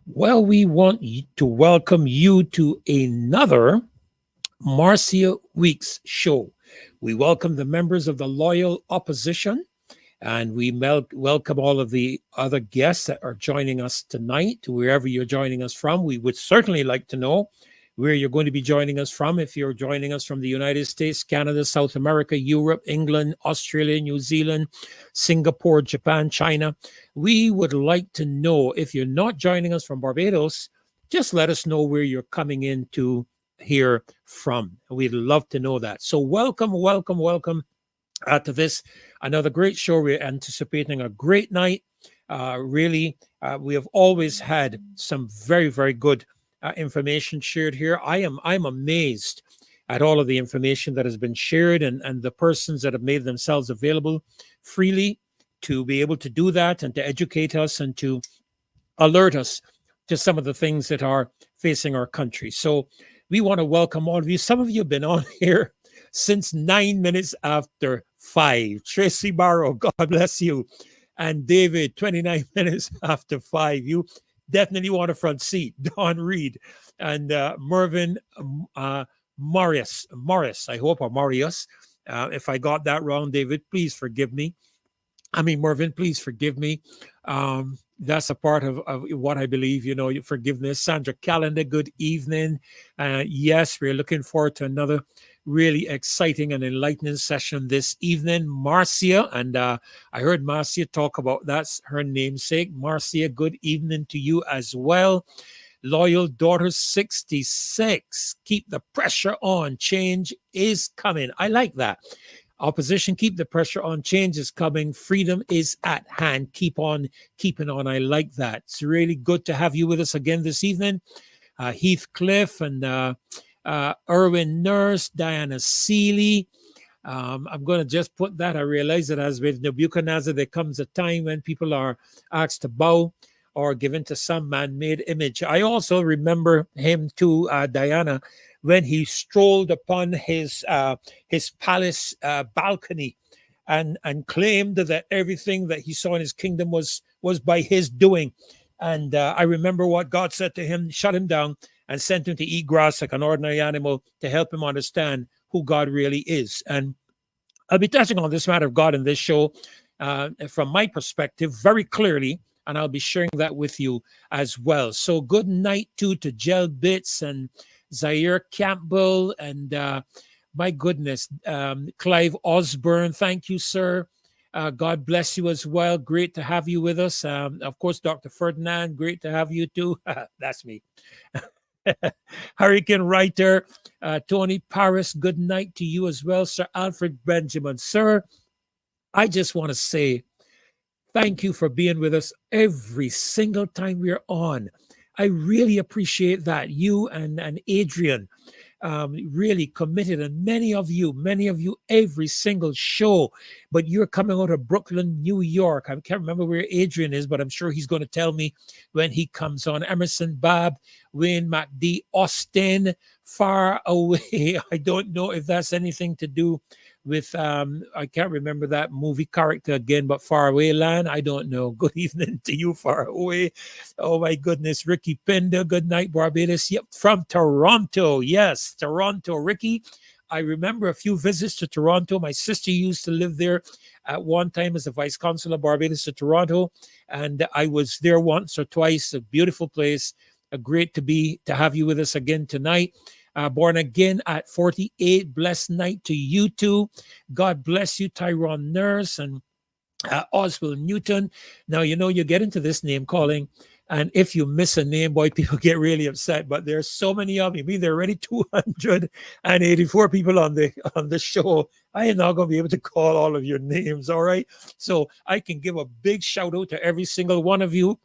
Well, we want to welcome you to another Marcia Weeks show. We welcome the members of the loyal opposition, and we welcome all of the other guests that are joining us tonight, wherever you're joining us from. We would certainly like to know where you're going to be joining us from. If you're joining us from the United States, Canada, South America, Europe, England, Australia, New Zealand, Singapore, Japan, China, we would like to know. If you're not joining us from Barbados, just let us know where you're coming in to hear from. We'd love to know that. So welcome, welcome, welcome to this another great show. We're anticipating a great night. We have always had some very, very good information shared here. I'm amazed at all of the information that has been shared, and the persons that have made themselves available freely to be able to do that and to educate us and to alert us to some of the things that are facing our country. So we want to welcome all of you. Some of you have been on here since 9 minutes after 5. Tracy Barrow, God bless you. And David, 29 minutes after 5. You definitely want a front seat. Don Reed and Mervyn Morris, I hope, or Marius. If I got that wrong, David, please forgive me. Mervyn, please forgive me. That's a part of what I believe, forgiveness. Sandra Calendar, good evening. Yes, we're looking forward to another really exciting and enlightening session this evening. Marcia, and I heard Marcia talk about that's her namesake. Marcia, good evening to you as well. Loyal Daughter 66, keep the pressure on. Change is coming. I like that. Opposition, keep the pressure on. Change is coming. Freedom is at hand. Keep on keeping on. I like that. It's really good to have you with us again this evening. Heathcliff and Erwin Nurse, Diana Seeley. I'm going to just put that. I realize that as with Nebuchadnezzar, there comes a time when people are asked to bow or given to some man-made image. I also remember him too, Diana, when he strolled upon his palace balcony and claimed that everything that he saw in his kingdom was by his doing. And I remember what God said to him, shut him down and sent him to eat grass like an ordinary animal to help him understand who God really is. And I'll be touching on this matter of God in this show from my perspective very clearly, and I'll be sharing that with you as well. So good night to Gel Bits and Zaire Campbell and my goodness, Clive Osborne. Thank you, sir. God bless you as well. Great to have you with us. Of course, Dr. Ferdinand, great to have you too. That's me. Hurricane Writer, Tony Paris, good night to you as well. Sir Alfred Benjamin. Sir, I just want to say thank you for being with us every single time we're on. I really appreciate that. You and Adrian really committed, and many of you, every single show. But you're coming out of Brooklyn, New York. I can't remember where Adrian is, but I'm sure he's going to tell me when he comes on. Emerson Bab, Wayne MacD, Austin, far away. I don't know if that's anything to do with I can't remember that movie character again, but Far Away Land, I don't know. Good evening to you, Far Away. Oh my goodness, Ricky Pender, good night, Barbados. Yep, from Toronto. Yes, Toronto. Ricky, I remember a few visits to Toronto. My sister used to live there at one time as a vice consul of Barbados to Toronto, and I was there once or twice. A beautiful place. Great to have you with us again tonight. Born again at 48. Blessed night to you too. God bless you, Tyrone Nurse and Oswald Newton. Now, you get into this name calling, and if you miss a name, boy, people get really upset. But there's so many of you. There are already 284 people on the show. I am not going to be able to call all of your names, all right? So I can give a big shout out to every single one of you.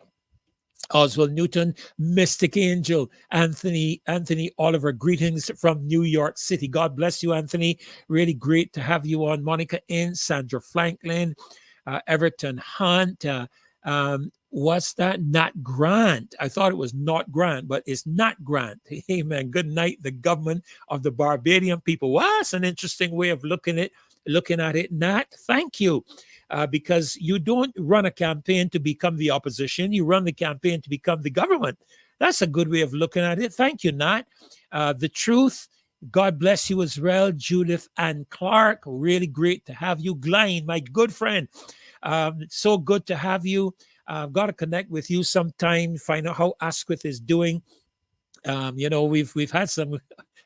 Oswald Newton, Mystic Angel, Anthony Oliver, greetings from New York City. God bless you, Anthony. Really great to have you on. Monica N, Sandra Franklin, Everton Hunt. What's that? Nat Grant. I thought it was not Grant, but it's Nat Grant. Amen. Good night, the government of the Barbadian people. Wow, that's an interesting way of looking at it, Nat. Thank you. because you don't run a campaign to become the opposition. You run the campaign to become the government. That's a good way of looking at it. Thank you, Nat. The truth. God bless you as well, Judith and Clark. Really great to have you. Glenn, my good friend. It's so good to have you. I've got to connect with you sometime, find out how Asquith is doing. We've had some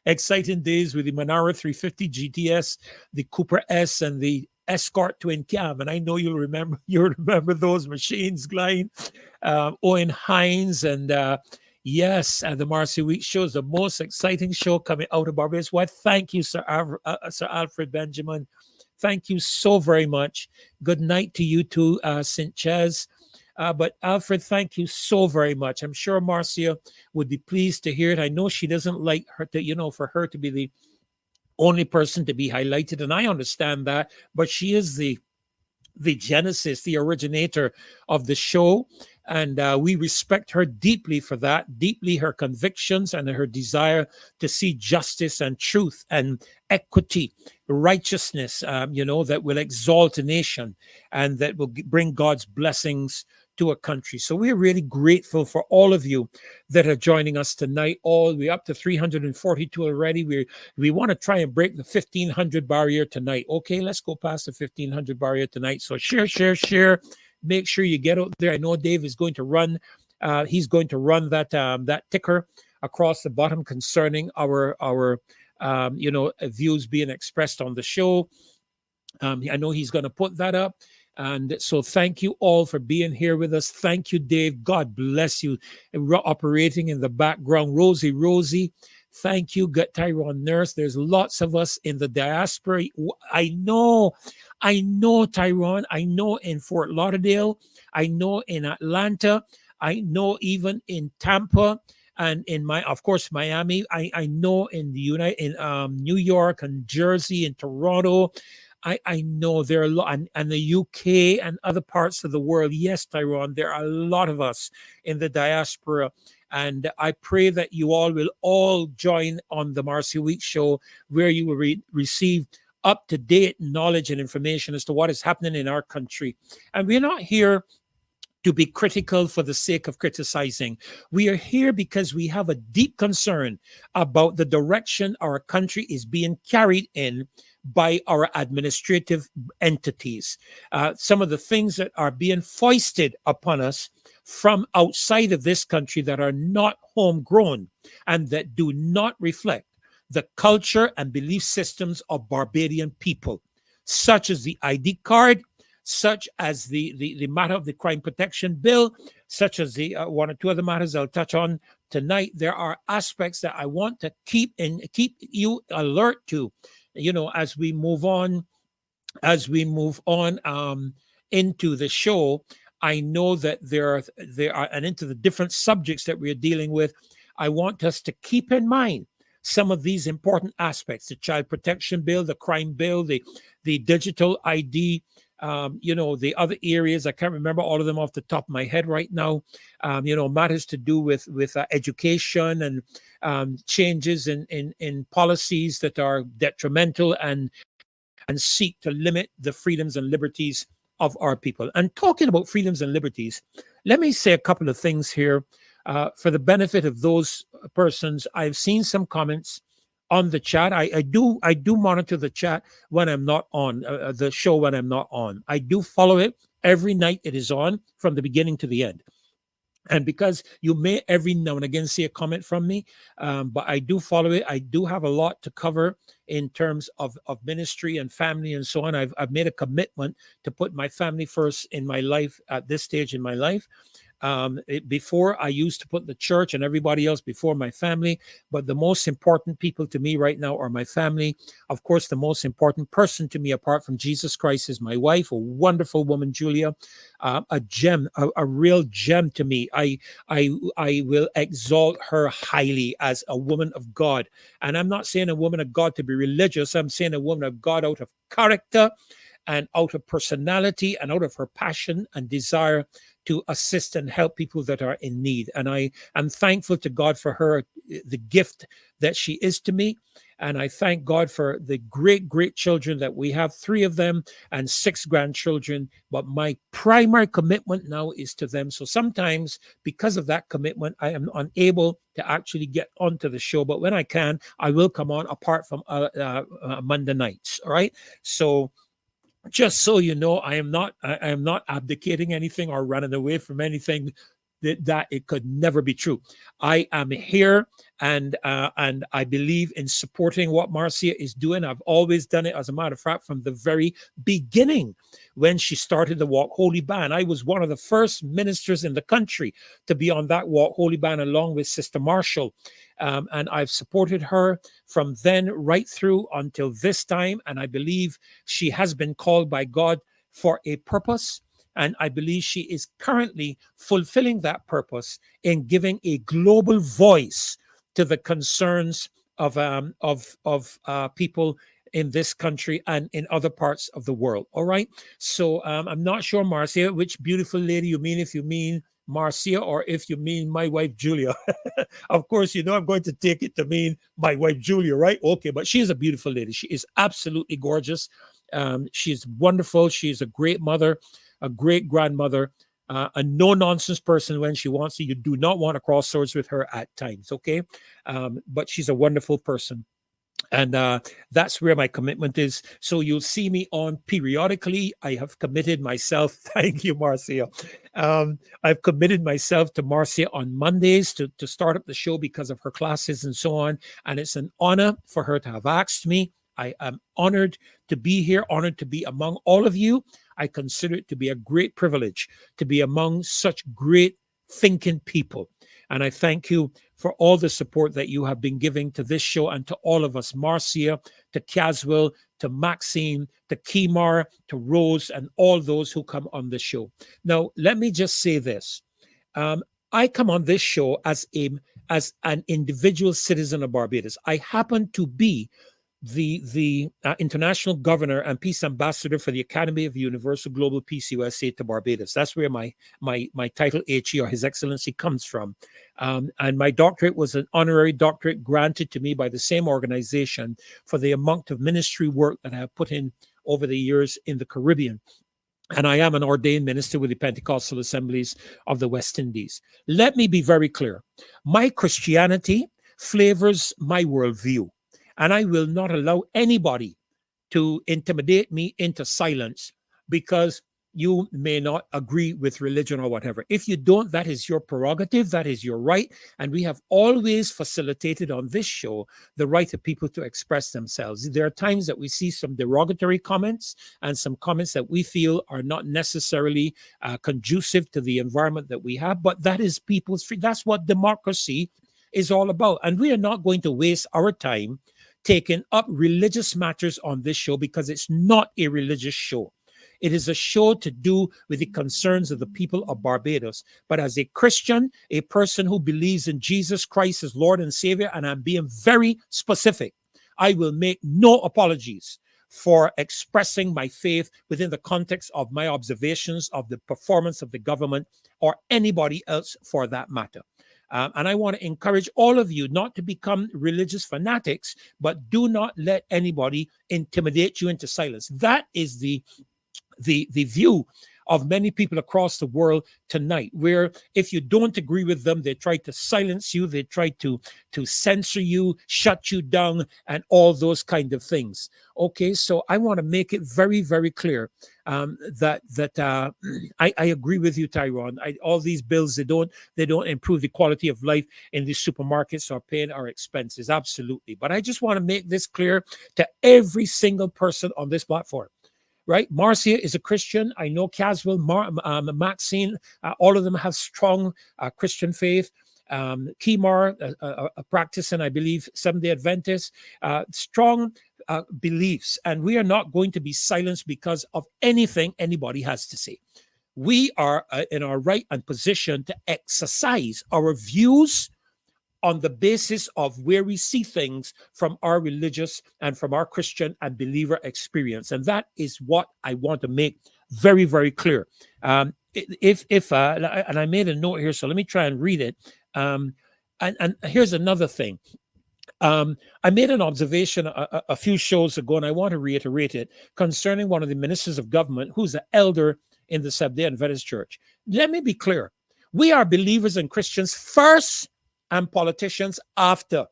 exciting days with the Monaro 350 GTS, the Cooper S, and the Escort Twin Cam, and I know you'll remember those machines, Glenn. Owen Hines, and yes, the Marcy Week show is the most exciting show coming out of Barbados. Why, thank you, Sir Alfred Benjamin. Thank you so very much. Good night to you too, St. Ches. But Alfred, thank you so very much. I'm sure Marcia would be pleased to hear it. I know she doesn't like her to, for her to be the only person to be highlighted, and I understand that, but she is the genesis, the originator of the show, and we respect her deeply for that, deeply her convictions and her desire to see justice and truth and equity, righteousness, that will exalt a nation and that will bring God's blessings to a country. So we're really grateful for all of you that are joining us tonight. We're up to 342 already. We want to try and break the 1,500 barrier tonight. Okay, let's go past the 1,500 barrier tonight. So share. Make sure you get out there. I know Dave is going to run. He's going to run that ticker across the bottom concerning our views being expressed on the show. I know he's going to put that up. And so thank you all for being here with us. Thank you, Dave. God bless you. Operating in the background, Rosie. Thank you, Tyrone Nurse. There's lots of us in the diaspora. I know, Tyrone. I know in Fort Lauderdale. I know in Atlanta. I know even in Tampa. And of course, Miami. I know in New York and Jersey and Toronto. I know there are a lot, and the UK and other parts of the world. Yes, Tyrone, there are a lot of us in the diaspora. And I pray that you all will all join on the Marcy Week show, where you will receive up-to-date knowledge and information as to what is happening in our country. And we're not here to be critical for the sake of criticizing. We are here because we have a deep concern about the direction our country is being carried in by our administrative entities. Some of the things that are being foisted upon us from outside of this country that are not homegrown and that do not reflect the culture and belief systems of Barbadian people, such as the ID card, such as the matter of the Crime Protection Bill, such as the one or two other matters I'll touch on tonight. There are aspects that I want to keep you alert to, as we move on into the show. I know that there are, and into the different subjects that we're dealing with, I want us to keep in mind some of these important aspects: the Child Protection Bill, the Crime Bill, the Digital ID, the other areas. I can't remember all of them off the top of my head right now. Matters to do with education and changes in policies that are detrimental and seek to limit the freedoms and liberties of our people. And talking about freedoms and liberties, let me say a couple of things here for the benefit of those persons. I've seen some comments on the chat. I do monitor the chat when I'm not on the show. When I'm not on, I do follow it every night. It is on from the beginning to the end. And because you may every now and again see a comment from me, but I do follow it. I do have a lot to cover in terms of ministry and family and so on. I've made a commitment to put my family first in my life at this stage in my life. Before, I used to put the church and everybody else before my family, but the most important people to me right now are my family. Of course, the most important person to me apart from Jesus Christ is my wife, a wonderful woman, Julia, a gem, a real gem to me. I will exalt her highly as a woman of God. And I'm not saying a woman of God to be religious. I'm saying a woman of God out of character and out of personality and out of her passion and desire to assist and help people that are in need. And I am thankful to God for her, the gift that she is to me. And I thank God for the great, great children that we have, 3 of them and 6 grandchildren. But my primary commitment now is to them. So sometimes because of that commitment, I am unable to actually get onto the show. But when I can, I will come on apart from Monday nights. All right. So just so you know, I am not abdicating anything or running away from anything. That it could never be true. I am here, and I believe in supporting what Marcia is doing. I've always done it, as a matter of fact, from the very beginning when she started the Walk Holy Ban. I was one of the first ministers in the country to be on that Walk Holy Ban, along with Sister Marshall. And I've supported her from then right through until this time. And I believe she has been called by God for a purpose. And I believe she is currently fulfilling that purpose in giving a global voice to the concerns of people in this country and in other parts of the world. All right. So I'm not sure, Marcia, which beautiful lady you mean, if you mean Marcia or if you mean my wife, Julia. Of course, you know I'm going to take it to mean my wife, Julia, right? Okay, but she is a beautiful lady. She is absolutely gorgeous. She's wonderful. She's a great mother, a great grandmother, a no-nonsense person when she wants to. You do not want to cross swords with her at times, okay? But she's a wonderful person. And that's where my commitment is. So you'll see me on periodically. I have committed myself. Thank you, Marcia. I've committed myself to Marcia on Mondays to start up the show because of her classes and so on. And it's an honor for her to have asked me. I am honored to be here, honored to be among all of you. I consider it to be a great privilege to be among such great thinking people. And I thank you for all the support that you have been giving to this show and to all of us, Marcia, to Caswell, to Maxine, to Kimar, to Rose, and all those who come on the show. Now, let me just say this. I come on this show as an individual citizen of Barbados. I happen to be the international governor and peace ambassador for the Academy of Universal Global Peace USA to Barbados. That's where my title HE, or His Excellency, comes from. And my doctorate was an honorary doctorate granted to me by the same organization for the amount of ministry work that I have put in over the years in the Caribbean. And I am an ordained minister with the Pentecostal Assemblies of the West Indies. Let me be very clear. My Christianity flavors my worldview. And I will not allow anybody to intimidate me into silence because you may not agree with religion or whatever. If you don't, that is your prerogative. That is your right. And we have always facilitated on this show the right of people to express themselves. There are times that we see some derogatory comments and some comments that we feel are not necessarily conducive to the environment that we have. But that is people's free. That's what democracy is all about. And we are not going to waste our time taking up religious matters on this show because it's not a religious show. It is a show to do with the concerns of the people of Barbados. But as a Christian, a person who believes in Jesus Christ as Lord and Savior, and I'm being very specific, I will make no apologies for expressing my faith within the context of my observations of the performance of the government or anybody else for that matter. And I want to encourage all of you not to become religious fanatics, but do not let anybody intimidate you into silence. That is the view of many people across the world tonight, where if you don't agree with them, they try to silence you, they try to censor you, shut you down, and all those kind of things. Okay, so I want to make it very, very clear that I agree with you, Tyrone. All these bills, they don't improve the quality of life in the supermarkets or paying our expenses. Absolutely. But I just want to make this clear to every single person on this platform. Right? Marcia is a Christian. I know Caswell, Maxine, all of them have strong Christian faith. Kimar, a practicing, I believe, Seventh-day Adventist, strong beliefs. And we are not going to be silenced because of anything anybody has to say. We are in our right and position to exercise our views on the basis of where we see things from our religious and from our Christian and believer experience. And that is what I want to make very, very clear. And I made a note here, so let me try and read it. And here's another thing. I made an observation a few shows ago, and I want to reiterate it concerning one of the ministers of government who's an elder in the Seventh-day Adventist Church. Let me be clear. We are believers and Christians first and politicians after.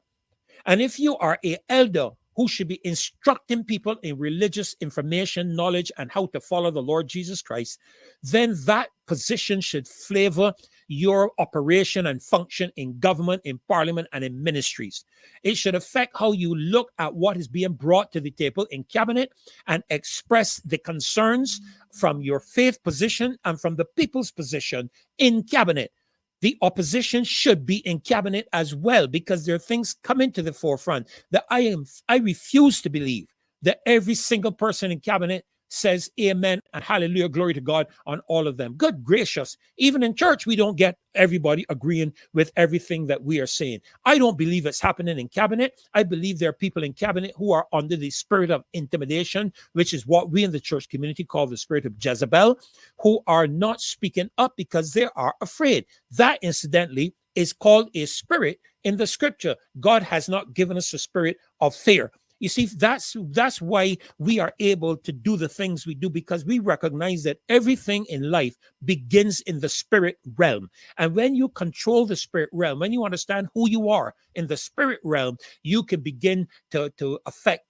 And if you are an elder who should be instructing people in religious information, knowledge, and how to follow the Lord Jesus Christ, then that position should flavor your operation and function in government, in parliament, and in ministries. It should affect how you look at what is being brought to the table in cabinet and express the concerns from your faith position and from the people's position in cabinet. The opposition should be in cabinet as well, because there are things coming to the forefront that I refuse to believe that every single person in cabinet says amen and hallelujah, glory to God on all of them. Good gracious. Even in church, we don't get everybody agreeing with everything that we are saying. I don't believe it's happening in cabinet. I believe there are people in cabinet who are under the spirit of intimidation, which is what we in the church community call the spirit of Jezebel, who are not speaking up because they are afraid. That, incidentally, is called a spirit in the scripture. God has not given us a spirit of fear. You see, that's why we are able to do the things we do, because we recognize that everything in life begins in the spirit realm. And when you control the spirit realm, when you understand who you are in the spirit realm, you can begin to affect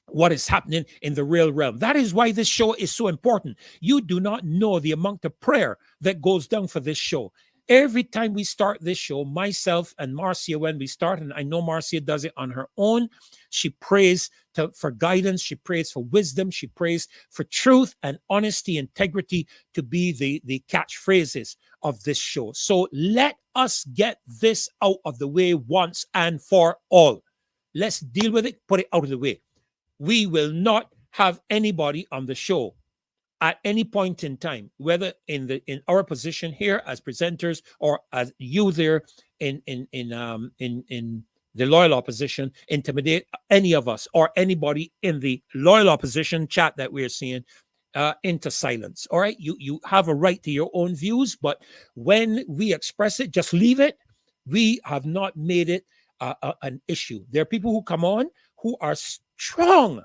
what is happening in the real realm. That is why this show is so important. You do not know the amount of prayer that goes down for this show. Every time we start this show, myself and Marcia, when we start, and I know Marcia does it on her own, she prays for guidance, she prays for wisdom, she prays for truth and honesty, integrity to be the catchphrases of this show. So let us get this out of the way once and for all. Let's deal with it, put it out of the way. We will not have anybody on the show at any point in time, whether in our position here as presenters or as you there in the loyal opposition, intimidate any of us or anybody in the loyal opposition chat that we're seeing into silence. All right, you have a right to your own views, but when we express it, just leave it. We have not made it an issue. There are people who come on who are strong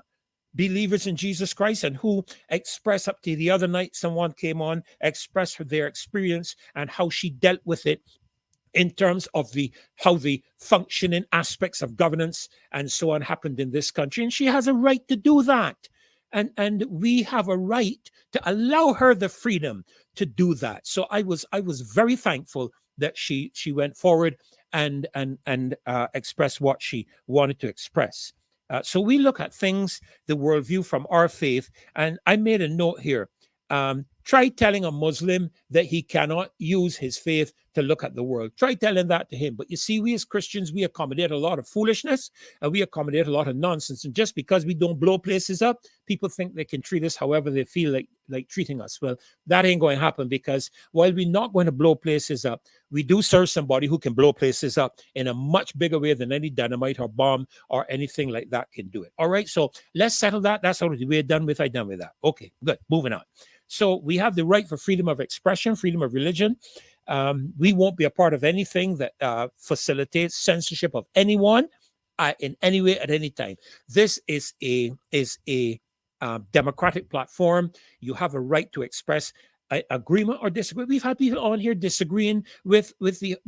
believers in Jesus Christ and who express. Up to the other night, someone came on, expressed their experience and how she dealt with it in terms of how the functioning aspects of governance and so on happened in this country. And she has a right to do that. And we have a right to allow her the freedom to do that. So I was very thankful that she went forward and expressed what she wanted to express. So we look at things, the worldview from our faith. And I made a note here. Try telling a Muslim that he cannot use his faith to look at the world. Try telling that to him. But you see, we as Christians, we accommodate a lot of foolishness and we accommodate a lot of nonsense. And just because we don't blow places up, people think they can treat us however they feel like treating us. Well, that ain't going to happen, because while we're not going to blow places up, we do serve somebody who can blow places up in a much bigger way than any dynamite or bomb or anything like that can do it. All right, so let's settle that. That's already we're done with. I'm done with that. Okay, good. Moving on. So we have the right for freedom of expression, freedom of religion. We won't be a part of anything that facilitates censorship of anyone in any way at any time. This is a democratic platform. You have a right to express agreement or disagree. We've had people on here disagreeing with the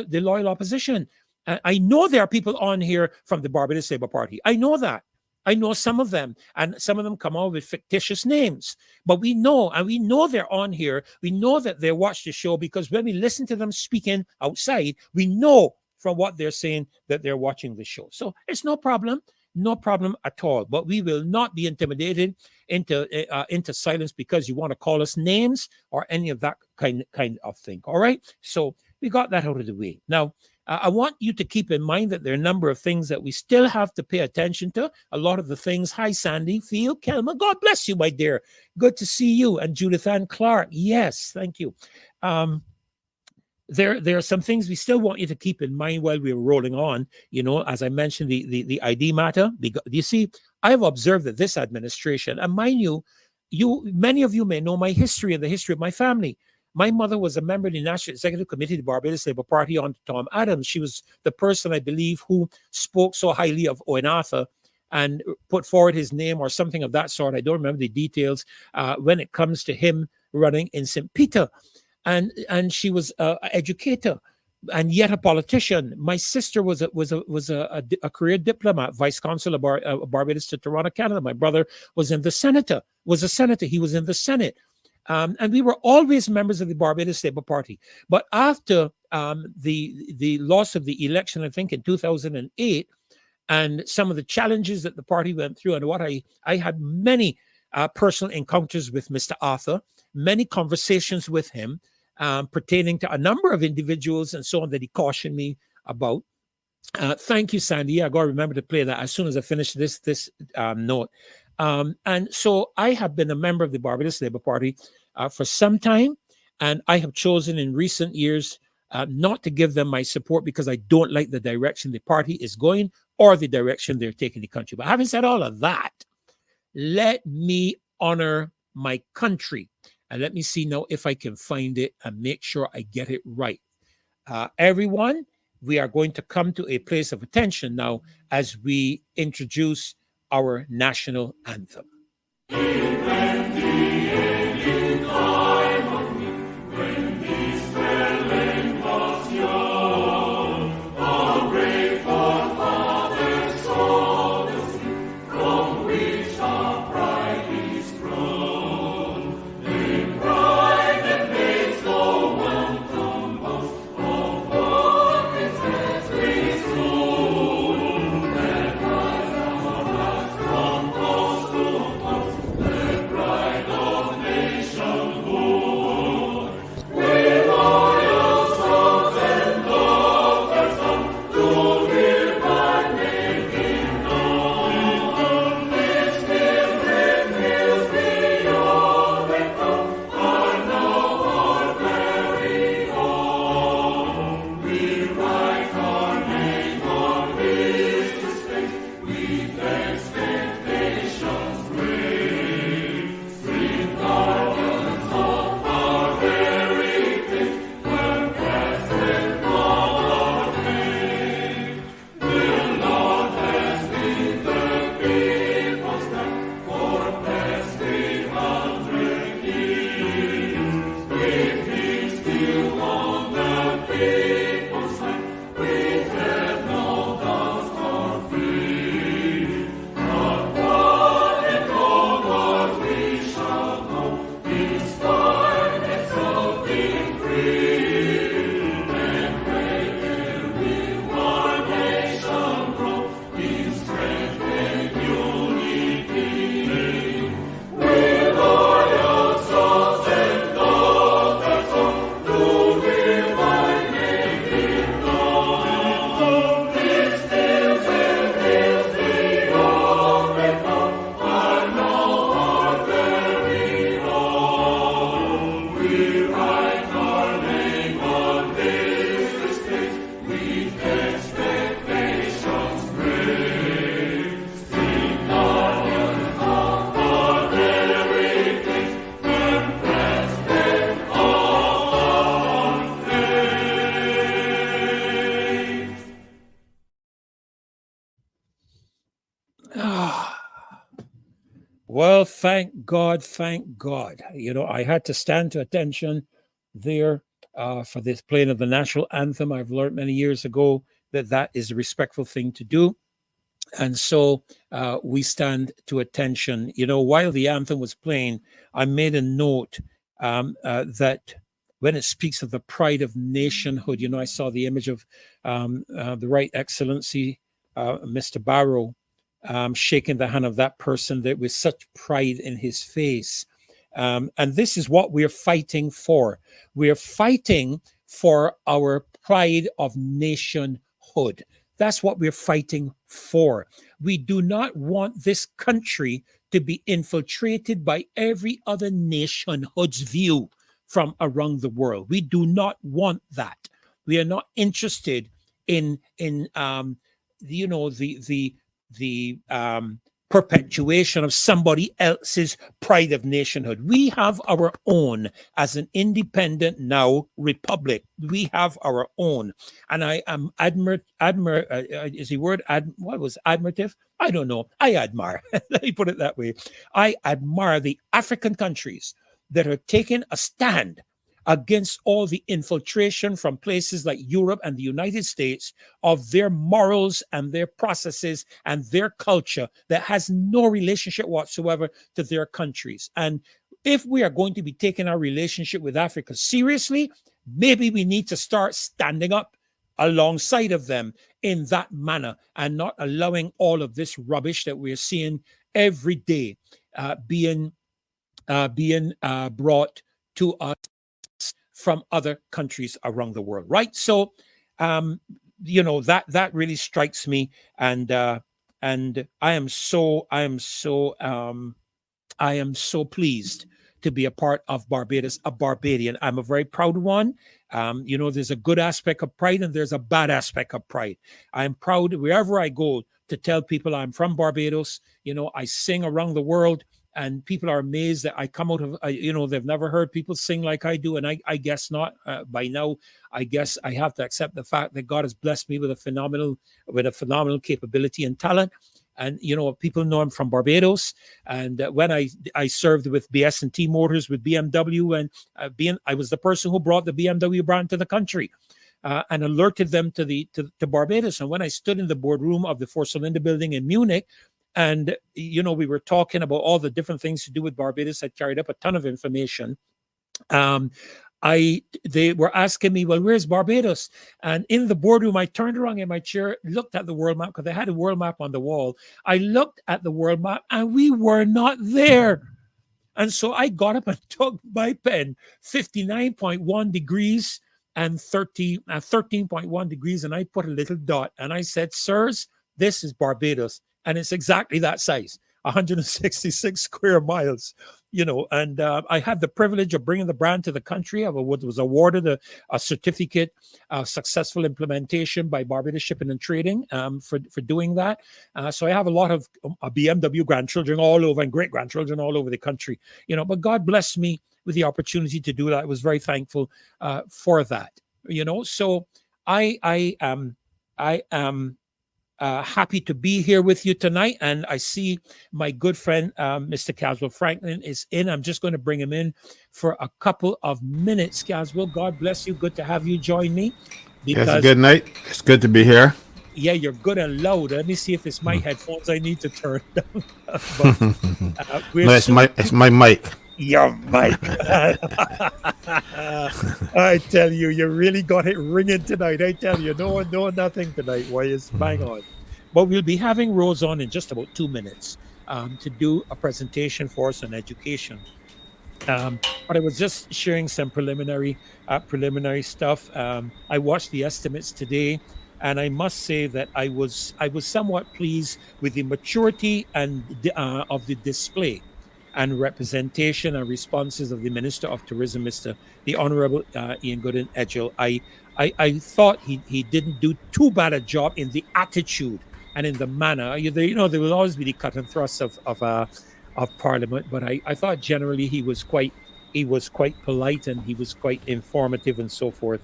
loyal opposition. I know there are people on here from the Barbados Labour Party. I know that. I know some of them, and some of them come out with fictitious names. But we know they're on here. We know that they watch the show, because when we listen to them speaking outside, we know from what they're saying that they're watching the show. So it's no problem at all. But we will not be intimidated into silence because you want to call us names or any of that kind of thing. All right. So we got that out of the way. Now, I want you to keep in mind that there are a number of things that we still have to pay attention to. A lot of the things. Hi, Sandy, Phil, Kelma. God bless you, my dear. Good to see you. And Judith Ann Clark. Yes, thank you. There are some things we still want you to keep in mind while we're rolling on. You know, as I mentioned, the ID matter. You see, I've observed that this administration, and mind you, many of you may know my history and the history of my family. My mother was a member of the National Executive Committee of the Barbados Labour Party on Tom Adams. She was the person, I believe, who spoke so highly of Owen Arthur and put forward his name or something of that sort. I don't remember the details when it comes to him running in St. Peter. And she was an educator and yet a politician. My sister was a career diplomat, vice consul of Barbados to Toronto, Canada. My brother was a senator. He was in the Senate. And we were always members of the Barbados Labour Party. But after the loss of the election, I think in 2008, and some of the challenges that the party went through, and what I had many personal encounters with Mr. Arthur, many conversations with him pertaining to a number of individuals and so on that he cautioned me about. Thank you, Sandy. I got to remember to play that as soon as I finish this note. And so I have been a member of the Barbados Labour Party for some time, and I have chosen in recent years not to give them my support because I don't like the direction the party is going or the direction they're taking the country. But having said all of that, let me honor my country, and let me see now if I can find it and make sure I get it right. Everyone, we are going to come to a place of attention now as we introduce our national anthem. Well, thank God, thank God. You know, I had to stand to attention there for this playing of the national anthem. I've learned many years ago that that is a respectful thing to do. And so we stand to attention. You know, while the anthem was playing, I made a note that when it speaks of the pride of nationhood, you know, I saw the image of the Right Excellency, Mr. Barrow, shaking the hand of that person that with such pride in his face. And this is what we're fighting for. We're fighting for our pride of nationhood. That's what we're fighting for. We do not want this country to be infiltrated by every other nationhood's view from around the world. We do not want that. We are not interested in the perpetuation of somebody else's pride of nationhood. We have our own as an independent now republic. We have our own, and I am is the word what was admirative? I don't know. I admire. Let me put it that way. I admire the African countries that are taking a stand against all the infiltration from places like Europe and the United States of their morals and their processes and their culture that has no relationship whatsoever to their countries. And if we are going to be taking our relationship with Africa seriously, maybe we need to start standing up alongside of them in that manner and not allowing all of this rubbish that we're seeing every day being brought to us from other countries around the world, right? So, that really strikes me, and I am so pleased to be a part of Barbados, a Barbadian. I'm a very proud one. There's a good aspect of pride and there's a bad aspect of pride. I'm proud wherever I go to tell people I'm from Barbados. I sing around the world. And people are amazed that I come out of, they've never heard people sing like I do. And I guess not. By now, I guess I have to accept the fact that God has blessed me with a phenomenal capability and talent. And, people know I'm from Barbados. And when I served with BS&T Motors with BMW, and I was the person who brought the BMW brand to the country. And alerted them to Barbados. And when I stood in the boardroom of the Four-Cylinder building in Munich, and, we were talking about all the different things to do with Barbados. I carried up a ton of information. They were asking me, well, where's Barbados? And in the boardroom, I turned around in my chair, looked at the world map, because they had a world map on the wall. I looked at the world map and we were not there. And so I got up and took my pen, 59.1 degrees and 13.1 degrees. And I put a little dot and I said, sirs, this is Barbados. And it's exactly that size, 166 square miles, and I had the privilege of bringing the brand to the country. I was awarded a certificate of successful implementation by Barbados Shipping and Trading for doing that. So I have a lot of BMW grandchildren all over and great-grandchildren all over the country, but God blessed me with the opportunity to do that. I was very thankful for that, so I am happy to be here with you tonight. And I see my good friend, Mr. Caswell Franklin is in. I'm just going to bring him in for a couple of minutes. Caswell, God bless you. Good to have you join me. Yes, good night. It's good to be here. Yeah, you're good and loud. Let me see if it's my headphones I need to turn down. But, no, it's my mic. Your mic. I tell you, you really got it ringing tonight. I tell you, no nothing tonight. Why, it's bang on. But we'll be having Rose on in just about 2 minutes to do a presentation for us on education. But I was just sharing some preliminary stuff. I watched the estimates today, and I must say that I was somewhat pleased with the maturity and of the display and representation and responses of the Minister of Tourism, the Honorable Ian Gooden Edgell. I thought he didn't do too bad a job in the attitude and in the manner. There will always be the cut and thrust of Parliament, but I thought generally he was quite polite and he was quite informative and so forth.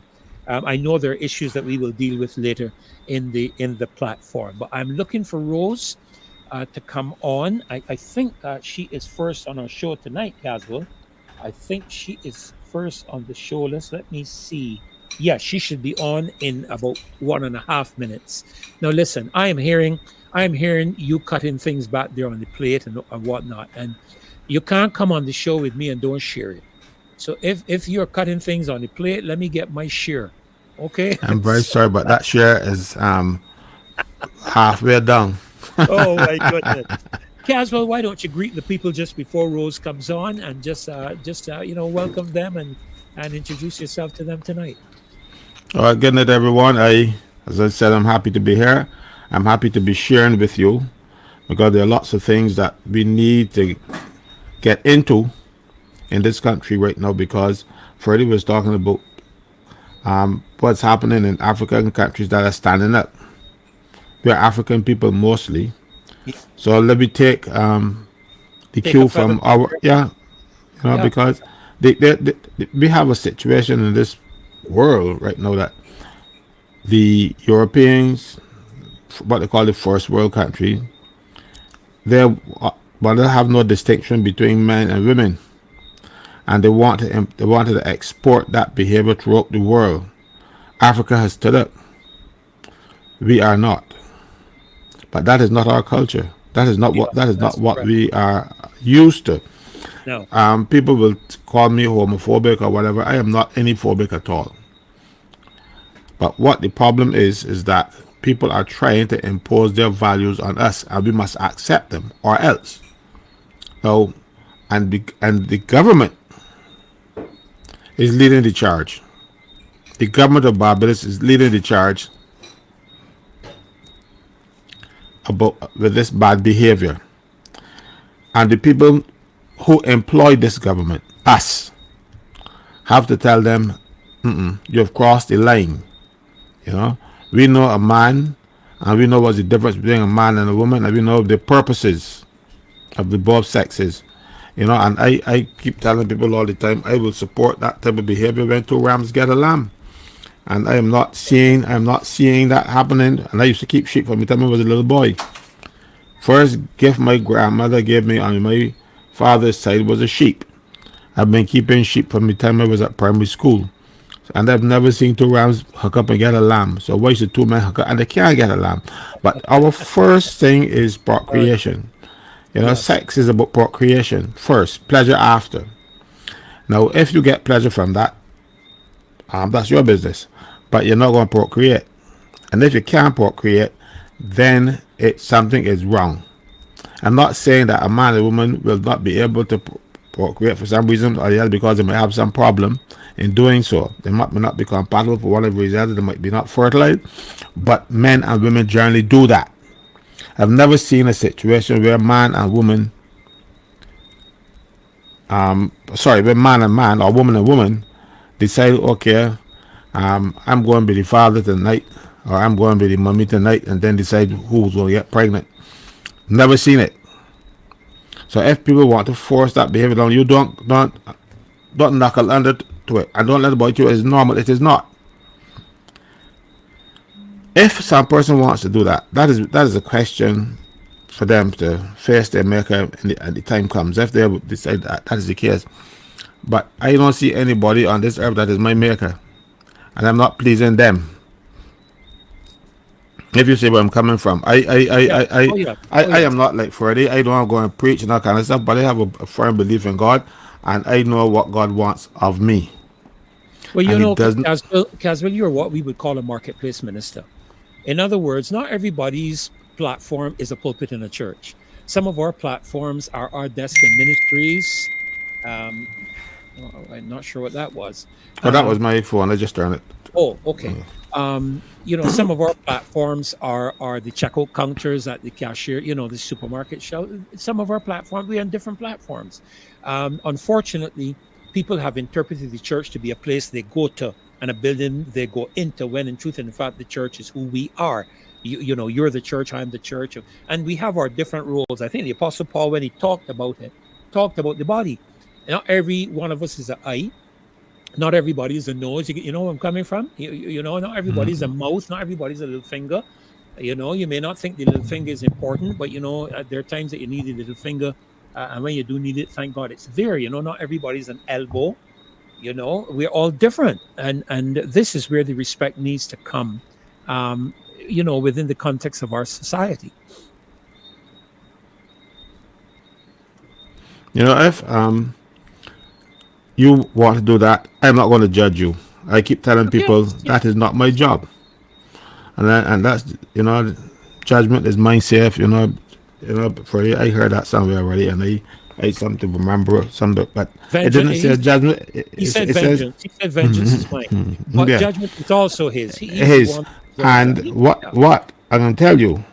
I know there are issues that we will deal with later in the platform, but I'm looking for Rose to come on. I think she is first on our show tonight, Caswell. I think she is first on the show. Let me see. Yeah, she should be on in about 1.5 minutes. Now, listen, I am hearing you cutting things back there on the plate and whatnot, and you can't come on the show with me and don't share it. So if you're cutting things on the plate, let me get my share. Okay. I'm very sorry, but that share is halfway down. Oh my goodness. Caswell, why don't you greet the people just before Rose comes on and just welcome them and introduce yourself to them tonight. All right, good night, everyone. As I said, I'm happy to be here. I'm happy to be sharing with you because there are lots of things that we need to get into in this country right now, because Freddie was talking about what's happening in African countries that are standing up. We are African people mostly, So let me take the Take a cue feather. from our Yeah. because we have a situation in this world right now that the Europeans, what they call the first world country, they but they have no distinction between men and women, and they wanted to export that behavior throughout the world. Africa has stood up. We are not, but that is not our culture. Yeah. That is not That's what correct. we are used to. No. People will call me homophobic or whatever. I am not any phobic at all. But what the problem is that people are trying to impose their values on us, and we must accept them, or else. So, and the government is leading the charge. The government of Barbados is leading the charge about with this bad behavior, and the people who employ this government, us, have to tell them, you have crossed the line. You know, we know a man, and we know what's the difference between a man and a woman, and we know the purposes of the both sexes. And I keep telling people all the time, I will support that type of behavior when two rams get a lamb. And I'm not seeing that happening. And I used to keep sheep from the time I was a little boy. First gift my grandmother gave me on my father's side was a sheep. I've been keeping sheep from the time I was at primary school. And I've never seen two rams hook up and get a lamb. So why should two men hook up and they can't get a lamb? But our first thing is Right. procreation. Yes. Sex is about procreation first, pleasure after. Now, if you get pleasure from that, that's your business. But you're not going to procreate. And if you can't procreate, then something is wrong. I'm not saying that a man and woman will not be able to procreate for some reason or the other because they might have some problem in doing so. They might not be compatible for whatever reason. They might be not fertile. But men and women generally do that. I've never seen a situation where man and woman, where man and man or woman and woman decide, okay, I'm going to be the father tonight, or I'm going to be the mommy tonight, and then decide who's going to get pregnant. Never seen it. So if people want to force that behavior on you, don't knuckle under to it, and don't let the boy to it. It's normal. It is not. If some person wants to do that, that is a question for them to face their maker and the time comes. If they decide that is the case, but I don't see anybody on this earth that is my maker, and I'm not pleasing them. If you see where I'm coming from, Yeah. Oh yeah. Oh I yeah. am not like Freddie. I don't go and preach and that kind of stuff, but I have a firm belief in God, and I know what God wants of me, Well, and He doesn't. Caswell, you're what we would call a marketplace minister. In other words, not everybody's platform is a pulpit in a church. Some of our platforms are our desk in ministries. Um, I'm not sure what that was. Oh, that was Um, my phone. I just turned it. oh, okay. Some of our platforms are the checkout counters at the cashier, the supermarket shelf. Some of our platforms, we are on different platforms. Unfortunately, people have interpreted the church to be a place they go to and a building they go into, when in truth and in fact, the church is who we are. You're the church, I'm the church. And we have our different roles. I think the Apostle Paul, when he talked about it, talked about the body. Not every one of us is an eye. Not everybody's a nose. You know where I'm coming from? Not everybody's a mouth. Not everybody's a little finger. You may not think the little finger is important, but there are times that you need the little finger. And when you do need it, thank God it's there. Not everybody's an elbow. We're all different. And this is where the respect needs to come, within the context of our society. If you want to do that, I'm not going to judge you. I keep telling people Yes, yes. that is not my job, and that's judgment is mine safe. For I heard that somewhere already, and I something to remember something, but it Vengeance. didn't say judgment. He said It says vengeance. He said vengeance is mine. But yeah, judgment is also his. He's the his. one who deserves that. And what I'm gonna tell you,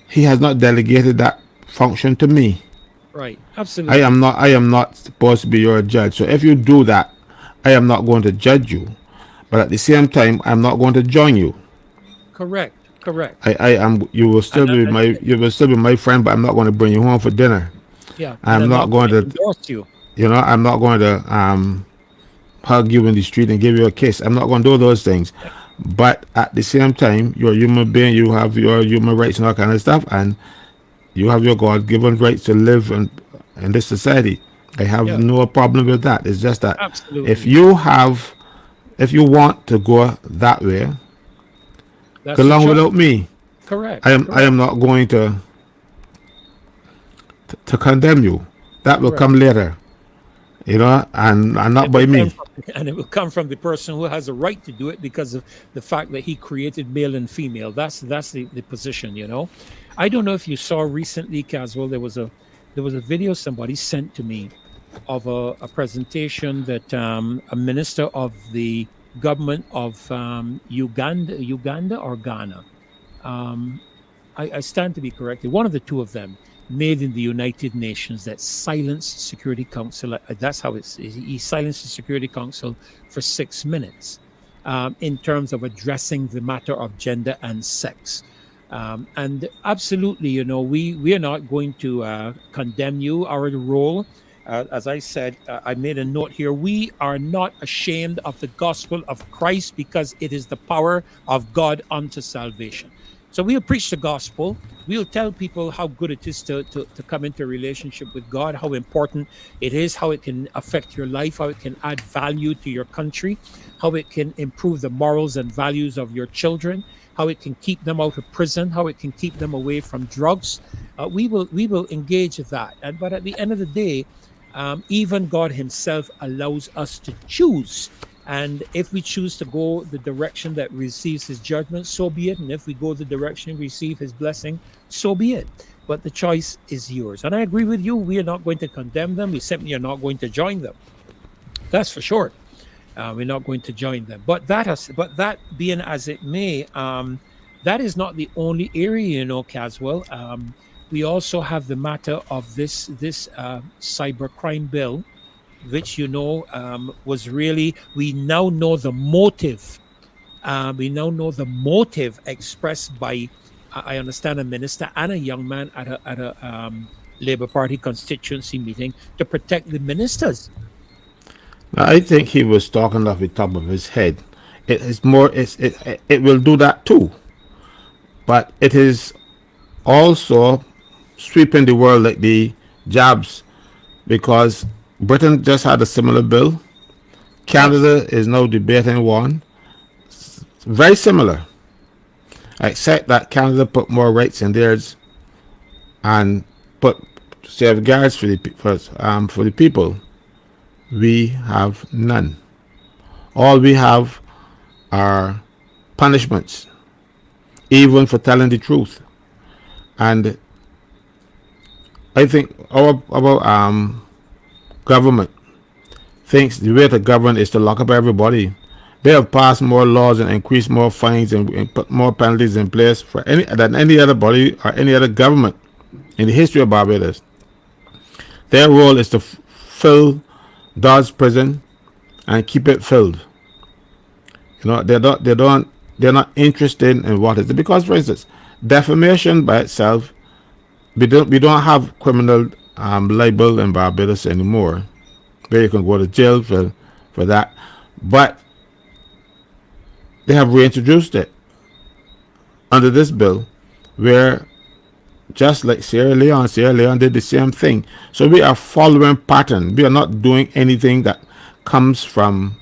he has not delegated that function to me. Right. Absolutely. I am not supposed to be your judge. So if you do that, I am not going to judge you. But at the same time, I'm not going to join you. Correct. Correct. I am. You will still be And my. You will still be my friend, but I'm not going to bring you home for dinner. yeah, and I'm I'm not not going going to to. endorse you. You know, I'm not going to hug you in the street and give you a kiss. I'm not going to do those things. But at the same time, you're a human being. You have your human rights and all kind of stuff, and you have your God-given rights to live in this society. I have Yeah, no problem with that. It's just that if absolutely. you have, if you want to go that way, go That's your along choice. without me. Correct. I am Correct. not going to condemn you. That will Correct. come later, you know, and And not it will by come me. from, and it will come from the person who has a right to do it because of the fact that he created male and female. That's the position, you know. I don't know if you saw recently, Caswell, there was a video somebody sent to me of a presentation that a minister of the government of Uganda or Ghana. Um, I stand to be corrected. One of the two of them made in the United Nations that silenced Security Council. That's how it's. He silenced the Security Council for 6 minutes in terms of addressing the matter of gender and sex. And absolutely, you know, we are not going to condemn you. Our role, as I said, I made a note here. We are not ashamed of the gospel of Christ because it is the power of God unto salvation. So we'll preach the gospel. We'll tell people how good it is to come into a relationship with God, how important it is, how it can affect your life, how it can add value to your country, how it can improve the morals and values of your children, how it can keep them out of prison, how it can keep them away from drugs. We will engage with that. But at the end of the day, even God Himself allows us to choose. And if we choose to go the direction that receives His judgment, so be it. And if we go the direction receive His blessing, so be it. But the choice is yours. And I agree with you. We are not going to condemn them. We simply are not going to join them. That's for sure. We're not going to join them. But that being as it may, that is not the only area, you know, Caswell. We also have the matter of this cybercrime bill, which you know was really, we now know the motive. We now know the motive expressed by I understand a minister and a young man at a Labour Party constituency meeting to protect the ministers. I think he was talking off the top of his head. It is more. It will do that too, but it is also sweeping the world like the jabs because Britain just had a similar bill. Yes, Canada is now debating one very similar, except that Canada put more rights in theirs and put safeguards for the people. We have none. All we have are punishments, even for telling the truth. And I think our government thinks the way to govern is to lock up everybody. They have passed more laws and increased more fines and put more penalties in place for any other body or any other government in the history of Barbados. Their role is to fill Dodge prison and keep it filled. You know, they're not interested in what is it because, for instance, defamation by itself, we don't have criminal libel in Barbados anymore, where you can go to jail for that. But they have reintroduced it under this bill, where just like Sierra Leone did the same thing. So we are following pattern. We are not doing anything that comes from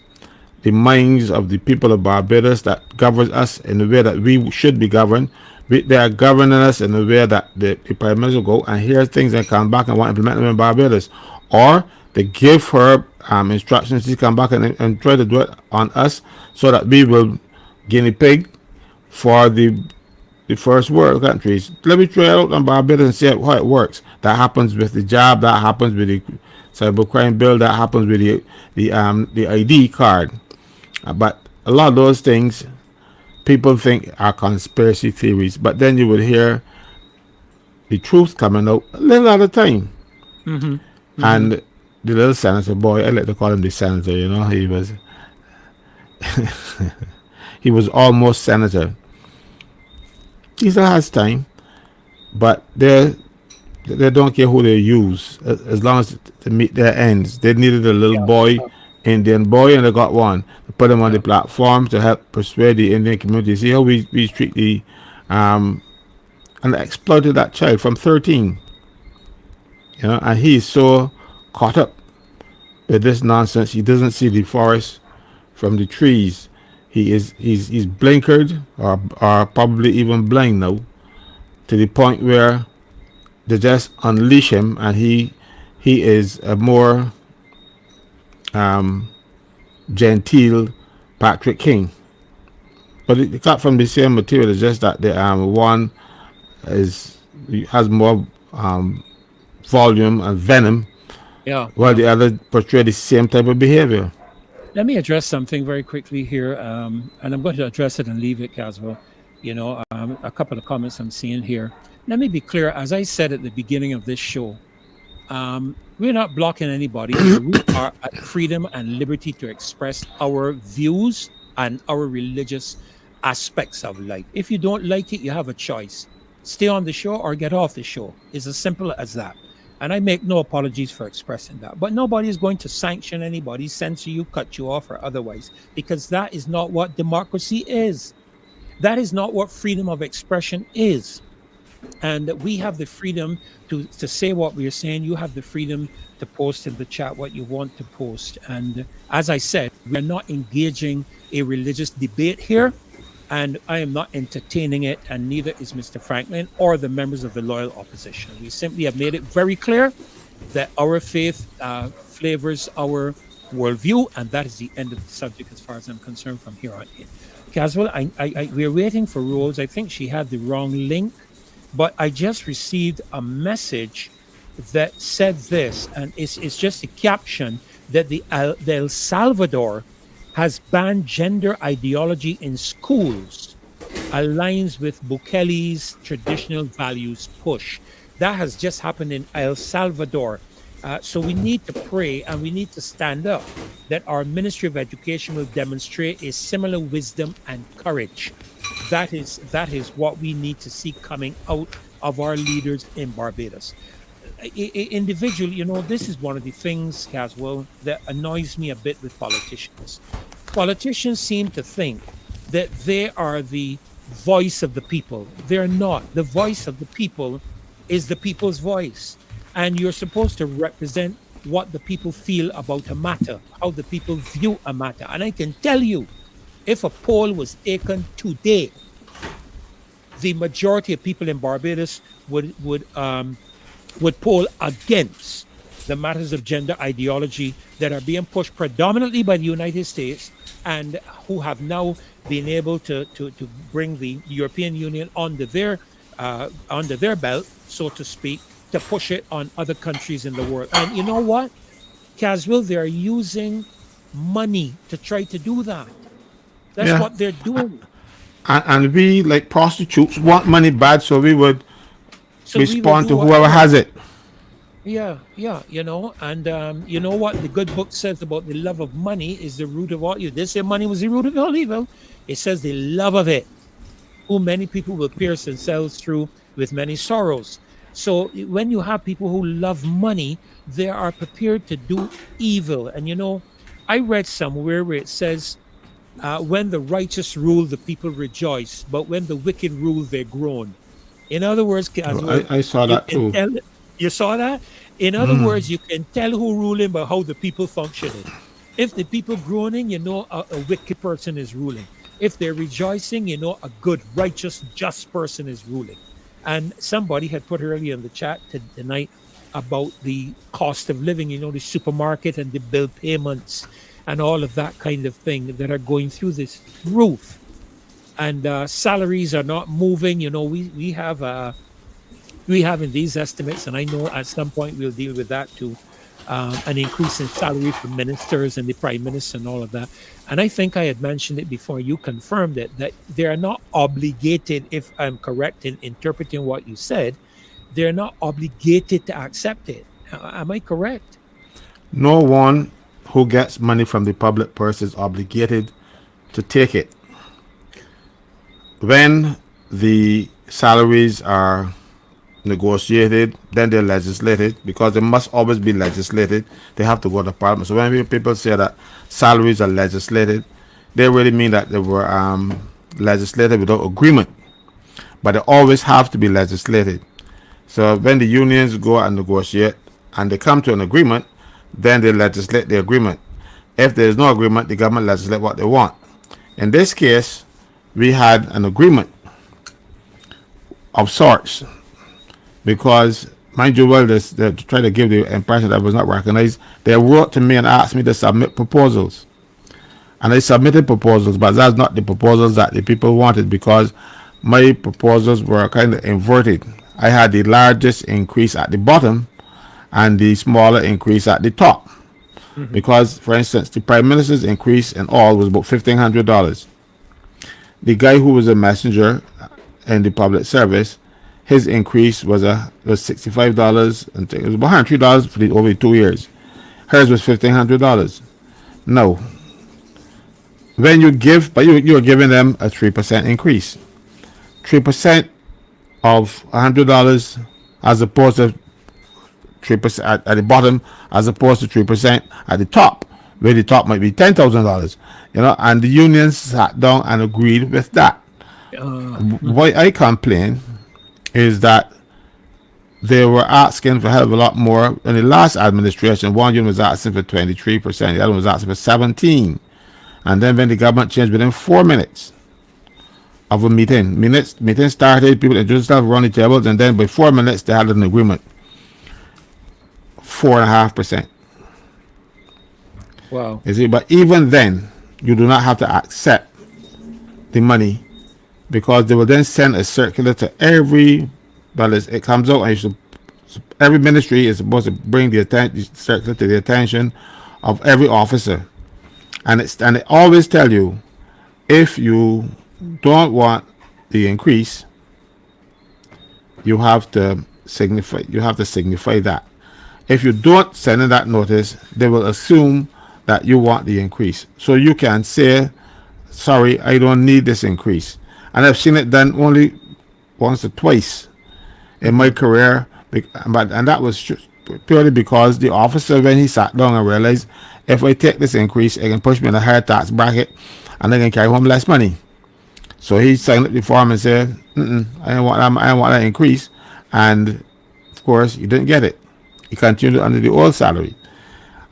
the minds of the people of Barbados that governs us in the way that we should be governed. They are governing us in the way that the Prime Minister go and hear things and come back and want to implement them in Barbados. Or they give her instructions to come back and try to do it on us so that we will guinea pig for the first world countries. Let me try it out on Barbados and see how it works. That happens with the job, that happens with the cybercrime bill, that happens with the ID card. But a lot of those things people think are conspiracy theories, but then you would hear the truth coming out a little at a time. mm-hmm. Mm-hmm. And the little senator boy, I like to call him the senator, you know, he was almost senator. He still has time, but they don't care who they use as long as to meet their ends. They needed a little Yeah, boy, Indian boy, and they got one. They put him on the yeah, platform to help persuade the Indian community. See how we treat the and exploited that child from 13. And he's so caught up with this nonsense. He doesn't see the forest from the trees. He's blinkered or probably even blind now to the point where they just unleash him, and he is a more genteel Patrick King. But it got from the same material. It's just that the one is has more volume and venom, yeah, while yeah. the other portray the same type of behavior. Let me address something very quickly here, and I'm going to address it and leave it, Caswell. A couple of comments I'm seeing here. Let me be clear. As I said at the beginning of this show, we're not blocking anybody. We are at freedom and liberty to express our views and our religious aspects of life. If you don't like it, you have a choice. Stay on the show or get off the show. It's as simple as that. And I make no apologies for expressing that. But nobody is going to sanction anybody, censor you, cut you off, or otherwise, because that is not what democracy is. That is not what freedom of expression is. And we have the freedom to say what we're saying. You have the freedom to post in the chat what you want to post. And as I said, we're not engaging a religious debate here, and I am not entertaining it, and neither is Mr. Franklin or the members of the loyal opposition. We simply have made it very clear that our faith flavors our worldview, and that is the end of the subject as far as I'm concerned from here on in. Caswell, we're waiting for Rose. I think she had the wrong link, but I just received a message that said this, and it's just a caption that the El Salvador has banned gender ideology in schools, aligns with Bukele's traditional values push. That has just happened in El Salvador. So we need to pray and we need to stand up that our Ministry of Education will demonstrate a similar wisdom and courage. That is what we need to see coming out of our leaders in Barbados. Individually, this is one of the things, Caswell, that annoys me a bit with politicians. Politicians seem to think that they are the voice of the people. They're not. The voice of the people is the people's voice. And you're supposed to represent what the people feel about a matter, how the people view a matter. And I can tell you, if a poll was taken today, the majority of people in Barbados would poll against the matters of gender ideology that are being pushed predominantly by the United States, and who have now been able to bring the European Union under their belt, so to speak, to push it on other countries in the world. And you know what, Caswell, they're using money to try to do that. That's Yeah, what they're doing. and we like prostitutes want money bad, so we would So we will respond do to whoever whatever. has it. Yeah, and you know what the good book says about the love of money is the root of all evil. They say money was the root of all evil. It says the love of it, who many people will pierce themselves through with many sorrows. So when you have people who love money, they are prepared to do evil. And I read somewhere where it says, when the righteous rule, the people rejoice, but when the wicked rule, they groan. In other words, as well, I saw you that can too. tell. You saw that? In other words, you can tell who ruling by how the people functioning. If the people groaning, a wicked person is ruling. If they're rejoicing, a good, righteous, just person is ruling. And somebody had put earlier in the chat tonight about the cost of living, the supermarket and the bill payments and all of that kind of thing that are going through this roof. And salaries are not moving. We have in these estimates, and I know at some point we'll deal with that too, an increase in salary for ministers and the prime minister and all of that. And I think I had mentioned it before. You confirmed it, that they are not obligated, if I'm correct in interpreting what you said, they're not obligated to accept it. Am I correct? No one who gets money from the public purse is obligated to take it. When the salaries are negotiated, then they're legislated because they must always be legislated. They have to go to parliament. So when people say that salaries are legislated, they really mean that they were legislated without agreement, but they always have to be legislated. So when the unions go and negotiate and they come to an agreement, then they legislate the agreement. If there is no agreement, the government legislate what they want. In this case, we had an agreement of sorts because, mind you, well, they try to give the impression that it was not recognized. They wrote to me and asked me to submit proposals. And I submitted proposals, but that's not the proposals that the people wanted because my proposals were kind of inverted. I had the largest increase at the bottom and the smaller increase at the top. Mm-hmm. Because, for instance, the Prime Minister's increase in all was about $1,500. The guy who was a messenger in the public service, his increase was $65, and it was about $103 for over 2 years. Hers was $1,500. No, when you give, but you're giving them a 3% increase, 3% of $100 as opposed to 3% at the bottom, as opposed to 3% at the top, where the top might be $10,000. And the unions sat down and agreed with that. Why I complain is that they were asking for a hell of a lot more. In the last administration, one union was asking for 23%, the other one was asking for 17%. And then when the government changed within 4 minutes of a meeting started, people introduced themselves around the tables, and then by 4 minutes they had an agreement. 4.5%. Wow. You see, but even then, you do not have to accept the money because they will then send a circular to every. Well, it comes out, and every ministry is supposed to bring the circular to the attention of every officer, and it always tell you, if you don't want the increase, you have to signify that. If you don't send in that notice, they will assume that you want the increase. So you can say, sorry, I don't need this increase. And I've seen it done only once or twice in my career, and that was purely because the officer, when he sat down and realized, if I take this increase, it can push me in a higher tax bracket and I can carry home less money. So he signed up the form and said, I don't want that increase. And of course, he didn't get it. He continued under the old salary.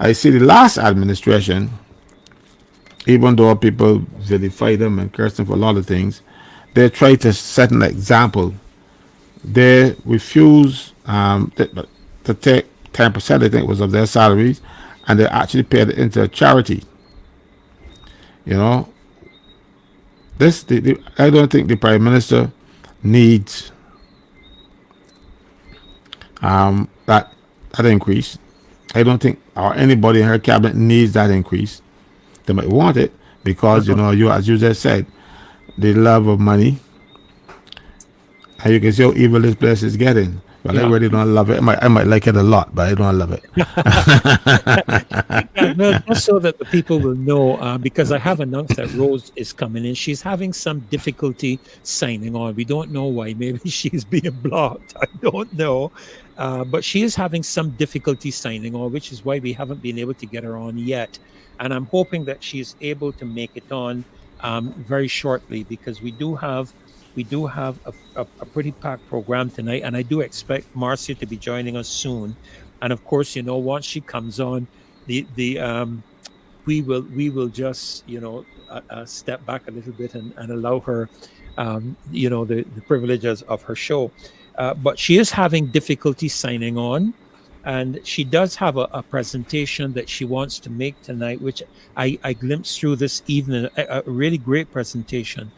I see the last administration, even though people vilified them and cursed them for a lot of things, they tried to set an example. They refused to take 10%, I think, was of their salaries, and they actually paid it into a charity. I don't think the Prime Minister needs that increase. I don't think, or anybody in her cabinet needs that increase. They might want it because as you just said, the love of money, and you can see how evil this place is getting. But I really don't love it. I might like it a lot, but I don't love it. No, just so that the people will know, because I have announced that Rose is coming in. She's having some difficulty signing on. We don't know why. Maybe she's being blocked. I don't know. But she is having some difficulty signing on, which is why we haven't been able to get her on yet. And I'm hoping that she's able to make it on very shortly, because we do have a pretty packed program tonight, and I do expect Marcia to be joining us soon. And of course, once she comes on, we will just step back a little bit and allow her the privileges of her show. But she is having difficulty signing on, and she does have a presentation that she wants to make tonight, which I glimpsed through this evening, a really great presentation.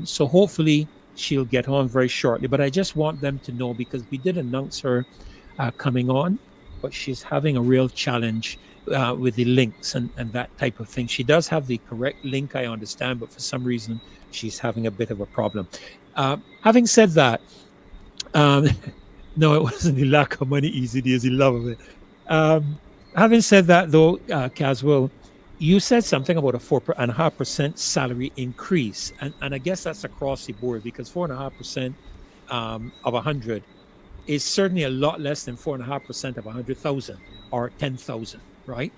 So hopefully she'll get on very shortly. But I just want them to know, because we did announce her coming on, but she's having a real challenge with the links and that type of thing. She does have the correct link, I understand, but for some reason she's having a bit of a problem. Having said that, no, it wasn't the lack of money, easy, the love of it. Having said that, though, Caswell, You said something about a 4.5% salary increase, and I guess that's across the board because 4.5% of 100 is certainly a lot less than 4.5% of 100,000 or 10,000, right?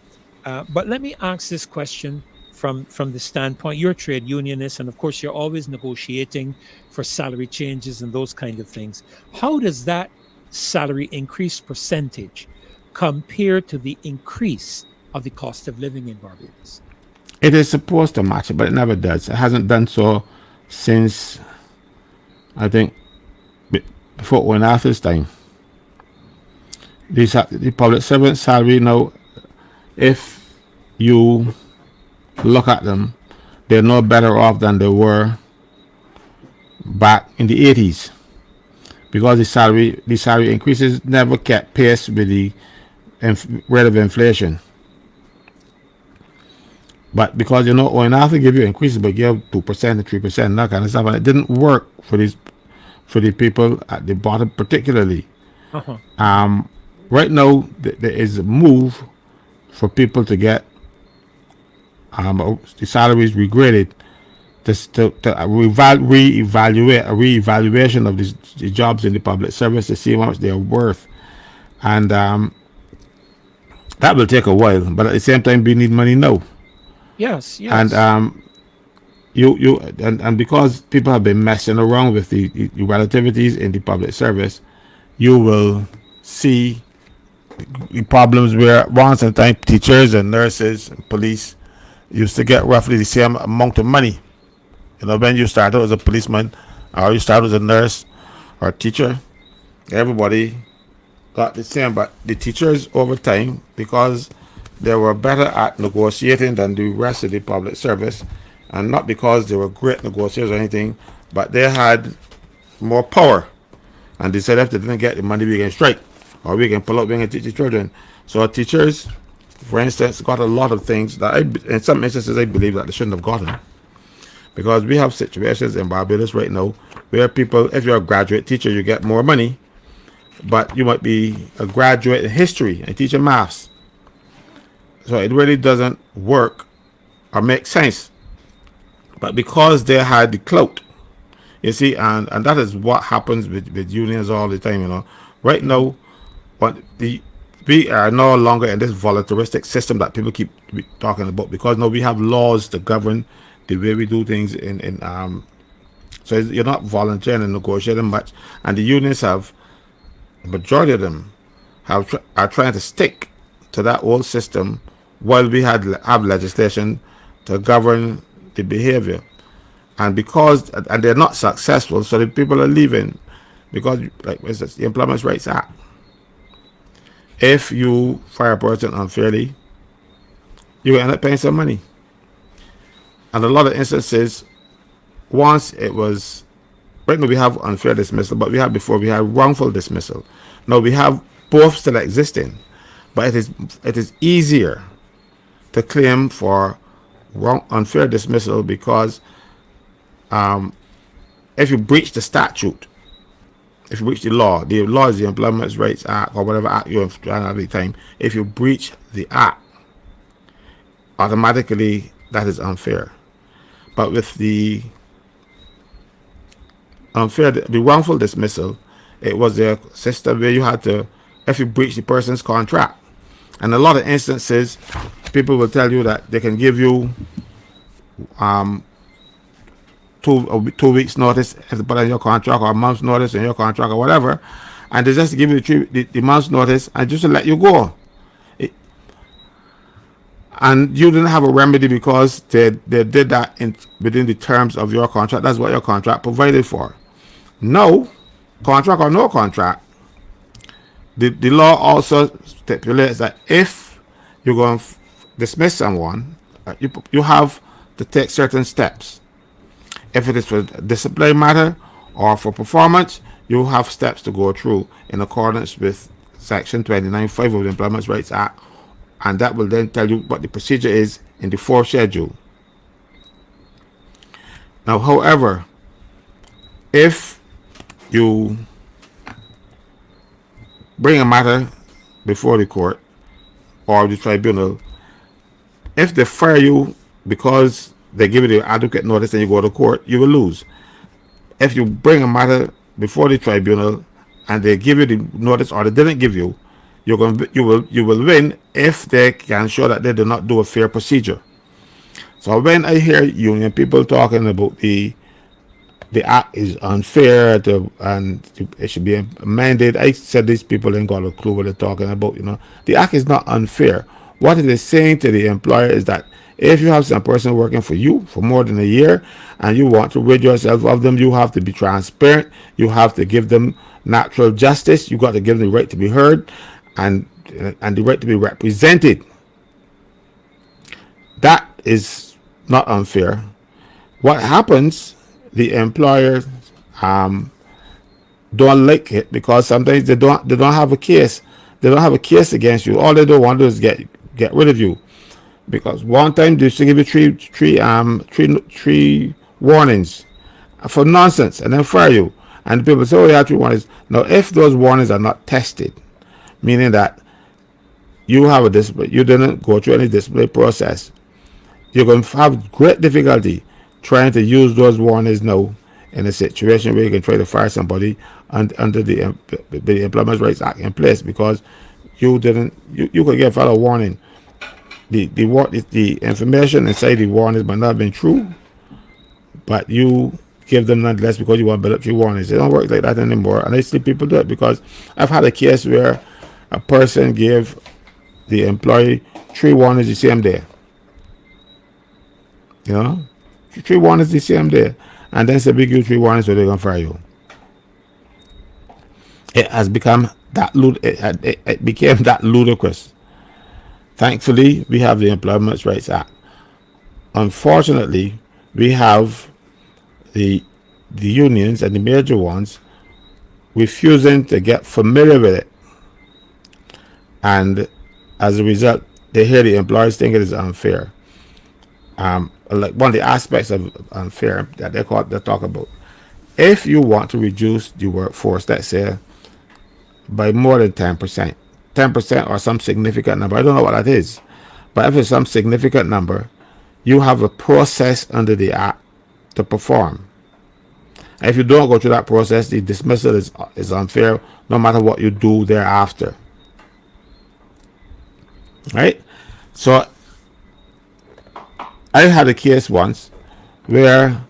But let me ask this question from the standpoint you're a trade unionist, and of course you're always negotiating for salary changes and those kind of things. How does that salary increase percentage compare to the increase of the cost of living in Barbados? It is supposed to match it, but it never does. It hasn't done so since, I think, before when Arthur's time. The public servant salary now, if you look at them, they're no better off than they were back in the 80s, because the salary increases never kept pace with the rate of inflation. But because when Arthur give you increases, but give 2% and 3%, that kind of stuff, and it didn't work for the people at the bottom particularly. Uh-huh. Right now there is a move for people to get the salaries regraded, to reevaluation of the jobs in the public service to see how much they're worth, and that will take a while. But at the same time, we need money now. Yes, yes. And and because people have been messing around with the relativities in the public service, you will see the problems where once in time teachers and nurses and police used to get roughly the same amount of money. When you start out as a policeman or you start as a nurse or a teacher, everybody got the same. But the teachers over time, because they were better at negotiating than the rest of the public service, and not because they were great negotiators or anything, but they had more power, and they said if they didn't get the money, we can strike, or we can pull out, we can teach the children. So teachers, for instance, got a lot of things that in some instances I believe that they shouldn't have gotten, because we have situations in Barbados right now where people, if you're a graduate teacher, you get more money, but you might be a graduate in history and teaching maths. So it really doesn't work or make sense. But because they had the clout, you see, and that is what happens with unions all the time. Right now, we are no longer in this voluntaristic system that people keep talking about, because now we have laws to govern the way we do things so you're not volunteering and negotiating much, and the unions have, the majority of them are trying to stick to that old system while we have legislation to govern the behavior. And they're not successful, so the people are leaving, because, like for instance, the Employment Rights Act, if you fire a person unfairly, you end up paying some money. And a lot of instances, once it was, right now we have unfair dismissal, but we had wrongful dismissal. Now we have both still existing, but it is easier to claim for unfair dismissal, because if you breach the statute, if you breach the law is the Employment Rights Act or whatever act you're trying at the time, if you breach the act, automatically that is unfair. But with the wrongful dismissal, it was a system where you had to, if you breach the person's contract, and a lot of instances, people will tell you that they can give you 2 weeks notice if they put in your contract, or a month's notice in your contract, or whatever, and they just give you the month's notice and just to let you go. And you didn't have a remedy because they did that within the terms of your contract. That's what your contract provided for. No, contract or no contract, the law also stipulates that if you're going to dismiss someone, you have to take certain steps. If it is for discipline matter or for performance, you have steps to go through in accordance with Section 29(5) of the Employment Rights Act, and that will then tell you what the procedure is in the 4th schedule. Now, however, if you bring a matter before the court or the tribunal, If they fire you because they give you the adequate notice and you go to court, you will lose. If you bring a matter before the tribunal and they give you the notice or they didn't give you, you will win if they can show that they did not do a fair procedure. So when I hear union people talking about the act is unfair and it should be amended, I said these people ain't got a clue what they're talking about. The act is not unfair. What it is saying to the employer is that if you have some person working for you for more than a year and you want to rid yourself of them, you have to be transparent. You have to give them natural justice. You got to give them the right to be heard and the right to be represented. That is not unfair. What happens, the employer don't like it because sometimes they don't have a case. They don't have a case against you. All they don't want to do is get rid of you. Because one time they used to give you three warnings for nonsense and then fire you. And people say, oh, you have 3 warnings. Now, if those warnings are not tested, meaning that you have a discipline, you didn't go through any discipline process, you're going to have great difficulty trying to use those warnings now in a situation where you can try to fire somebody under the Employment Rights Act in place because you could give a fellow warning. The information inside the warnings might not have been true, but you give them nonetheless because you want to build up 3 warnings. It don't work like that anymore, and I see people do it because I've had a case where a person gave the employee 3 warnings the same day. 3 warnings the same day, and then say big you 3 warnings so they're gonna fire you. It has become that it became that ludicrous. Thankfully, we have the Employment Rights Act. Unfortunately, we have the unions and the major ones refusing to get familiar with it. And as a result, they hear the employers think it is unfair. Like one of the aspects of unfair that they talk about. If you want to reduce the workforce, let's say, by more than 10%, 10% or some significant number, I don't know what that is, but if it's some significant number, you have a process under the act to perform. And if you don't go through that process, the dismissal is unfair no matter what you do thereafter. Right? So I had a case once where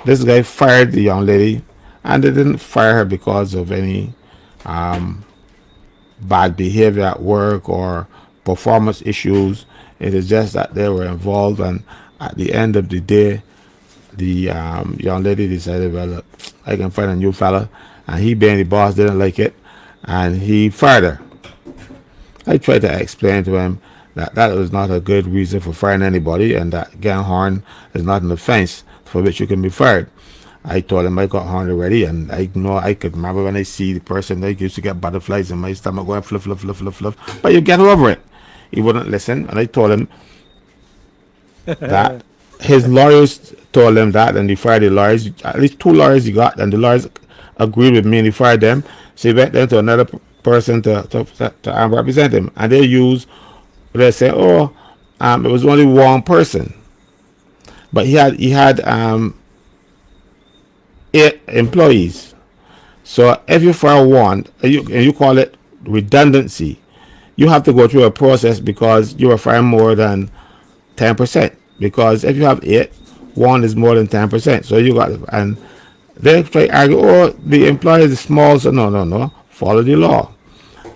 this guy fired the young lady, and they didn't fire her because of any bad behavior at work or performance issues. It is just that they were involved, and at the end of the day, the young lady decided, well, look, I can find a new fella, and he being the boss didn't like it, and he fired her. I tried to explain to him that was not a good reason for firing anybody, and that getting horn is not an offense for which you can be fired. I told him I got horned already, and I know I could remember when I see the person, I used to get butterflies in my stomach going fluff, fluff, fluff, fluff, fluff. But you get over it. He wouldn't listen, and I told him that his lawyers told him that, and he fired the lawyers. At least 2 lawyers he got, and the lawyers agreed with me, and he fired them. So he went then to another person to represent him, and they say, oh, it was only one person, but he had 8 employees. So if you fire one and you call it redundancy, you have to go through a process because you are firing more than 10%. Because if you have 8, one is more than 10%. So you got, and they try to argue, oh, the employer is small. So no, follow the law.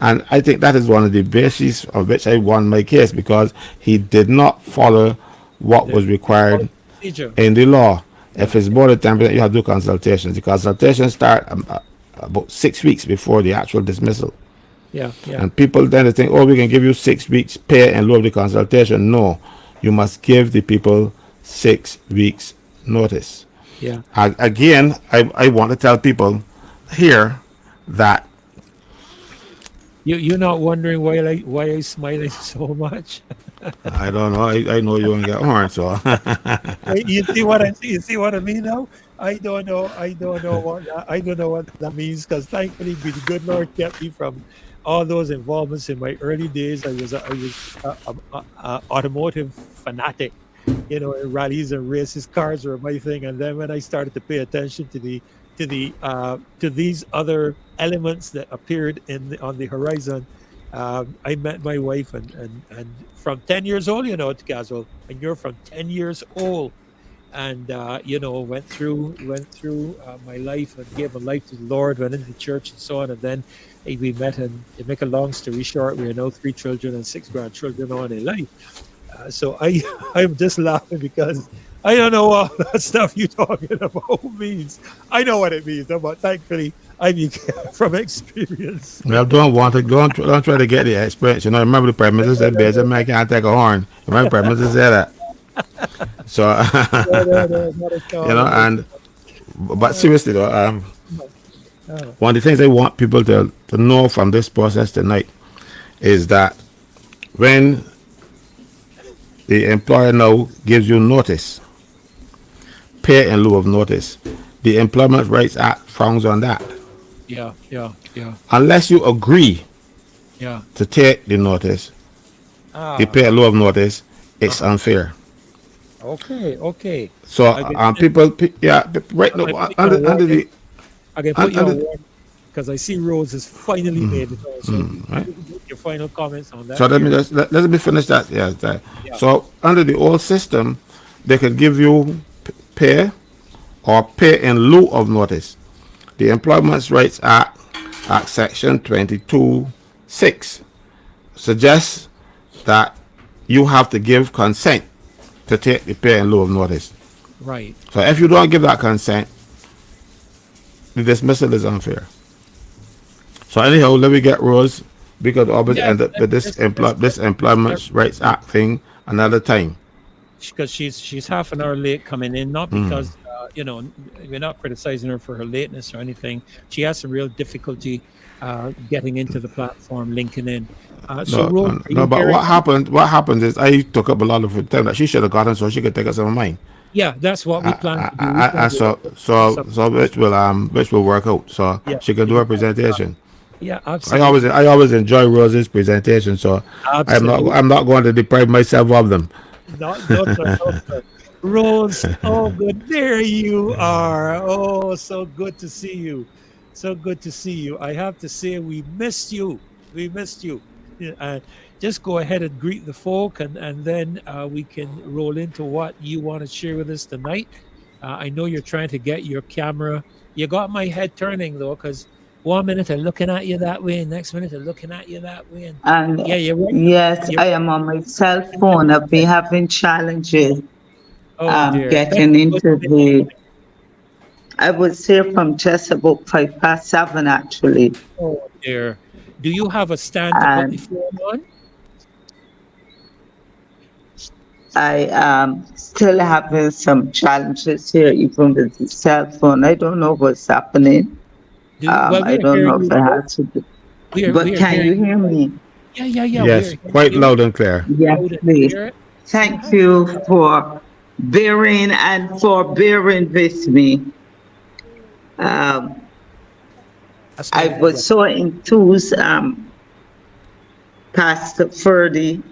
And I think that is one of the bases of which I won my case, because he did not follow what was required in the law. If it's more than 10%, you have to do consultations. The consultations start about 6 weeks before the actual dismissal. Yeah. And people then think, oh, we can give you 6 weeks pay in lieu of the consultation. No, you must give the people 6 weeks notice. Yeah. Again, I want to tell people here that you're not wondering why I smiling so much. I don't know. I know you want to get horned, so You see what I mean now? I don't know. I don't know what that means because thankfully, the good Lord kept me from all those involvements in my early days. I was a automotive fanatic, rallies and races, cars were my thing. And then when I started to pay attention to these other elements that appeared on the horizon, I met my wife, and from 10 years old, Tikazo, and you're from 10 years old, and went through my life and gave my life to the Lord, went into church and so on, and then we met. And to make a long story short, we are now 3 children and 6 grandchildren on in life. So I'm just laughing because I don't know what that stuff you're talking about means. I know what it means, but thankfully I mean from experience. Well, don't try to get the experience. Remember the Prime Minister said, "Bears man can't take a horn." Remember the Prime Minister said that. So, No, not at all. and but seriously though, Uh, one of the things I want people to know from this process tonight is that when the employer now gives you notice, pay in lieu of notice, the Employment Rights Act frowns on that. yeah. Unless you agree Yeah. to take the notice, the Ah, pay in lieu of notice, it's unfair. okay. So I can right I now put you on under warning. the I can put you on under warning because I see Rose has finally made it on. So right. your final comments on So that here. let me finish that. Yeah. Yeah. So under the old system, they could give you pay or pay in lieu of notice. The Employment Rights Act Section 22(6) suggests that you have to give consent to take the pay in lieu of notice. Right. So if you don't give that consent, the dismissal is unfair. So anyhow, let me get Rose. We could always Yeah. end up with this Let's Employment Rights Act thing another time. because she's half an hour late coming in, not because we're not criticizing her for her lateness or anything. She has some real difficulty getting into the platform, linking in. So No, Rose, no, are no. you But hearing what us? happened? What happened is I took up a lot of her time that she should have gotten, so she could take up some of mine. Yeah, that's what we plan to do. We plan to So which will work out. So yeah, she can do her presentation. yeah, I absolutely, always enjoy Rose's presentation, so absolutely. I'm not going to deprive myself of them. Not, no, sir, no, sir. Rose, oh, good. There you are. Oh, so good to see you. So good to see you. I have to say, we missed you. We missed you. Yeah, just go ahead and greet the folk, and then we can roll into what you want to share with us tonight. I know you're trying to get your camera. You got my head turning, though, because 1 minute I'm looking at you that way, and next minute I'm looking at you that way. And And yeah, you're right. yes, You're I am on my cell phone. I've been having challenges Oh dear. Let's getting go into to the. I was here from just about 7:05 actually, Oh dear. Do you have a stand to put the and phone on? I am still having some challenges here, even with the cell phone. I don't know what's happening. Well, I we are don't know hearing if you. it Though. has to do. We But are can hearing you you. hear me? Yeah. We are Yes, hearing quite you loud and clear. Yes, loud and please. clear. So Thank you for bearing and for bearing with me. Um, that's I not a was problem. so enthused, Pastor Ferdy,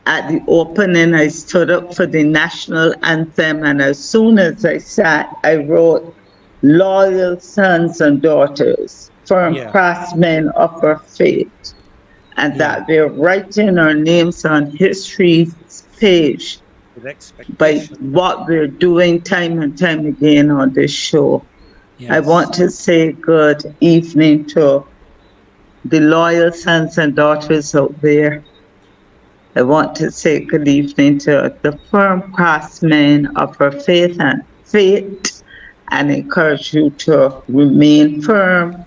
at the opening. I stood up for the national anthem, and as soon as I sat, I wrote, "Loyal sons and daughters, firm Yeah, craftsmen of our faith," and yeah. that we're writing our names on history's page With by expectation. what we're doing time and time again on this show. I Yes. want to say good evening to the loyal sons and daughters out there. I want to say good evening to the firm craftsmen of our faith and encourage you to remain firm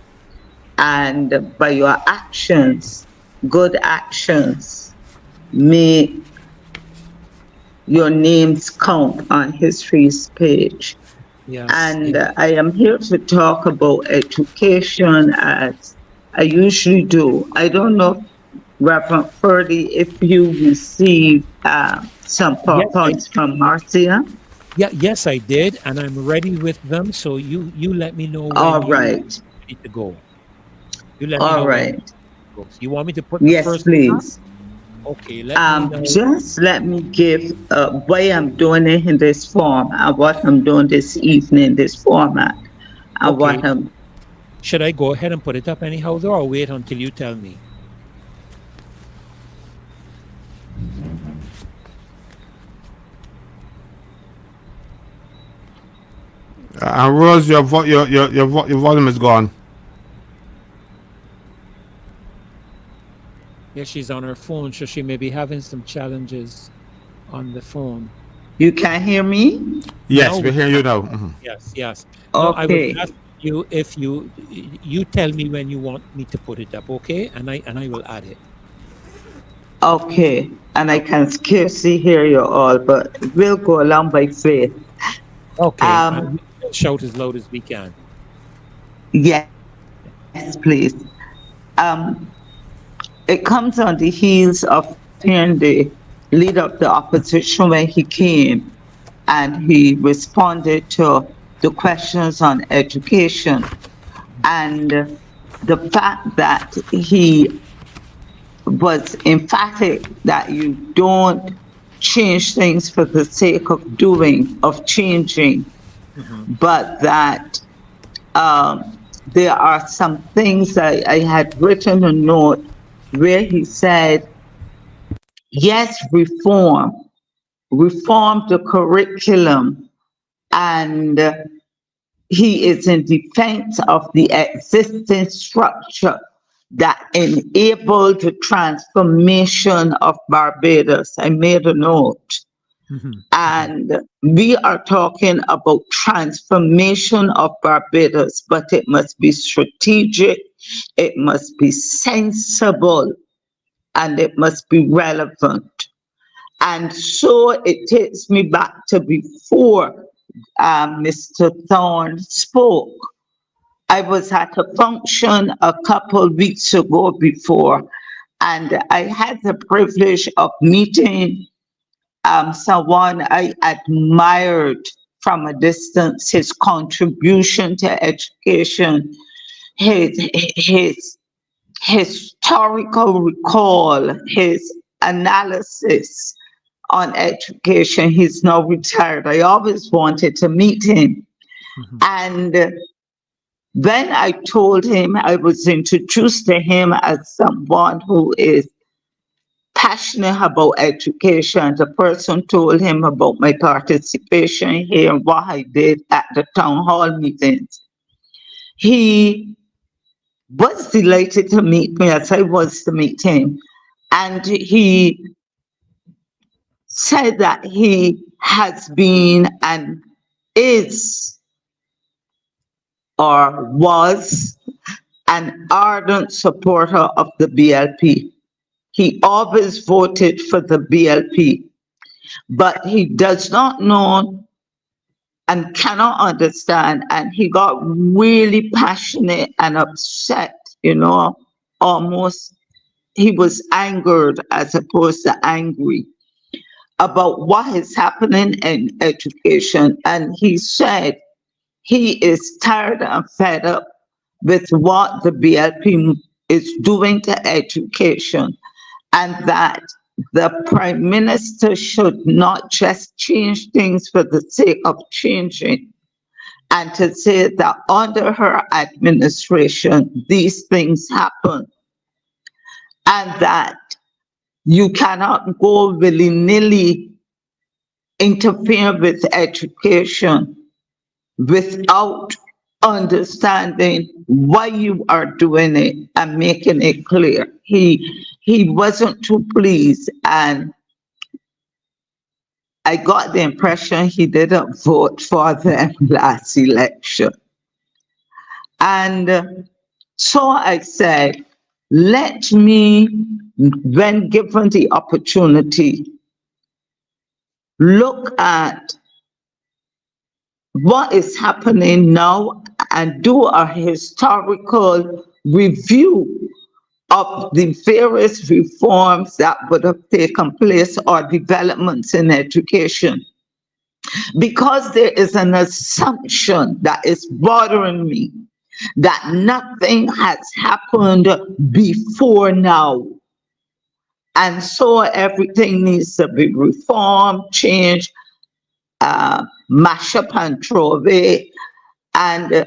and by your actions, good actions, may your names count on history's page. Yes. And Yes. I am here to talk about education as I usually do. I don't know, Reverend Ferdy, if you received some Yes, I PowerPoints from Marcia. Yeah, yes, I did, and I'm ready with them. So you let me know when All you right. need to go. You let me All know when you right. go. So you want me to put the Yes, first one up? please. Okay, let me know. Just let me give why I'm doing it in this form and what I'm doing this evening, this format, and what Okay, I'm. should I go ahead and put it up anyhow, though, or wait until you tell me? And Rose, your volume is gone. Yeah, she's on her phone, so she may be having some challenges on the phone. You can hear me? Now Yes, we we hear you can. now. Mhm. Yes, yes. No, I was Okay. asking you if you tell me when you want me to put it up, okay? And I will add it. Okay. And I Okay. can scarcely hear you all, but we'll go along by faith. Okay. And Um, we'll shout as loud as we can. yes, please. It comes on the heels of hearing the leader of the opposition when he came and he responded to the questions on education and the fact that he was emphatic that you don't change things for the sake of doing, of changing, Hmm. but that there are some things I had written a note where he said, yes, reform the curriculum, and he is in defense of the existing structure that enabled the transformation of Barbados. I made a note. Hmm. Hmm. And we are talking about transformation of Barbados, but it must be strategic, it must be sensible, and it must be relevant. And so it takes me back to before Mr. Thorne spoke. I was at a function a couple weeks ago before, and I had the privilege of meeting someone I admired from a distance, his contribution to education, his historical recall, his analysis on education. He's now retired. I always wanted to meet him. Hmm. And when I told him, I was introduced to him as someone who is passionate about education. The person told him about my participation here and what I did at the town hall meetings. He was delighted to meet me as I was to meet him. And he said that he has been and is or was an ardent supporter of the BLP. He always voted for the BLP, but he does not know and cannot understand. And he got really passionate and upset, almost he was angered as opposed to angry about what is happening in education. And he said he is tired and fed up with what the BLP is doing to education, and that the Prime Minister should not just change things for the sake of changing, and to say that under her administration, these things happen, and that you cannot go willy-nilly interfere with education without understanding why you are doing it and making it clear. He wasn't too pleased, and I got the impression he didn't vote for them last election. And so I said, let me, when given the opportunity, look at what is happening now and do a historical review of the various reforms that would have taken place or developments in education. because there is an assumption that is bothering me that nothing has happened before now. And so everything needs to be reformed, changed, mash up and throw away. And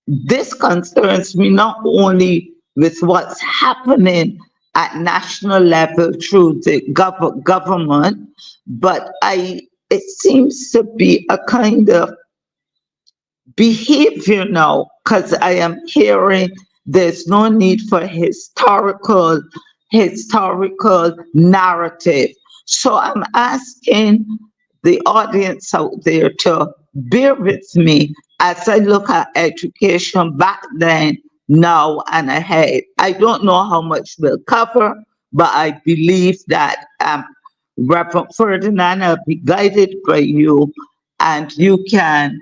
this concerns me not only with what's happening at national level through the government, but it seems to be a kind of behavior now, because I am hearing there's no need for historical narrative. So I'm asking the audience out there to bear with me as I look at education back then, now, and ahead. I don't know how much we'll cover, but I believe that Reverend Ferdinand, I'll be guided by you, and you can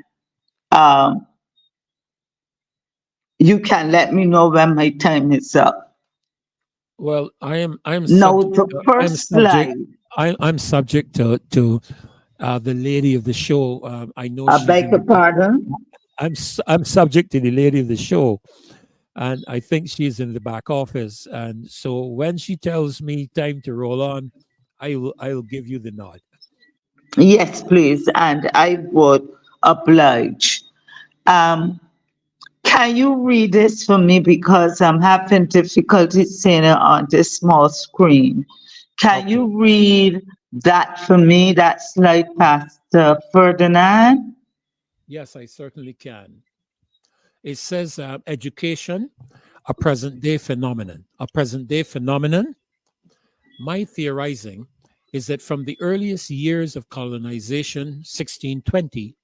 let me know when my time is up. Well, I'm Now, subject, the first slide. I'm subject to the lady of the show. I know I she's beg your in. pardon. I'm subject to the lady of the show, and I think she's in the back office. And so when she tells me time to roll on, I will give you the nod. Yes, please, and I would oblige. Can you read this for me, because I'm having difficulty seeing it on this small screen? Can Okay. you read that for me, that slide, Pastor Ferdinand? Yes, I certainly can. It says education, a present day phenomenon. A present day phenomenon. My theorizing is that from the earliest years of colonization, 1620,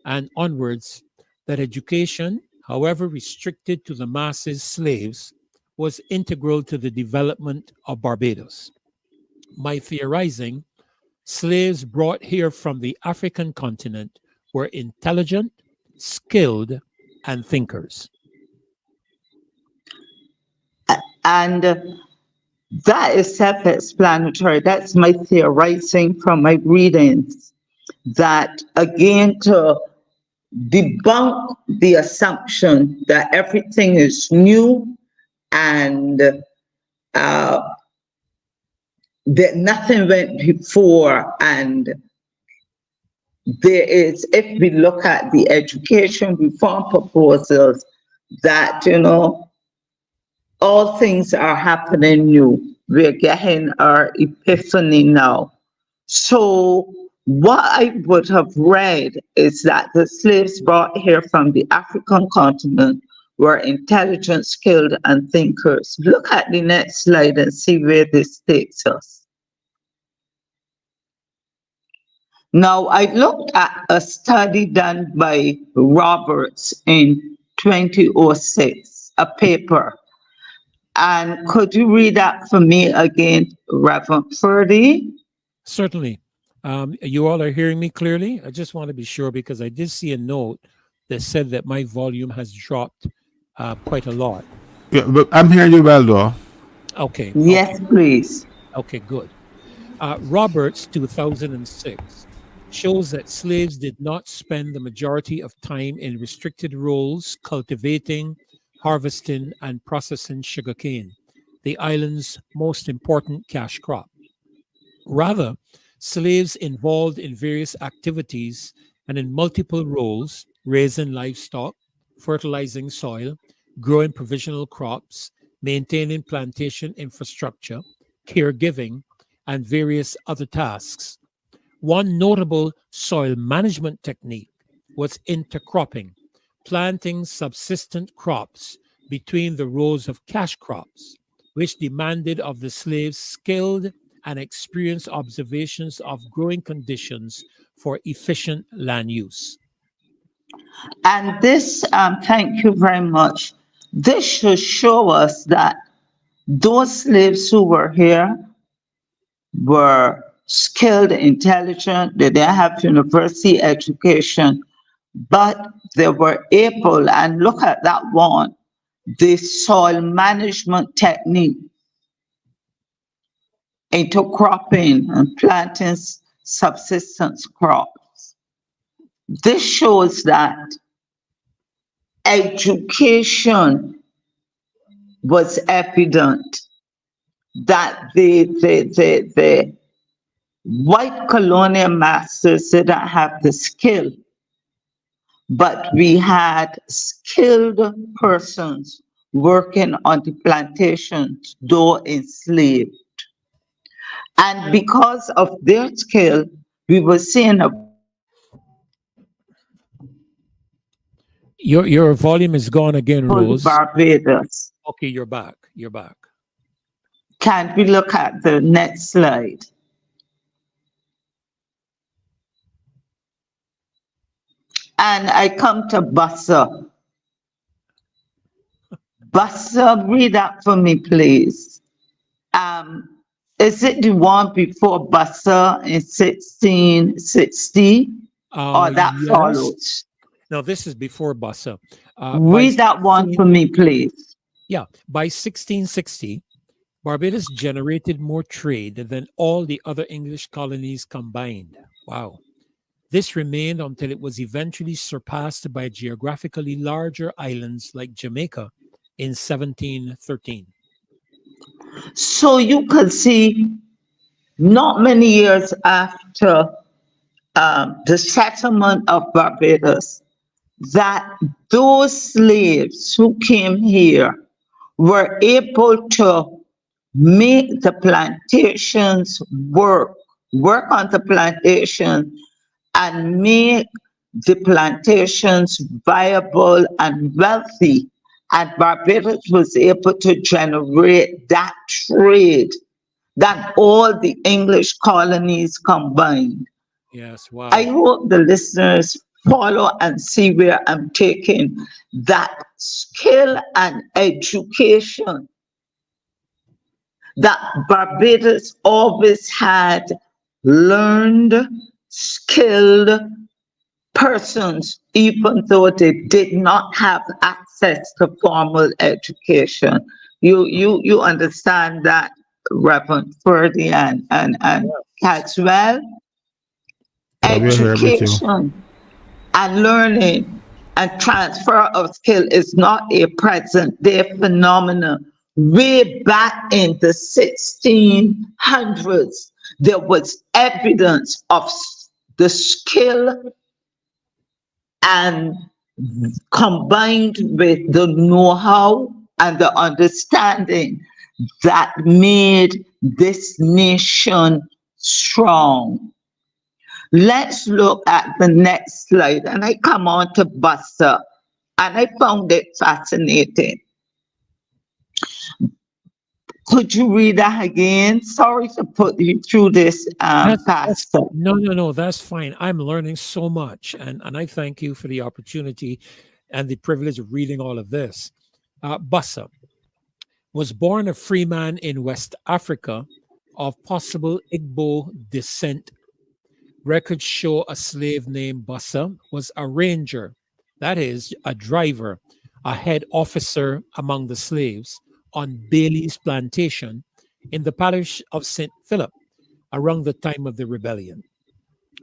and onwards, that education, however restricted to the masses slaves, was integral to the development of Barbados. My theorizing, slaves brought here from the African continent were intelligent, skilled, and thinkers. And that is self-explanatory. That's my theorizing from my readings. That again, to debunk the assumption that everything is new and that nothing went before, and there is, if we look at the education reform proposals, that, all things are happening new. We're getting our epiphany now. So what I would have read is that the slaves brought here from the African continent were intelligent, skilled, and thinkers. Look at the next slide and see where this takes us. Now, I looked at a study done by Roberts in 2006, a paper. And could you read that for me again, Reverend Ferdy? Certainly. You all are hearing me clearly? I just want to be sure because I did see a note that said that my volume has dropped quite a lot. Yeah, but I'm hearing you well, though. Okay. Yes, please. Okay, good. Roberts, 2006, shows that slaves did not spend the majority of time in restricted roles cultivating, harvesting, and processing sugarcane, the island's most important cash crop. Rather, slaves involved in various activities and in multiple roles, raising livestock, fertilizing soil, growing provisional crops, maintaining plantation infrastructure, caregiving, and various other tasks. One notable soil management technique was intercropping, planting subsistent crops between the rows of cash crops, which demanded of the slaves skilled and experienced observations of growing conditions for efficient land use. And this, thank you very much. This should show us that those slaves who were here were skilled, intelligent, they didn't have university education, but they were able, and look at that one, the soil management technique, intercropping and planting subsistence crops. This shows that education was evident, that the white colonial masters didn't have the skill, but we had skilled persons working on the plantations, though enslaved. And because of their skill, we were seeing a Your volume is gone again, Rose. Barbados. Okay, you're back. You're back. Can we look at the next slide? And I come to Bussa. Bussa, read that for me, please. Is it the one before Bussa in 1660? Or that Yes. follows? No, this is before Bussa. Read that one for me, please. Yeah, by 1660, Barbados generated more trade than all the other English colonies combined. Wow. This remained until it was eventually surpassed by geographically larger islands like Jamaica in 1713. So you could see, not many years after the settlement of Barbados, that those slaves who came here were able to make the plantations work on the plantation, and make the plantations viable and wealthy. And Barbados was able to generate that trade that all the English colonies combined. Yes, wow. I hope the listeners follow and see where I'm taking that skill and education that Barbados always had learned, skilled persons, even though they did not have access to formal education. You understand that, Reverend Ferdy and Caswell? Yeah, we're here with you. Education and learning and transfer of skill is not a present day phenomenon. Way back in the 1600s, there was evidence of the skill and combined with the know-how and the understanding that made this nation strong. Let's look at the next slide, and I come on to Bussa, and I found it fascinating. Could you read that again? Sorry to put you through this, Pastor. No, that's fine. I'm learning so much, and I thank you for the opportunity and the privilege of reading all of this. Bussa was born a free man in West Africa of possible Igbo descent. Records show a slave named Bussa was a ranger, that is, a driver, a head officer among the slaves on Bailey's plantation in the parish of St. Philip around the time of the rebellion.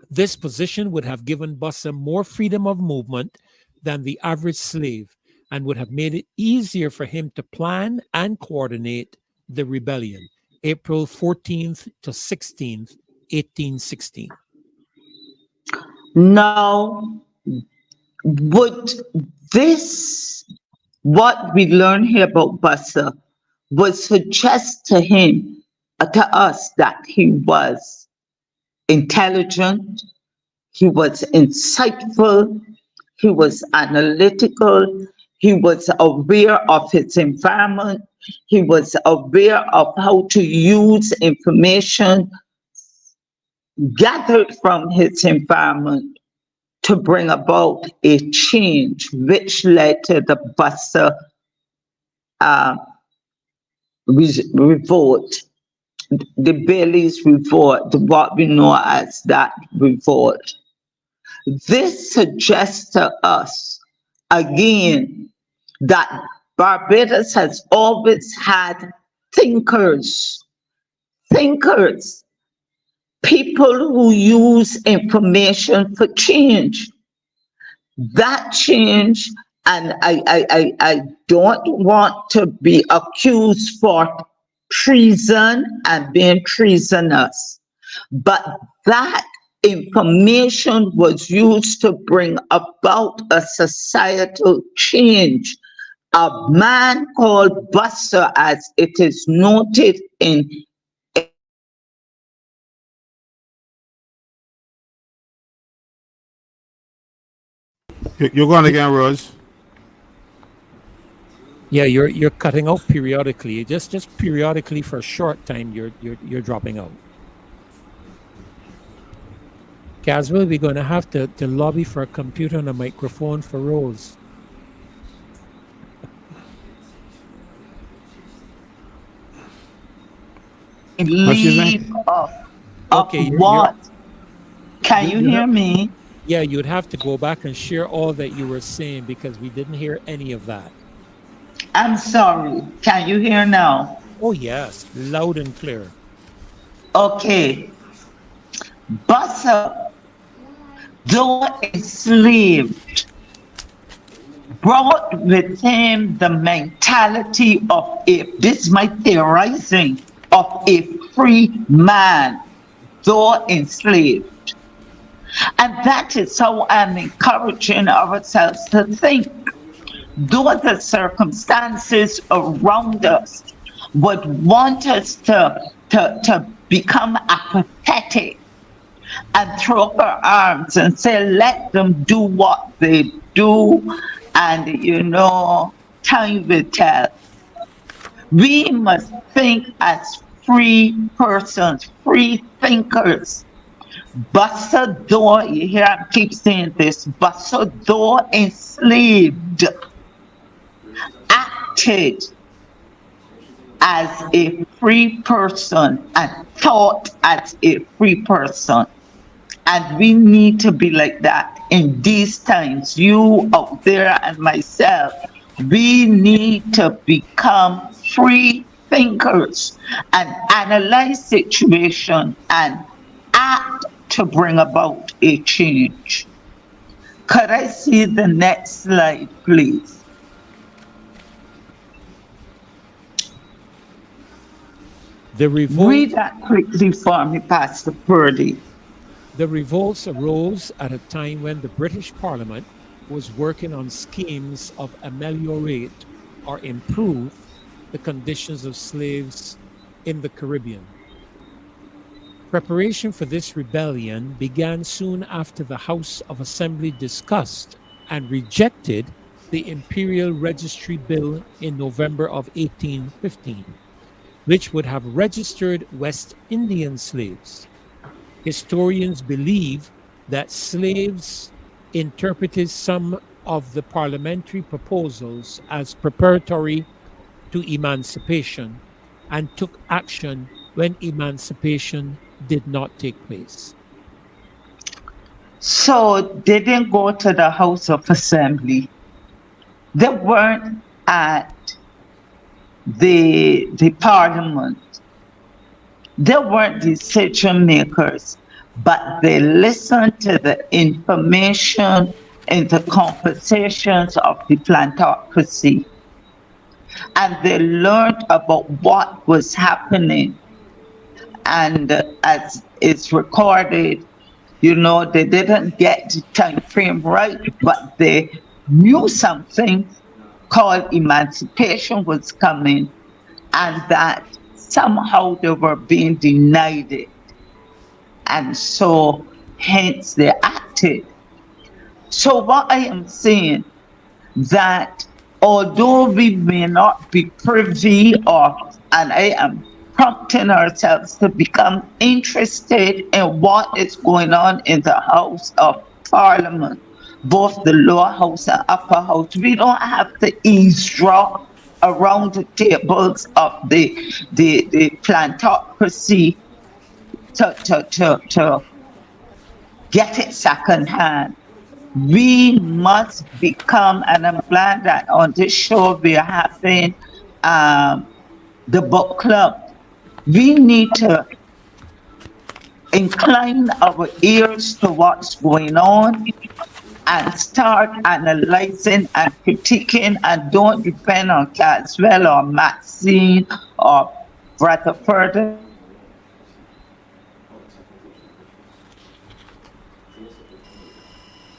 This position would have given Bussa more freedom of movement than the average slave and would have made it easier for him to plan and coordinate the rebellion, April 14th to 16th, 1816. Now, would this, what we learn here about Bussa, would suggest to him, to us, that he was intelligent, he was insightful, he was analytical, he was aware of his environment, he was aware of how to use information gathered from his environment to bring about a change, which led to the Bussa revolt, the Bailey's revolt, what we know as that revolt. This suggests to us, again, that Barbados has always had thinkers, people who use information for change. That change, and I don't want to be accused for treason and being treasonous, but that information was used to bring about a societal change. A man called Bussa, as it is noted in You're going again, Rose. Yeah, you're cutting out periodically. Just periodically for a short time, you're dropping out. Caswell, we're going to have to lobby for a computer and a microphone for Rose. leave of Okay, what? Can you hear me? Yeah, you'd have to go back and share all that you were saying because we didn't hear any of that. I'm sorry. Can you hear now? Oh, yes, loud and clear. Okay. Bussa, though enslaved, brought with him the mentality of this is my theorizing, of a free man, though enslaved. And that is how I'm encouraging ourselves to think. Though the circumstances around us would want us to become apathetic and throw up our arms and say, let them do what they do, and time will tell. We must think as free persons, free thinkers. Bussa, though, you hear I keep saying this, Bussa, though enslaved, acted as a free person and thought as a free person. And we need to be like that in these times. You out there and myself, we need to become free thinkers and analyze situation and act to bring about a change. Could I see the next slide, please? The revolt, read that quickly for me, Pastor Purdy. The revolts arose at a time when the British Parliament was working on schemes of ameliorate or improve the conditions of slaves in the Caribbean. Preparation for this rebellion began soon after the House of Assembly discussed and rejected the Imperial Registry Bill in November of 1815, which would have registered West Indian slaves. Historians believe that slaves interpreted some of the parliamentary proposals as preparatory to emancipation and took action when emancipation did not take place. So they didn't go to the House of Assembly. They weren't at the Parliament. They weren't decision makers, but they listened to the information in the conversations of the plantocracy. And they learned about what was happening. And as it's recorded, they didn't get the time frame right, but they knew something called emancipation was coming, and that somehow they were being denied it. And so hence they acted. So what I am saying, that although we may not be privy of, and I am prompting ourselves to become interested in what is going on in the House of Parliament, both the lower house and upper house. We don't have to eavesdrop around the tables of the plantocracy to get it secondhand. We must become, and I'm glad that on this show we are having the book club. We need to incline our ears to what's going on and start analyzing and critiquing and don't depend on Caswell or Maxine or Rutherford and others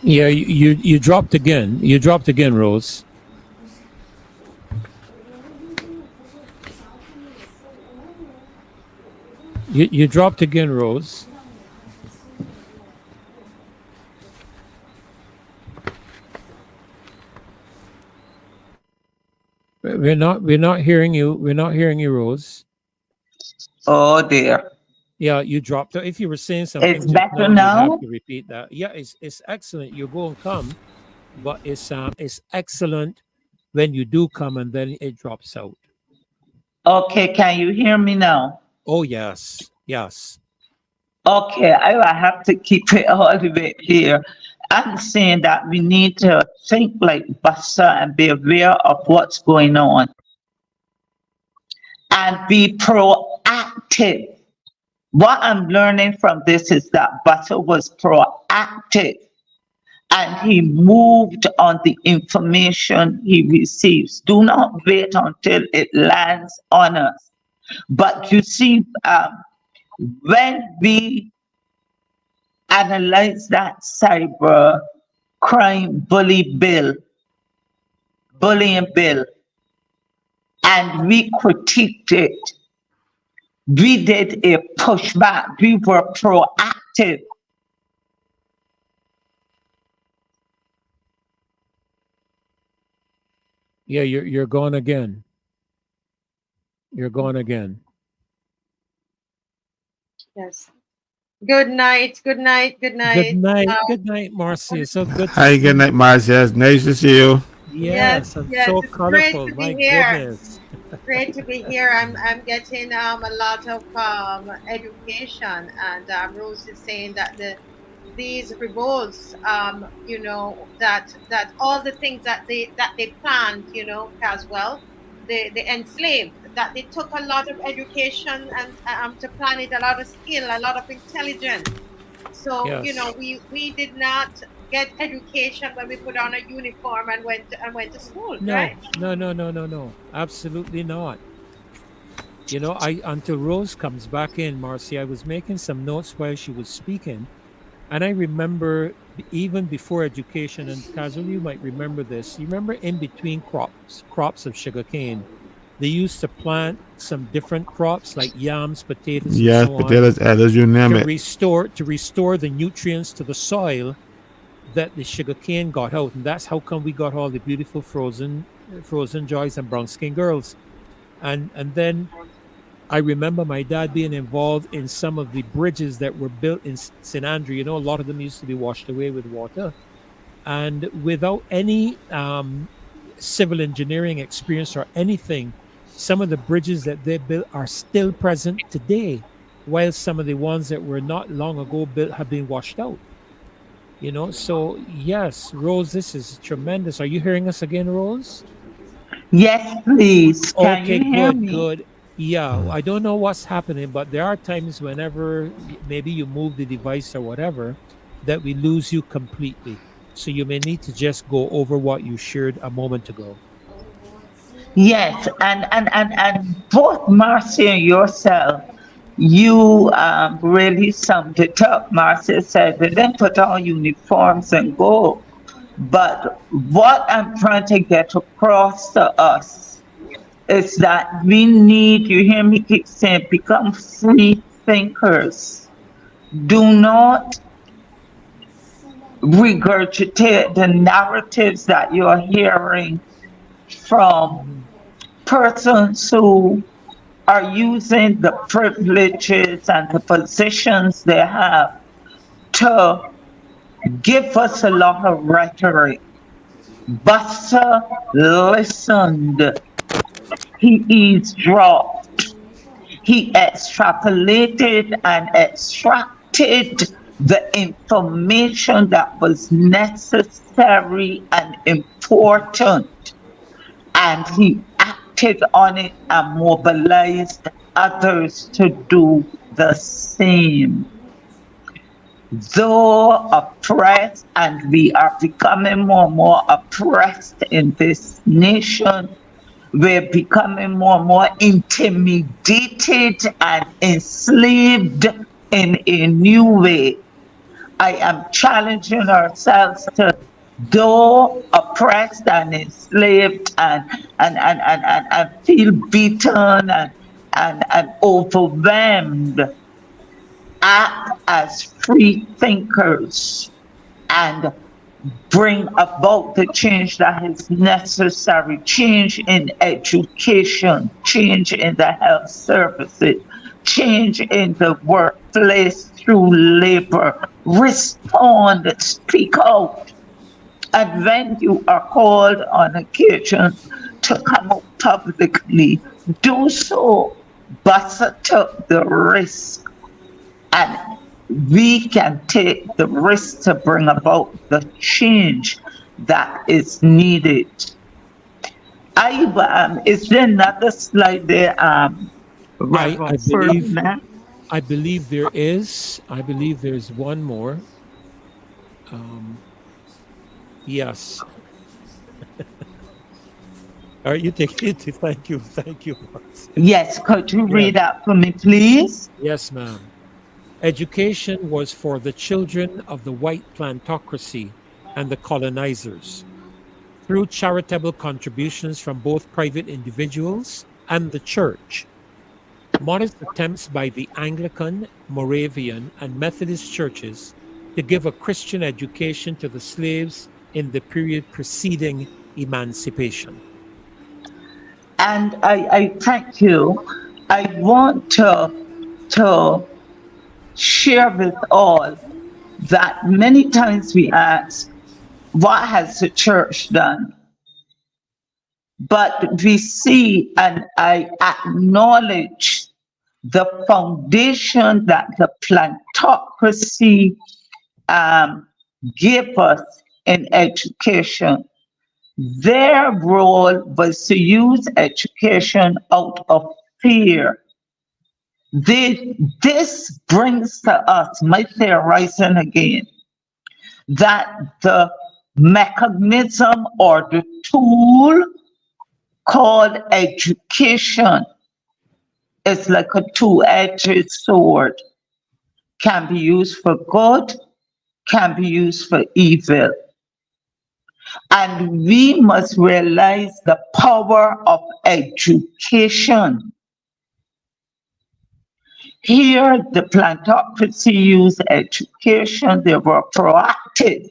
Yeah, you dropped again. You dropped again, Rose. You dropped again, Rose. We're not hearing you. We're not hearing you, Rose. Oh dear. Yeah, you dropped. If you were saying It's something just better now, you'd have now? to repeat that. Yeah, it's excellent. You go and come, but it's excellent when you do come and then it drops out. Okay, can you hear me now? Oh yes, yes. Okay, I will have to keep it all the way here. I'm saying that we need to think like Bussa and be aware of what's going on and be proactive. What I'm learning from this is that Bussa was proactive and he moved on the information he receives. Do not wait until it lands on us. But you see, when we analyze that cyber crime bullying bill, and we critiqued it, we did a pushback, we were proactive. Yeah, you're gone again. You're gone again. Yes. Good night. Good night. Good Good night. night. Good night, Marcia. So good to Hi, see good night, you. Marcia. It's nice to see you. Yes, Yes, and yes. so It's great colorful. to My be here. goodness. Great to be here. I'm getting a lot of education, and Rose is saying that these revolts, that all the things that they planned, as well, the enslaved, that they took a lot of education and to plan it, a lot of skill, a lot of intelligence. So Yes. we did not get education when we put on a uniform and went to school, No, right? no, no, no, no, no. Absolutely not. I until Rose comes back in, Marcy, I was making some notes while she was speaking, and I remember even before education, and Kazul, you might remember this. You remember in between crops of sugarcane, they used to plant some different crops like yams, potatoes, and Yes, so on potatoes, edibles, you name it. to restore the nutrients to the soil that the sugarcane got out, and that's how come we got all the beautiful frozen joys and brown skin girls. And then I remember my dad being involved in some of the bridges that were built in St. Andrew. A lot of them used to be washed away with water, and without any civil engineering experience or anything, some of the bridges that they built are still present today, while some of the ones that were not long ago built have been washed out. So yes, Rose, this is tremendous. Are you hearing us again, Rose? Yes, please. Can Okay, you hear good, me? good. Yeah, I don't know what's happening, but there are times whenever maybe you move the device or whatever that we lose you completely. So you may need to just go over what you shared a moment ago. Yes, and both Marcia and yourself, you really summed it up. Marcia said they didn't put on uniforms and go. But what I'm trying to get across to us is that we need, you hear me keep saying, become free thinkers. Do not regurgitate the narratives that you're hearing from Mhm. persons who are using the privileges and the positions they have to give us a lot of rhetoric. Buster listened. He eavesdropped. He extrapolated and extracted the information that was necessary and important, and he acted on it and mobilized others to do the same. though oppressed, and we are becoming more and more oppressed in this nation, we're becoming more and more intimidated and enslaved in a new way. I am challenging ourselves to, though oppressed and enslaved and feel beaten and overwhelmed, act as free thinkers and bring about the change that is necessary, change in education, change in the health services, change in the workplace through labor. Respond, speak out. And when you are called on occasion to come out publicly, do so. Bussa took the risk, and we can take the risk to bring about the change that is needed. Is there another slide there, I Reverend believe Ferdinand? I believe there is. I believe there's one more. Yes. All right, you take it. Thank you. Thank you, Marcy. Yes, could you Yeah. read that for me, please? Yes, ma'am. Education was for the children of the white plantocracy and the colonizers. Through charitable contributions from both private individuals and the church, modest attempts by the Anglican, Moravian, and Methodist churches to give a Christian education to the slaves in the period preceding emancipation. And I thank you. I want to share with all that many times we ask, what has the church done? But we see, and I acknowledge the foundation that the plantocracy gave us in education. Their role was to use education out of fear. This brings to us, my theorizing again, that the mechanism or the tool called education is like a two-edged sword. Can be used for good, can be used for evil. And we must realize the power of education. Here, the plantocracy used education. They were proactive.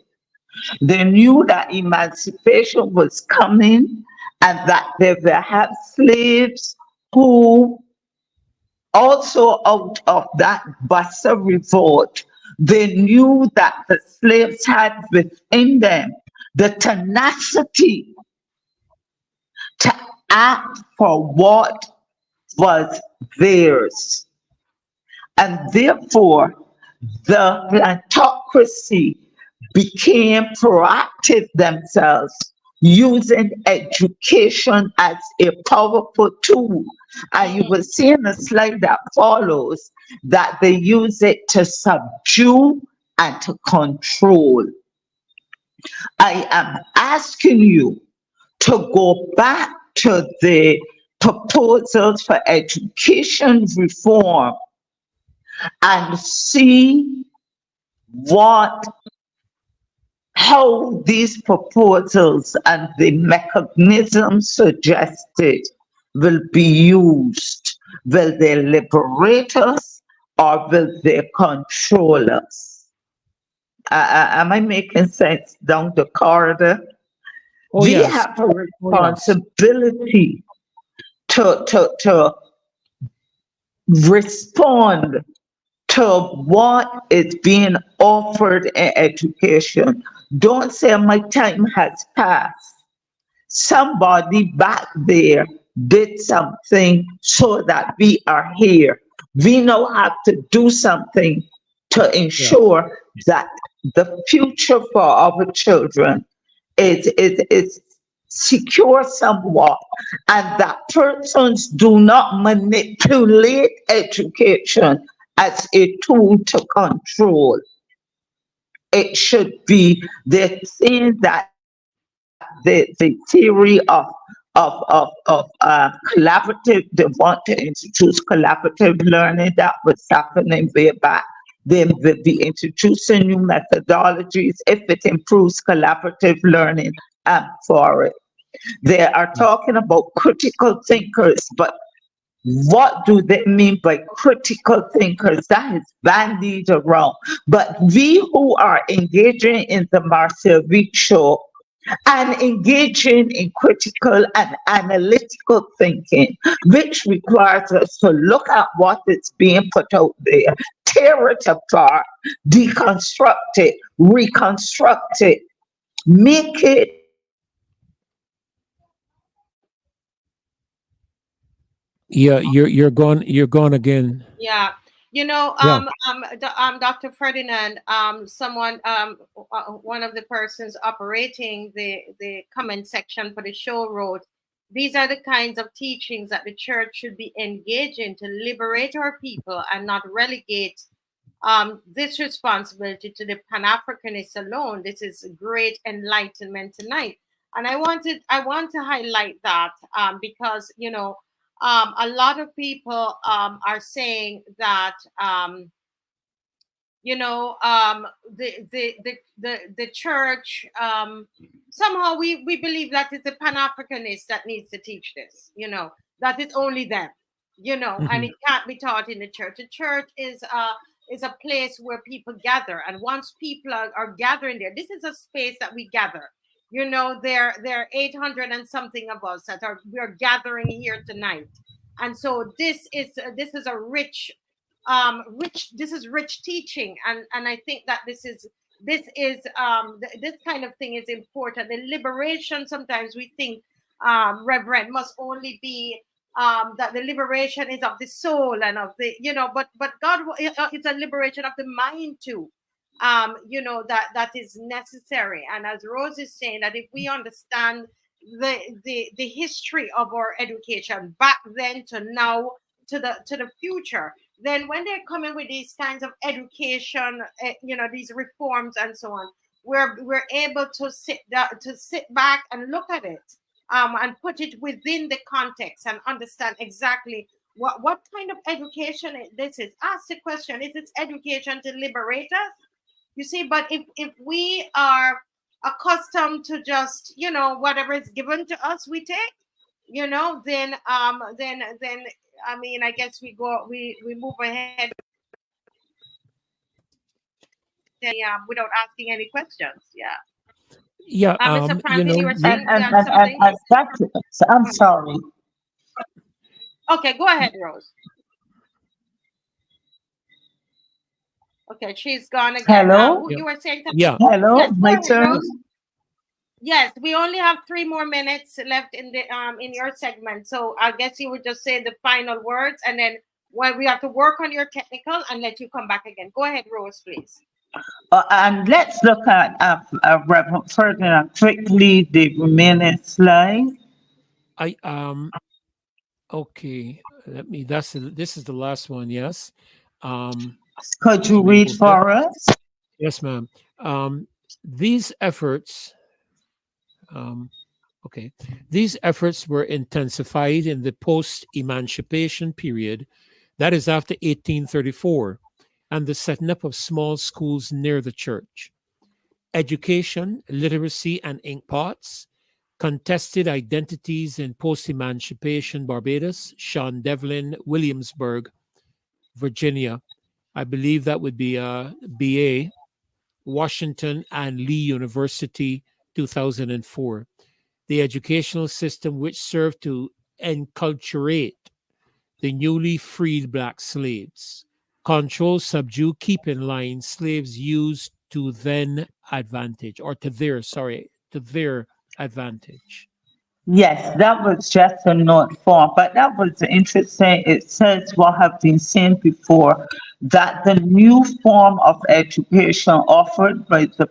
They knew that emancipation was coming and that they will have slaves who also out of that Bussa revolt, they knew that the slaves had within them the tenacity to act for what was theirs. And therefore, the plantocracy became proactive themselves, using education as a powerful tool. And you will see in the slide that follows that they use it to subdue and to control. I am asking you to go back to the proposals for education reform and see how these proposals and the mechanisms suggested will be used. Will they liberate us or will they control us? Am I making sense down the corridor? Oh, We yes. have a responsibility to respond to what is being offered in education. Don't say my time has passed. Somebody back there did something so that we are here. We now have to do something to ensure that the future for our children is secure somewhat, and that persons do not manipulate education as a tool to control. it should be they're saying that the theory of collaborative, they want to introduce collaborative learning that was happening way back. They will be introducing new methodologies if it improves collaborative learning. I'm for it. They are talking about critical thinkers, but what do they mean by critical thinkers? That is bandied around. But we who are engaging in the Marcia Week show and engaging in critical and analytical thinking, which requires us to look at what is being put out there, tear it apart, deconstruct it, reconstruct it, make it Yeah, you're gone again. Yeah. You know, Yeah. Dr. Ferdinand, one of the persons operating the comment section for the show wrote, these are the kinds of teachings that the church should be engaged in to liberate our people and not relegate this responsibility to the Pan-Africanists alone. This is great enlightenment tonight. And I want to highlight that because, you know, a lot of people are saying that you know, the church somehow we believe that it's the Pan-Africanists that needs to teach this. You know, that it's only them. You know, and it can't be taught in the church. The church is a place where people gather, and once people are gathering there, this is a space that we gather. You know, there are 800 and something of us that we are gathering here tonight, and so this is a rich teaching, and I think that this kind of thing is important. The liberation, sometimes we think, Reverend, must only be that the liberation is of the soul and of the, you know, but God, it's a liberation of the mind too. You know, that is necessary. And as Rose is saying, that if we understand the history of our education back then to now to the future, then when they're coming with these kinds of education, you know, these reforms and so on, we're able to sit back and look at it, and put it within the context and understand exactly what kind of education this is. Ask the question: is this education to liberate us? You see, but if we are accustomed to just, you know, whatever is given to us, we take, you know, then I mean, I guess we move ahead without asking any questions. Yeah. Yeah. Mr. You Franklin, know, you were saying and something? I'm sorry. Okay, go ahead, Rose. Okay, she's gone again. Hello? You were saying something? yeah. Hello, Yes, go my ahead, turn. Rose. Yes, we only have 3 more minutes left in the in your segment, so I guess you would just say the final words, and then when we have to work on your technical and let you come back again. Go ahead, Rose, please. And let's look at Reverend Ferdinand quickly, the remaining slide. I okay. This is the last one. Yes. Could you Let me read go back. for us? Yes, ma'am. These efforts. Okay. These efforts were intensified in the post-emancipation period, that is after 1834, and the setting up of small schools near the church. Education, literacy, and inkpots, contested identities in post-emancipation Barbados, Sean Devlin, Williamsburg, Virginia. I believe that would be BA, Washington, and Lee University, 2004. The educational system which served to enculturate the newly freed black slaves, control, subdue, keep in line slaves used to their advantage. Yes, that was just a note form, but that was interesting. It says what have been seen before, that the new form of education offered by the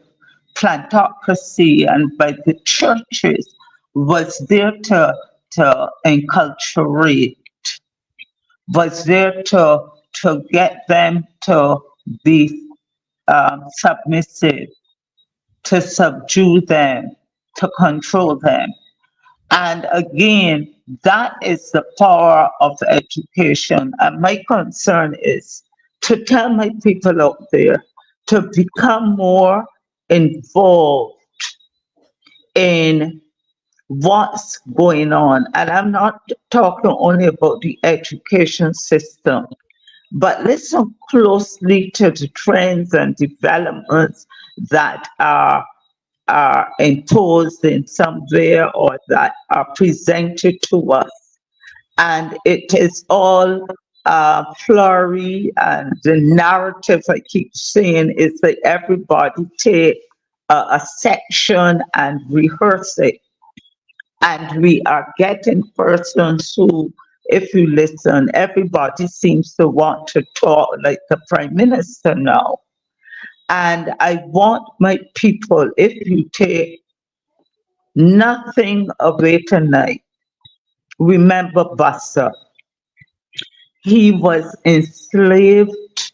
plantocracy and by the churches was there to enculturate, was there to get them to be submissive, to subdue them, to control them. And again, that is the power of education. And my concern is to tell my people out there to become more involved in what's going on. And I'm not talking only about the education system, but listen closely to the trends and developments that are imposed in somewhere or that are presented to us. And it is all flurry, and the narrative I keep saying is that everybody take a section and rehearse it. And we are getting persons who, if you listen, everybody seems to want to talk like the Prime Minister now. And I want my people, if you take nothing away tonight, remember Bussa. He was enslaved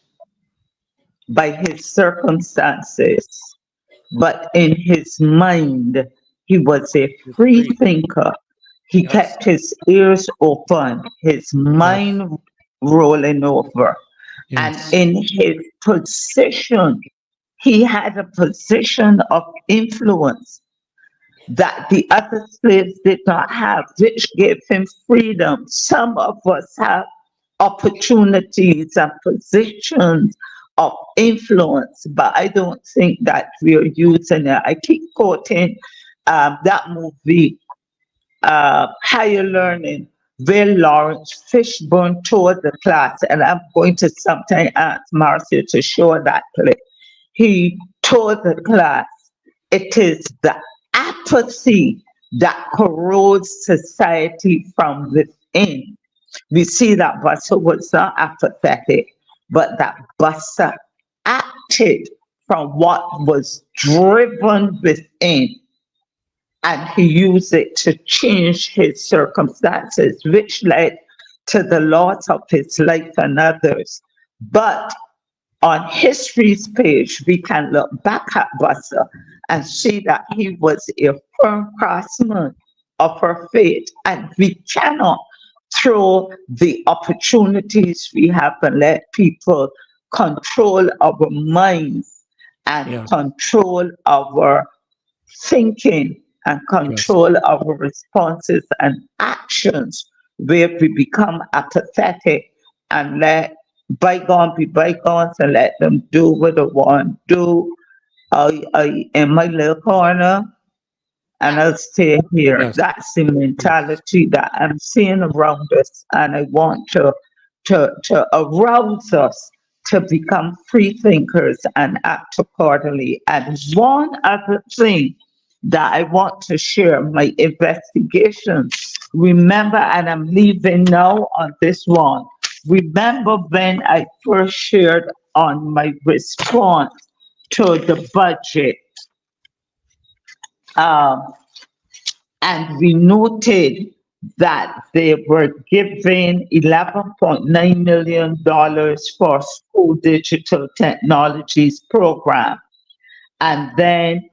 by his circumstances, but in his mind, he was a free thinker. He kept his ears open, his mind rolling over. And in his position, he had a position of influence that the other slaves did not have, which gave him freedom. Some of us have opportunities and positions of influence, but I don't think that we are using it. I keep quoting that movie, Higher Learning, where Lawrence Fishburne told the class, and I'm going to sometime ask Marcia to show that clip. He told the class, it is the apathy that corrodes society from within. We see that Bussa was not apathetic, but that Bussa acted from what was driven within. And he used it to change his circumstances, which led to the loss of his life and others. But on history's page, we can look back at Bussa and see that he was a firm craftsman of her fate. And we cannot throw the opportunities we have and let people control our minds and control our thinking and control our responses and actions, where we become apathetic and let bygone be bygones and let them do what they want to do. I in my little corner and I'll stay here. That's the mentality that I'm seeing around us, and I want to arouse us to become free thinkers and act accordingly. And one other thing that I want to share, my investigation. Remember, and I'm leaving now on this one. Remember when I first shared on my response to the budget, and we noted that they were given $11.9 million for school digital technologies program, and then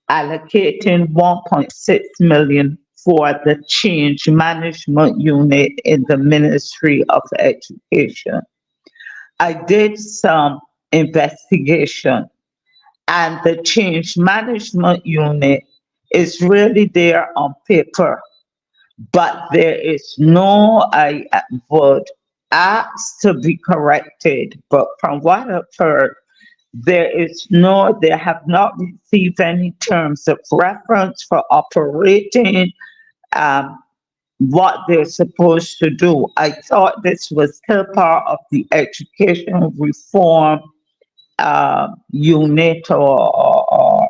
allocating $1.6 million for the change management unit in the Ministry of Education. I did some investigation, and the change management unit is really there on paper, but there is no, I would ask to be corrected, but from what I've heard, they have not received any terms of reference for operating what they're supposed to do. I thought this was still part of the education reform unit, or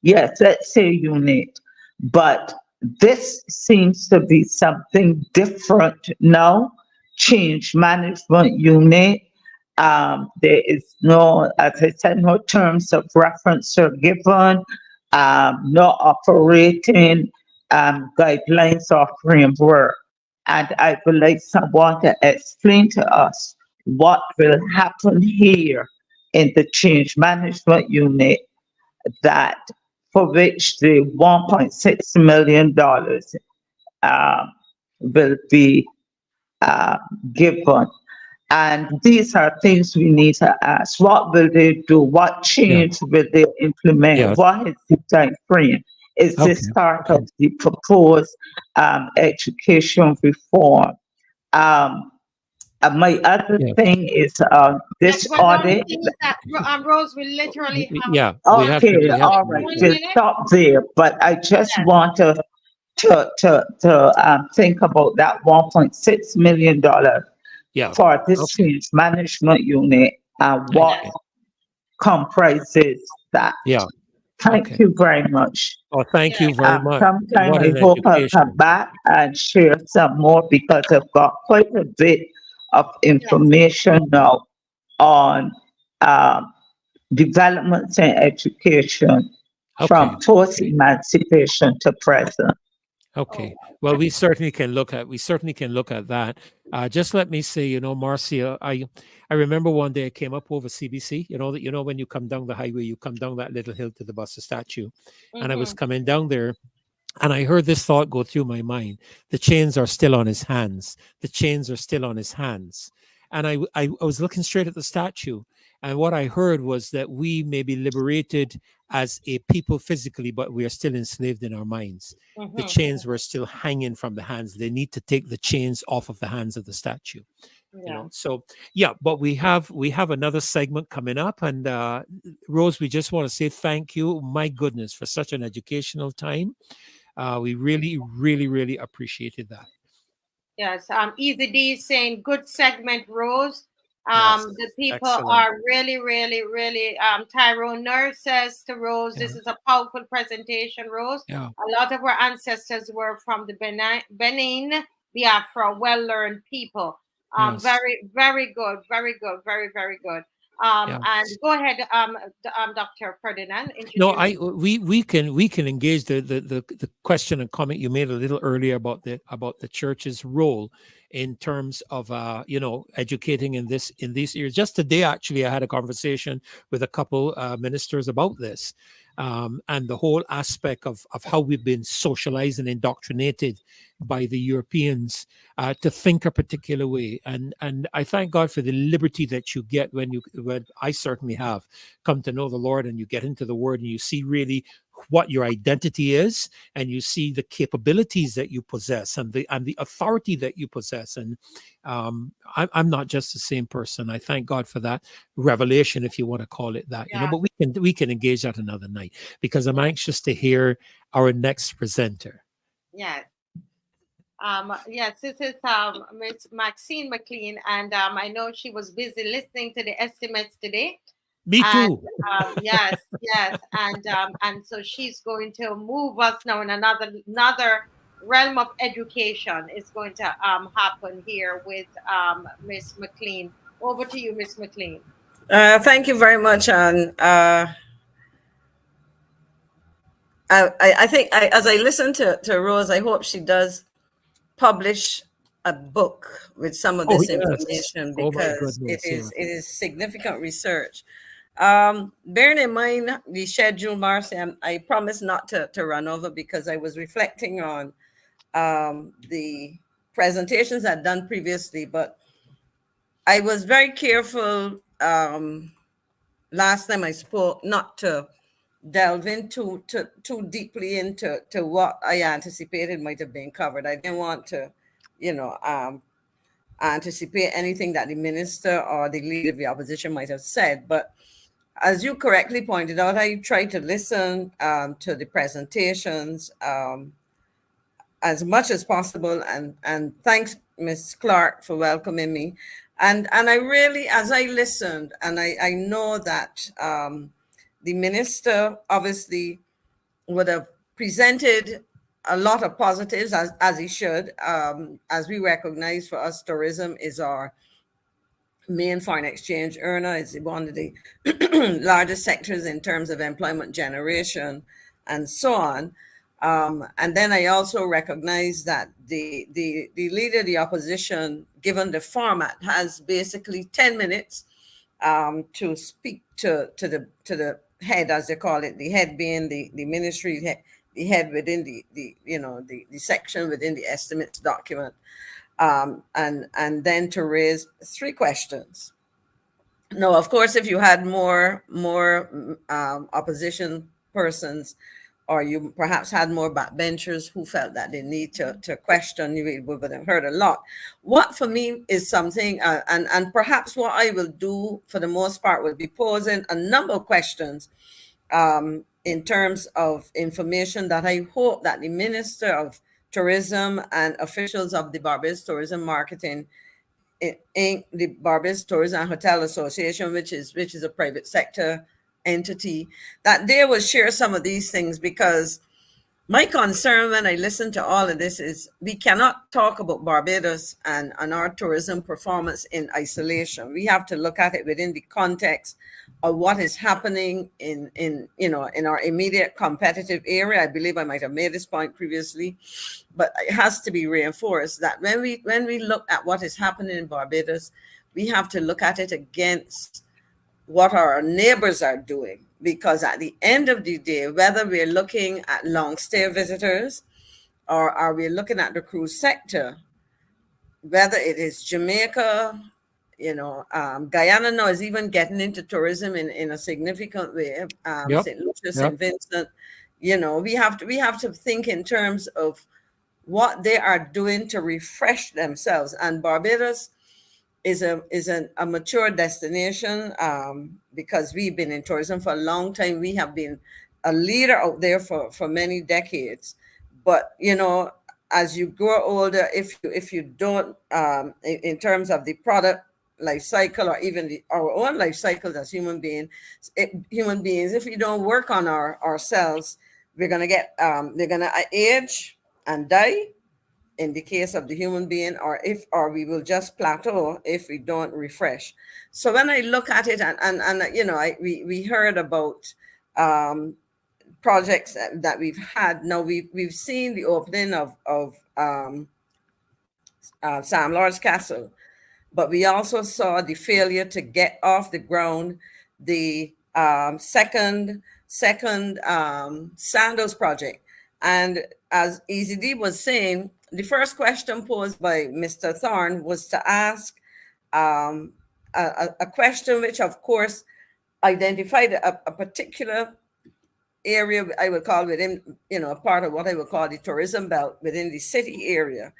yes, let's say unit, but this seems to be something different now. Change management unit. There is no, as I said, no terms of reference are given, no operating guidelines or framework. And I would like someone to explain to us what will happen here in the change management unit that for which the $1.6 million will be uh, given. And these are things we need to ask. What will they do? What Yeah. change will they implement? Yeah. What is the time frame? Is Okay. this part of the proposed education reform? Um, my other Yeah. thing is Yes, this well, the only audit. thing is that Rose will literally have Yeah. We have to. Okay, We have all to. right, one we'll minute. stop there. But I just Yes, want to think about that $1.6 million Yeah. for this Okay. change management unit and what Okay. comprises that. Yeah. Thank Okay. you very much. Oh, thank yes, you very much. Sometime What I an hope I'll come education. back and share some more because I've got quite a bit of yes, information now on um, development and education Okay. from post-emancipation to present. Okay. oh, Well, we certainly can look at that. Just let me say, Marcia, I remember one day I came up over CBC. That when you come down the highway, you come down that little hill to the Bussa statue, and I was mm-hmm. coming down there, and I heard this thought go through my mind: the chains are still on his hands. The chains are still on his hands. And I was looking straight at the statue, and what I heard was that we may be liberated as a people physically, but we are still enslaved in our minds. The Mm-hmm. chains were still hanging from the hands. They need to take the chains off of the hands of the statue. Yeah. So yeah, but we have another segment coming up, and Rose, we just want to say thank you, my goodness, for such an educational time. We really, really, really appreciated that. Yes, Easy D is saying good segment, Rose. Yes, The people excellent. are really, really, really. Tyrone Nurse says to Rose, Yeah, "This is a powerful presentation, Rose. yeah, A lot of our ancestors were from the Benin, Biafra, well-learned people. yes, Very, very good, very good, very, very good. yeah. And go ahead, Dr. Ferdinand, No, introduce. we can engage the question and comment you made a little earlier about the church's role in terms of educating in these areas. Just today, actually, I had a conversation with a couple ministers about this, and the whole aspect of how we've been socialized and indoctrinated by the Europeans to think a particular way. And I thank God for the liberty that you get when I certainly have come to know the Lord, and you get into the Word and you see really what your identity is, and you see the capabilities that you possess, and the authority that you possess. And I'm not just the same person. I thank God for that revelation, if you want to call it that. Yeah, But we can engage that another night, because I'm yeah, anxious to hear our next presenter. yeah. Yes, this is Miss Maxine McLean, and I know she was busy listening to the estimates today. Me And too. yes, yes, and so she's going to move us now in another realm of education. Is going to happen here with Miss McLean. Over to you, Miss McLean. Thank you very much, and I think as I listen to Rose, I hope she does publish a book with some of Oh this yes. information, Oh my because it goodness. Yeah. is it is significant research. Bearing in mind the schedule, Marcy, I promise not to run over, because I was reflecting on the presentations I'd done previously, but I was very careful last time I spoke not to delve into too deeply into what I anticipated might have been covered. I didn't want to, you know, anticipate anything that the minister or the leader of the opposition might have said. But as you correctly pointed out, I tried to listen to the presentations as much as possible, and thanks, Ms. Clark, for welcoming me. And I really, as I listened, and I know that the minister obviously would have presented a lot of positives, as he should. As we recognize, for us, tourism is our main foreign exchange earner. It's one of the largest sectors in terms of employment generation and so on. And then I also recognize that the leader of the opposition, given the format, has basically 10 minutes to speak to the head, as they call it, the head being the ministry head, the head within the section within the estimates document, and then to raise 3 questions. No, of course, if you had more opposition persons, or you perhaps had more backbenchers who felt that they need to question, you would have heard a lot. What for me is something, and perhaps what I will do for the most part will be posing a number of questions in terms of information that I hope that the Minister of Tourism and officials of the Barbados Tourism Marketing in the Barbados Tourism and Hotel Association, which is a private sector entity, that they will share some of these things, because my concern when I listen to all of this is we cannot talk about Barbados and our tourism performance in isolation. We have to look at it within the context of what is happening in our immediate competitive area. I believe I might have made this point previously, but it has to be reinforced that when we look at what is happening in Barbados, we have to look at it against what our neighbors are doing. Because at the end of the day, whether we're looking at long stay visitors or are we looking at the cruise sector, whether it is Jamaica, Guyana now is even getting into tourism in a significant way. St. Lucia, St. Vincent, we have to think in terms of what they are doing to refresh themselves. And Barbados is a mature destination because we've been in tourism for a long time. We have been a leader out there for many decades. But as you grow older, if you don't in terms of the product life cycle, or even our own life cycles as human beings, if we don't work on ourselves, we're gonna get they're gonna age and die in the case of the human being, or we will just plateau if we don't refresh. So when I look at it, and we heard about projects that we've had. Now we've seen the opening of Sam Lord's Castle, but we also saw the failure to get off the ground the second Sandals project. And as EZD was saying, the first question posed by Mr. Thorne was to ask a question which, of course, identified a particular area, I would call within, a part of what I would call the tourism belt within the city area.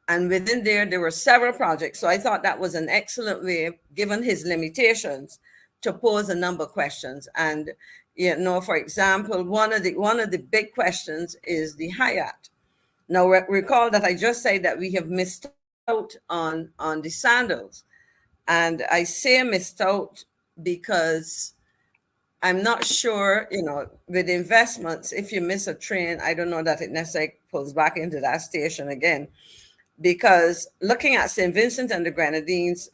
And within there were several projects. So I thought that was an excellent way, given his limitations, to pose a number of questions. And, for example, one of the big questions is the Hyatt. Now, recall that I just said that we have missed out on the Sandals. And I say missed out because I'm not sure, with investments, if you miss a train, I don't know that it necessarily pulls back into that station again. Because looking at St. Vincent and the Grenadines,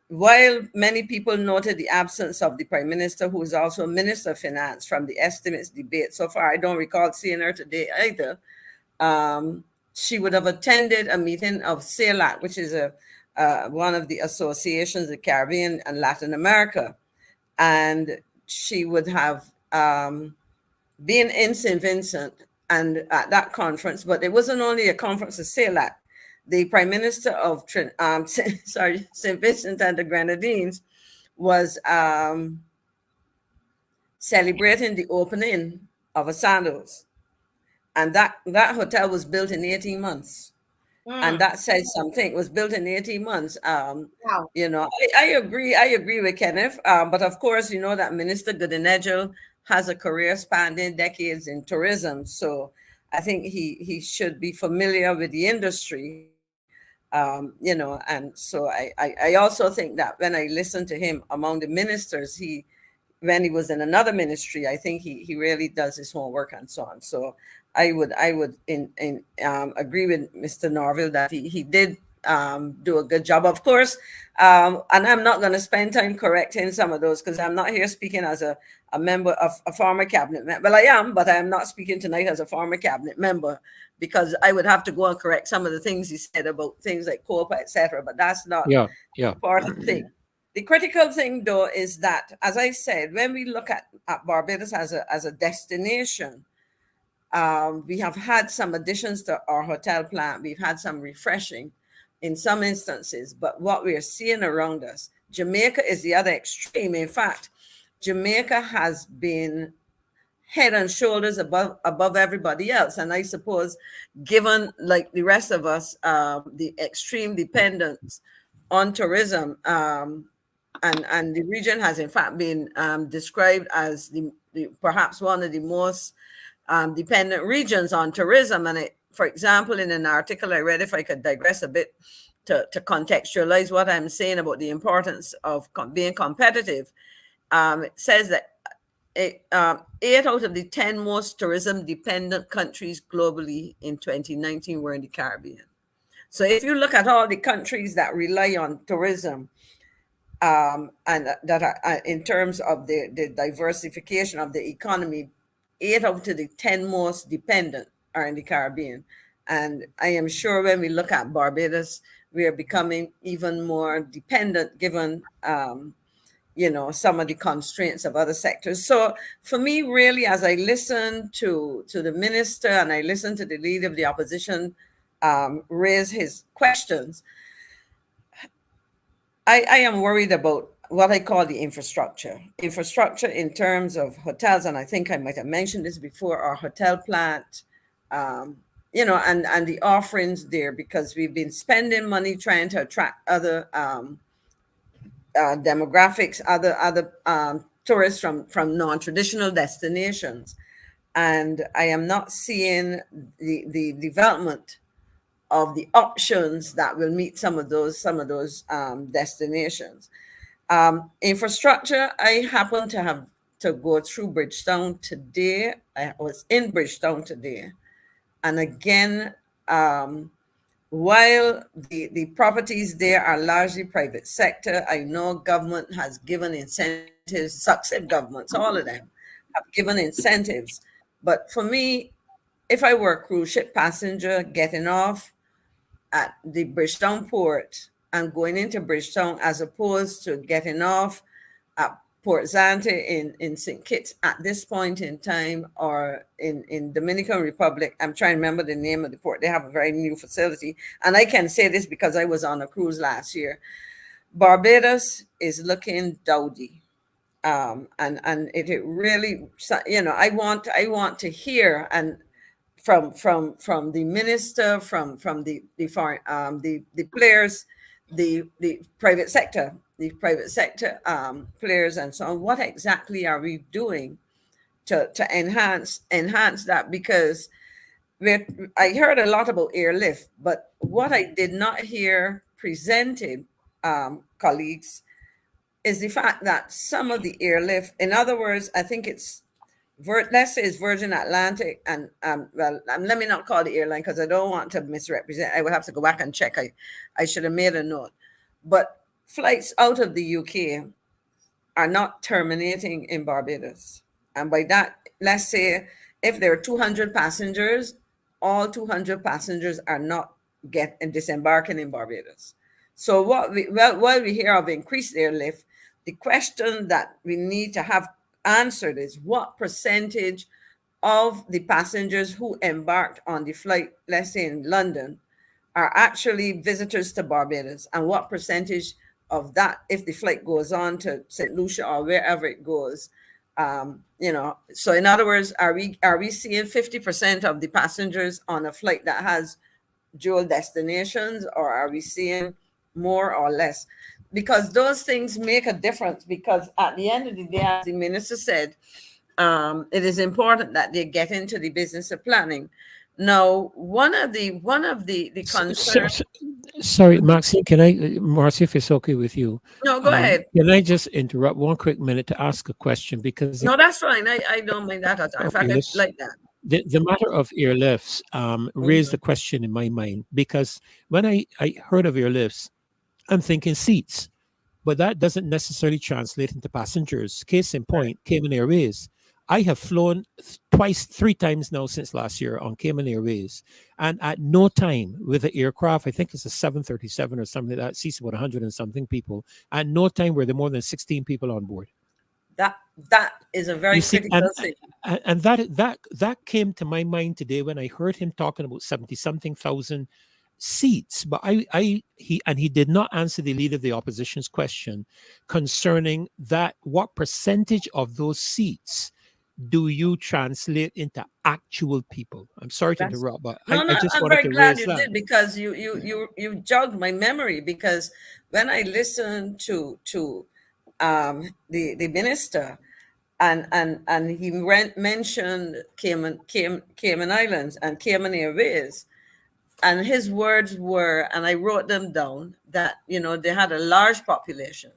while many people noted the absence of the Prime Minister, who is also Minister of Finance, from the estimates debate so far, I don't recall seeing her today either. She would have attended a meeting of CELAC, which is one of the associations of the Caribbean and Latin America. And she would have been in St. Vincent and at that conference, but it wasn't only a conference of CELAC. The Prime Minister of St. Vincent and the Grenadines was celebrating the opening of a Sandals. And that hotel was built in 18 months. And that says something. It was built in 18 months. Wow. I agree with Kenneth. But of course, that Minister Goodenedjel has a career spanning decades in tourism. So I think he should be familiar with the industry. And so I also think that when I listen to him among the ministers, when he was in another ministry, I think he really does his homework and so on. So I would agree with Mr. Norville that he did do a good job, of course. And I'm not going to spend time correcting some of those, because I'm not here speaking as a member of a former cabinet member. Well, I am, but I am not speaking tonight as a former cabinet member, because I would have to go and correct some of the things he said about things like COPA, etc. But that's not the important thing. The critical thing, though, is that, as I said, when we look at Barbados as a destination, we have had some additions to our hotel plan. We've had some refreshing in some instances, but what we are seeing around us, Jamaica is the other extreme. In fact, Jamaica has been head and shoulders above everybody else. And I suppose, given like the rest of us, the extreme dependence on tourism, and the region has in fact been described as the perhaps one of the most dependent regions on tourism. And for example, in an article I read, if I could digress a bit to contextualize what I'm saying about the importance of being competitive, it says that 8 out of the 10 most tourism dependent countries globally in 2019 were in the Caribbean. So if you look at all the countries that rely on tourism, and that are in terms of the diversification of the economy, 8 out of the 10 most dependent are in the Caribbean. And I am sure when we look at Barbados, we are becoming even more dependent given some of the constraints of other sectors. So for me, really, as I listen to the minister and I listen to the leader of the opposition raise his questions, I am worried about what I call the infrastructure in terms of hotels. And I think I might have mentioned this before, our hotel plant, and the offerings there, because we've been spending money trying to attract other demographics, other tourists from non-traditional destinations. And I am not seeing the development of the options that will meet some of those destinations. Infrastructure, I happen to have to go through Bridgetown today. I was in Bridgetown today. And again, while the properties there are largely private sector, I know government has given incentives, successive governments, all of them have given incentives. But for me, if I were a cruise ship passenger getting off at the Bridgetown port and going into Bridgetown, as opposed to getting off at Port Zante in St. Kitts at this point in time, or in Dominican Republic, I'm trying to remember the name of the port. They have a very new facility. And I can say this because I was on a cruise last year. Barbados is looking dowdy. And it really, I want to hear and from the minister, from the foreign, the players, the private sector players, and so on. What exactly are we doing to enhance that? Because I heard a lot about Airlift, but what I did not hear presented, colleagues, is the fact that some of the Airlift, in other words, I think it's let's say it's Virgin Atlantic, and let me not call the airline because I don't want to misrepresent. I would have to go back and check. I should have made a note. But flights out of the UK are not terminating in Barbados. And by that, let's say if there are 200 passengers, all 200 passengers are not disembarking in Barbados. So while we hear of increased airlift, the question that we need to have answered is what percentage of the passengers who embarked on the flight, let's say in London, are actually visitors to Barbados, and what percentage of that, if the flight goes on to St. Lucia or wherever it goes, so in other words, are we seeing 50% of the passengers on a flight that has dual destinations, or are we seeing more or less? Because those things make a difference, because at the end of the day, as the minister said, it is important that they get into the business of planning. Now, one of the concerns. Sorry, Maxine, Marcy, if it's okay with you. No, go ahead. Can I just interrupt 1 quick minute to ask a question? Because no, that's fine. I don't mind that. In fact, I like that. The matter of airlifts raised a question in my mind, because when I heard of airlifts, I'm thinking seats, but that doesn't necessarily translate into passengers. Case in point, Cayman Airways. I have flown three times now since last year on Cayman Airways, and at no time with the aircraft, I think it's a 737 or something like that, seats about 100 and something people. At no time were there more than 16 people on board. That is a very You see, critical thing. and that came to my mind today when I heard him talking about 70 something thousand seats. But he did not answer the leader of the opposition's question concerning that what percentage of those seats do you translate into actual people? I'm sorry to interrupt, but I just I'm wanted very to glad raise you that. did, because you jogged my memory, because when I listened to the minister, and he mentioned Cayman Islands and Cayman Airways, and his words were, and I wrote them down, that they had a large population.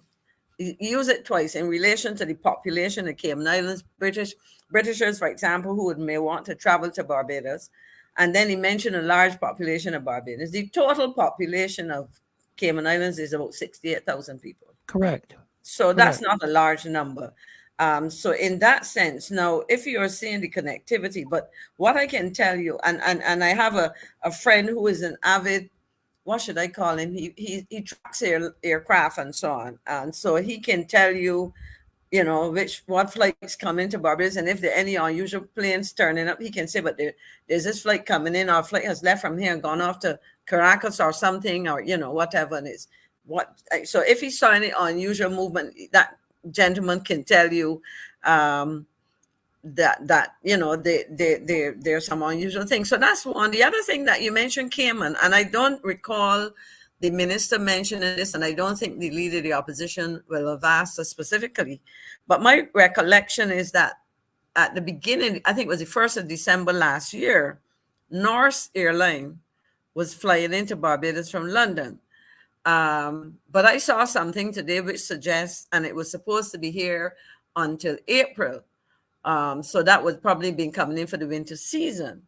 He used it twice in relation to the population of Cayman Islands, Britishers, for example, who may want to travel to Barbados. And then he mentioned a large population of Barbados. The total population of Cayman Islands is about 68,000 people. Correct. So that's not a large number. So in that sense, now, if you're seeing the connectivity, but what I can tell you, and I have a friend who is an avid, what should I call him? He tracks aircraft and so on. And so he can tell you, what flights come into Barbados, and if there are any unusual planes turning up, he can say, but there's this flight coming in, our flight has left from here and gone off to Caracas or something, or, whatever it is. So if he saw any unusual movement, that gentleman can tell you that there's some unusual things. So that's one. The other thing that you mentioned, Cayman, and I don't recall the minister mentioning this, and I don't think the leader of the opposition will have asked us specifically, but my recollection is that at the beginning, I think it was the 1st of December last year, Norse Airline was flying into Barbados from London. But I saw something today which suggests, and it was supposed to be here until April. So that would probably been coming in for the winter season.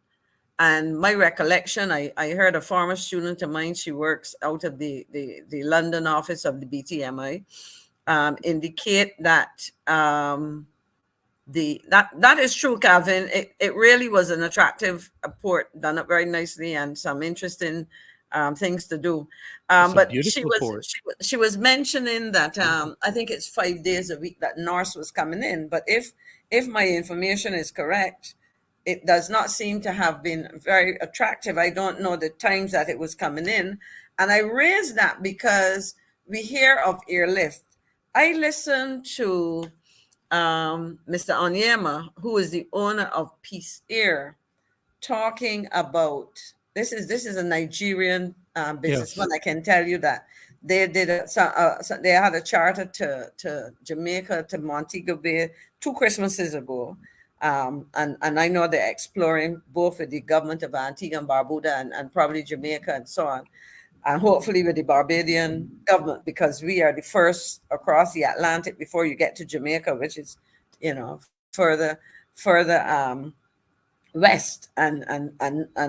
And my recollection, I heard a former student of mine, she works out of the London office of the BTMI, indicate that that is true, Calvin. It really was an attractive port, done up very nicely, and some interesting things to do. But she was mentioning that I think it's 5 days a week that Norse was coming in. But if my information is correct, it does not seem to have been very attractive. I don't know the times that it was coming in. And I raised that because we hear of Airlift. I listened to Mr. Onyema, who is the owner of Peace Air, talking about, this is a Nigerian businessman. Yes. I can tell you that they did they had a charter to Jamaica, to Montego Bay 2 Christmases ago. And I know they're exploring both with the government of Antigua and Barbuda and probably Jamaica and so on, and hopefully with the Barbadian government, because we are the first across the Atlantic before you get to Jamaica, which is, further west and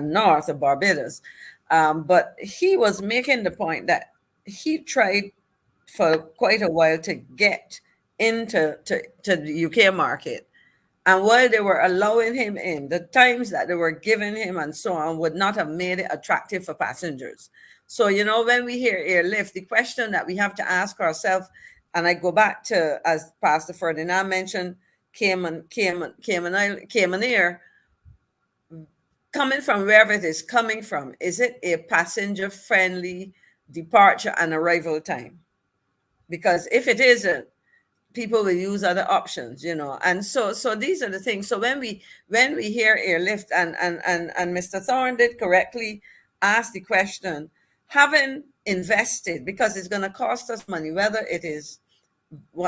north of Barbados. But he was making the point that he tried for quite a while to get into the UK market. And while they were allowing him in, the times that they were giving him and so on would not have made it attractive for passengers. So, when we hear Airlift, the question that we have to ask ourselves, and I go back to, as Pastor Ferdinand mentioned, Cayman Air, coming from wherever it is coming from, is it a passenger-friendly departure and arrival time? Because if it isn't, people will use other options, and so these are the things. So when we hear Airlift, and Mr. Thorne did correctly ask the question, having invested, because it's going to cost us money, whether it is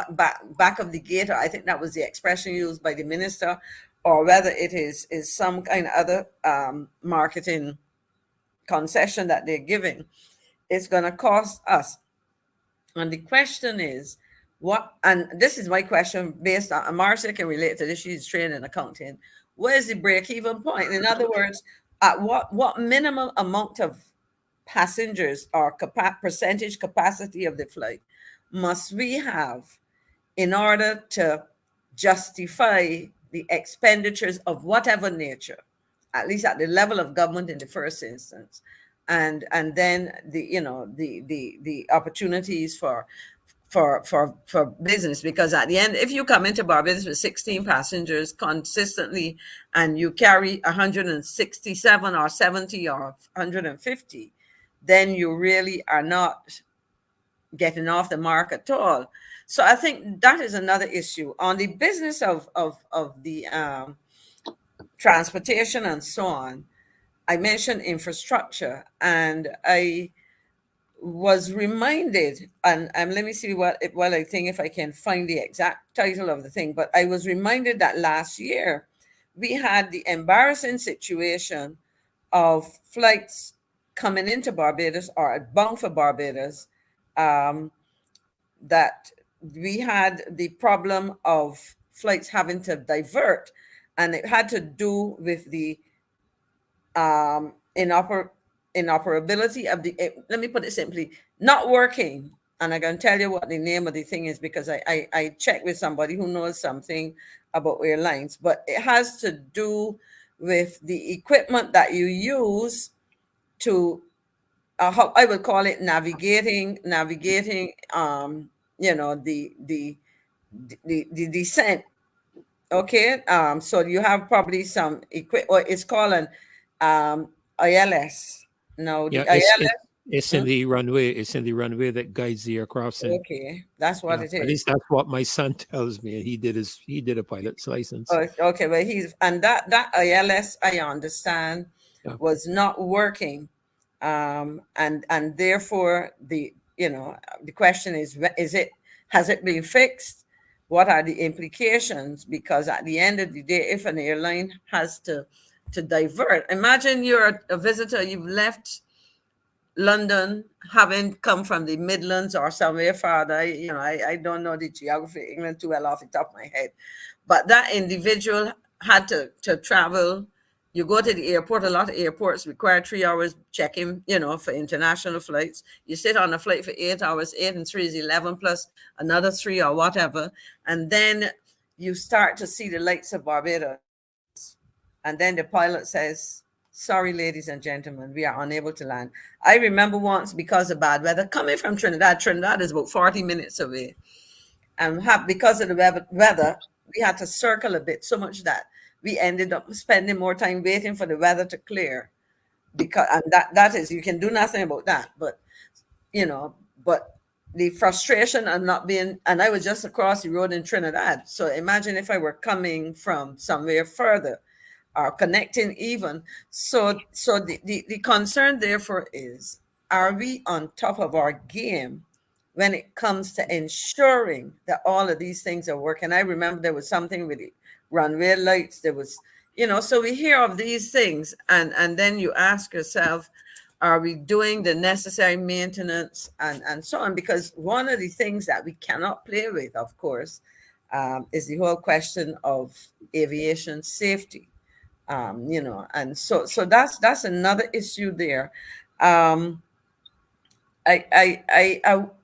back of the gate, or I think that was the expression used by the minister, or whether it is some kind of other marketing concession that they're giving, it's going to cost us. And the question is, and this is my question based on, Marcia can relate to this, she's trained in accounting. Where's the break-even point? In other words, at what minimum amount of passengers or percentage capacity of the flight must we have in order to justify the expenditures of whatever nature, at least at the level of government in the first instance, and then the opportunities for business. Because at the end, if you come into Barbados with 16 passengers consistently and you carry 167 or 70 or 150, then you really are not getting off the mark at all. So I think that is another issue on the business of the transportation and so on. I mentioned infrastructure, and I was reminded, and let me see what I think if I can find the exact title of the thing, but I was reminded that last year we had the embarrassing situation of flights coming into Barbados or bound for Barbados, that we had the problem of flights having to divert, and it had to do with the inoperability of the, let me put it simply, not working. And I can tell you what the name of the thing is because I checked with somebody who knows something about airlines, but it has to do with the equipment that you use to, how I would call it, navigating, the descent. Okay. So you have probably some or it's called an ILS. No, the Yeah, ILS. it's in the runway. It's in the runway that guides the aircraft in. Okay, that's what Yeah, it at is. least that's what my son tells me. He did a pilot's license. Oh, okay, well, that ILS, I understand, Yeah. was not working, and therefore the question is has it been fixed? What are the implications? Because at the end of the day, if an airline has to divert, imagine you're a visitor, you've left London, having come from the Midlands or somewhere farther. I don't know the geography of England too well off the top of my head, but that individual had to travel. You go to the airport, a lot of airports require 3 hours check-in, for international flights. You sit on a flight for 8 hours, 8 and 3 is 11 plus another 3 or whatever. And then you start to see the lights of Barbados. And then the pilot says, sorry, ladies and gentlemen, we are unable to land. I remember once, because of bad weather, coming from Trinidad is about 40 minutes away. And because of the weather, we had to circle a bit, so much that we ended up spending more time waiting for the weather to clear. And that is, you can do nothing about that. But, but the frustration of not being, and I was just across the road in Trinidad. So imagine if I were coming from somewhere further, or connecting even. So the concern therefore is, are we on top of our game when it comes to ensuring that all of these things are working? I remember there was something with the runway lights. There was, so we hear of these things, and then you ask yourself, are we doing the necessary maintenance and so on? Because one of the things that we cannot play with, of course, is the whole question of aviation safety. And so that's another issue there. I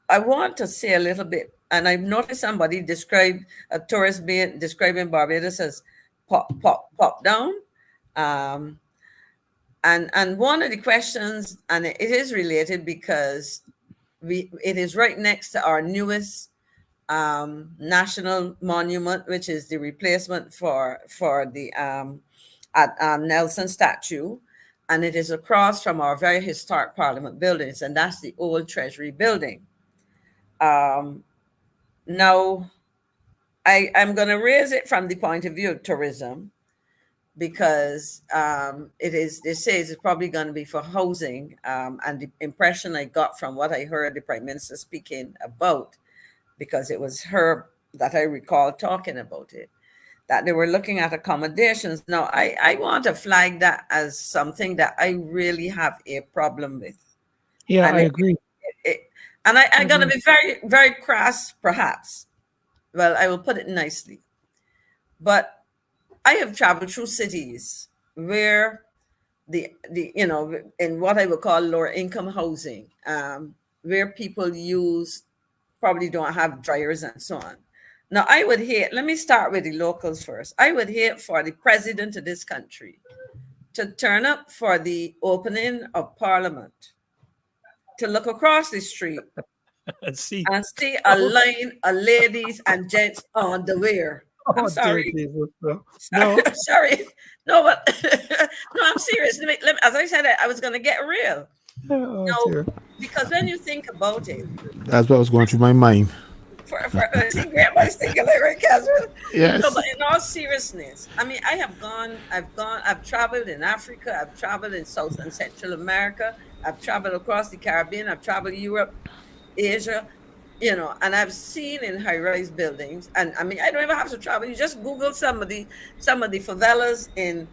want to say a little bit, and I've noticed somebody describe a tourist being describing Barbados as pop down. And one of the questions, and it is related because it is right next to our newest national monument, which is the replacement for the Nelson statue, and it is across from our very historic Parliament buildings, and that's the old Treasury building. Now, I'm going to raise it from the point of view of tourism, because they say it's probably going to be for housing, and the impression I got from what I heard the Prime Minister speaking about, because it was her that I recall talking about it, that they were looking at accommodations. Now, I want to flag that as something that I really have a problem with. Yeah, and I agree. I'm going to be very, very crass, perhaps. Well, I will put it nicely. But I have traveled through cities where in what I would call lower income housing, where people probably don't have dryers and so on. Now, I would hate, let me start with the locals first. I would hate for the president of this country to turn up for the opening of Parliament, to look across the street Let's see. and see a line of ladies and gents on the wear. I'm Oh, dear sorry. Jesus, no. Sorry. No, but no, I'm serious. As I said, I was going to get real. Oh, No, dear. because when you think about it, That's what was going through my mind. see, grandma's thinking like right, Catherine. Yes. No, but in all seriousness, I mean, I've traveled in Africa, I've traveled in South and Central America, I've traveled across the Caribbean, I've traveled Europe, Asia, and I've seen in high-rise buildings, and I mean, I don't even have to travel. You just Google some of the favelas in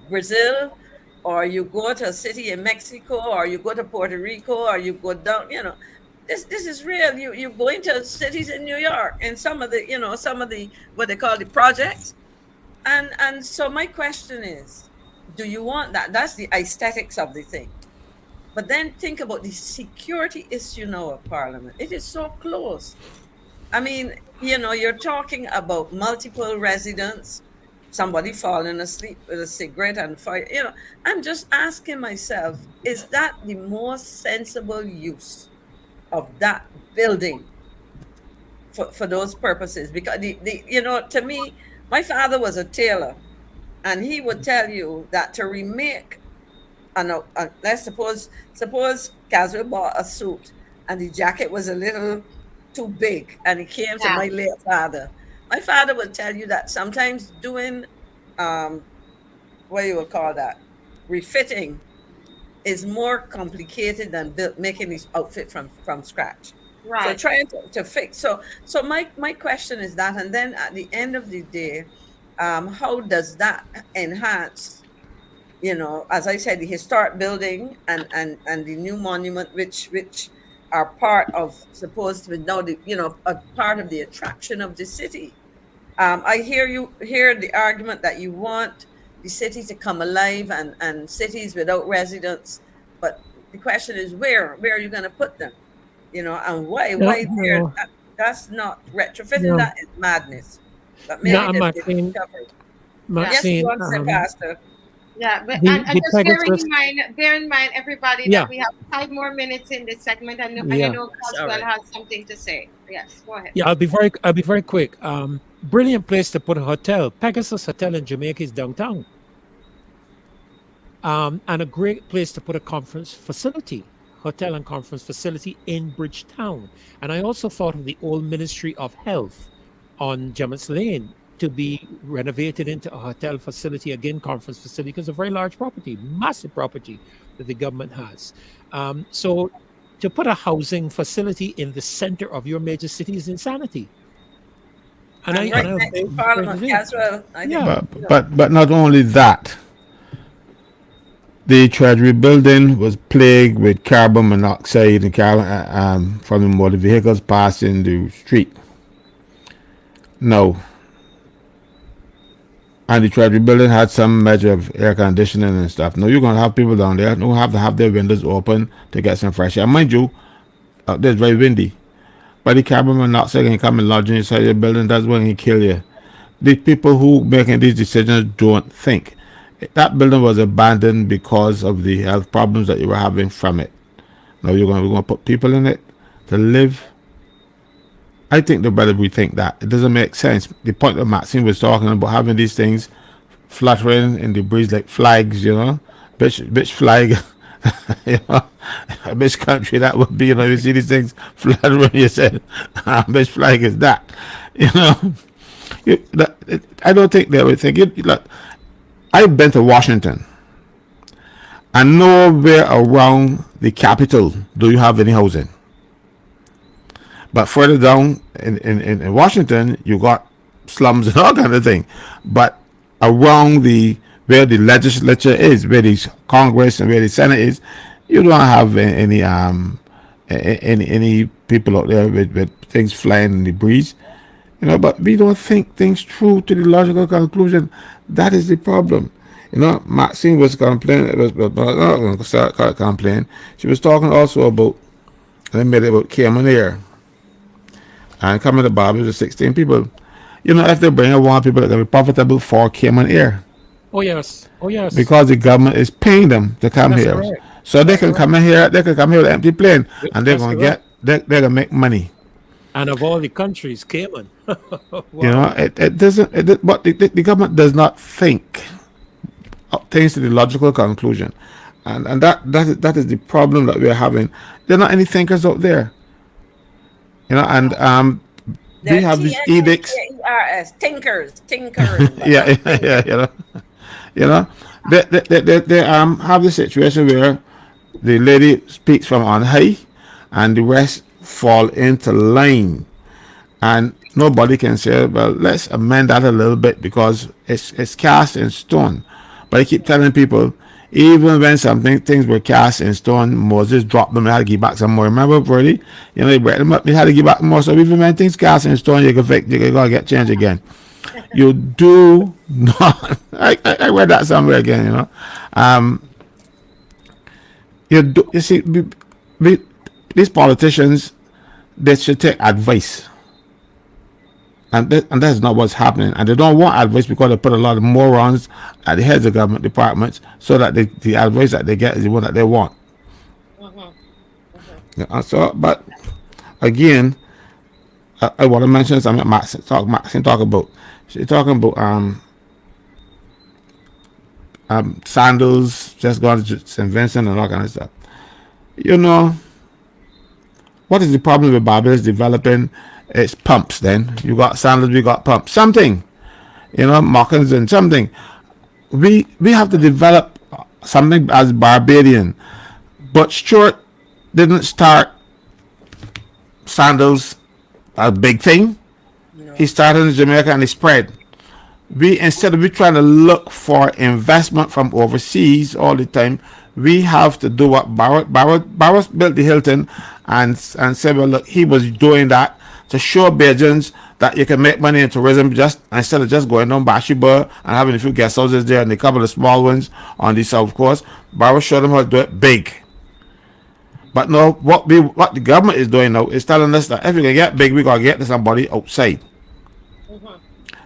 Brazil, or you go to a city in Mexico, or you go to Puerto Rico, or you go down, this is real. You go into cities in New York and some of the what they call the projects. And so my question is, do you want that? That's the aesthetics of the thing. But then think about the security issue now of Parliament. It is so close. I mean, you're talking about multiple residents, somebody falling asleep with a cigarette and fire. I'm just asking myself, is that the most sensible use of that building for those purposes? Because to me, my father was a tailor, and he would tell you that to remake, let's suppose Caswell bought a suit and the jacket was a little too big, and he came to my late father. My father would tell you that sometimes doing, what you would call that, refitting, is more complicated than making this outfit from scratch. Right. So trying to fix. So my question is that, and then at the end of the day, how does that enhance, as I said, the historic building and the new monument, which are part of, supposed to be now a part of the attraction of the city. I hear the argument that you want the city to come alive and cities without residents, but the question is where are you going to put them, and why there? That's not retrofitting. That is madness. But maybe Maxine, Maxine, Pastor. Yeah, but The- and the just Pegasus- bear in mind, everybody, Yeah. that we have 5 more minutes in this segment, and Yeah. I know Caswell has something to say. Yes, go ahead. Yeah, I'll be very quick. Brilliant place to put a hotel. Pegasus Hotel in Jamaica is downtown. And a great place to put a conference facility, hotel and conference facility in Bridgetown. And I also thought of the old Ministry of Health on Gemmett's Lane to be renovated into a hotel facility, again, conference facility, because it's a very large property, massive property that the government has. So to put a housing facility in the center of your major city is insanity. And I next to Parliament as well. I think. Yeah. But not only that, the Treasury building was plagued with carbon monoxide and from the motor vehicles passing the street. No. And the Treasury building had some measure of air conditioning and stuff. No, you're going to have people down there who have to have their windows open to get some fresh air. Mind you, out there it's very windy. But the carbon monoxide can come and lodge inside your building. That's when it kill you. The people who making these decisions don't think. That building was abandoned because of the health problems that you were having from it. Now we're going to put people in it to live. I think the better we think that. It doesn't make sense. The point that Maxine was talking about, having these things fluttering in the breeze like flags, bitch flag. A bitch country that would be, you see these things fluttering, you said, bitch flag is that, I don't think they would think it. I've been to Washington, and nowhere around the capital do you have any housing. But further down in Washington, you got slums and all kind of thing. But around where the legislature is, where the Congress and where the Senate is, you don't have any people out there with things flying in the breeze. But we don't think things through to the logical conclusion. That is the problem. Maxine was complaining. She was talking also about And they made it about Cayman Air. And coming to Barbados with 16 people. You know, if they bring a one people that can be profitable for Cayman Air. Oh yes. Oh yes. Because the government is paying them to come That's here. correct. So they That's can correct. come in here, they can come here with an empty plane and they're That's gonna correct. they're gonna make money. And of all the countries, Cayman. You know, Wow. it doesn't but the government does not think things to the logical conclusion. And that is the problem that we're having. There are not any thinkers out there. You know, and we The have these edicts. TNWS, tinkers. Yeah, yeah, you know, they have the situation where the lady speaks from on high, and the rest fall into line, and nobody can say, well, let's amend that a little bit because it's cast in stone. But I keep telling people, even when things were cast in stone, Moses dropped them and had to give back some more. Remember, Brody? You know, he brought them up, he had to give back more. So even when things cast in stone, you can go get change again. You do not. I read that somewhere again. You know, you see, these politicians, they should take advice, and that's not what's happening. And they don't want advice because they put a lot of morons at the heads of government departments, so that the advice that they get is the one that they want. Yeah, so, but again, I want to mention something Maxine talk about. She's talking about sandals, just going to St. Vincent and all kind of stuff. You know, what is the problem with Barbados developing its pumps then? You got sandals, we got pumps. Something, you know, moccasins and something. We have to develop something as Barbadian. But Stuart didn't start sandals a big thing. No. He started in Jamaica and he spread. Instead of trying to look for investment from overseas all the time, we have to do what Barbados built the Hilton and said, well, look, he was doing that to show Bajans that you can make money in tourism just instead of just going on Bashiba and having a few guest houses there and a couple of small ones on the south coast. Barbados showed them how to do it big. But no, what the government is doing now is telling us that if we can get big, we gotta get to somebody outside.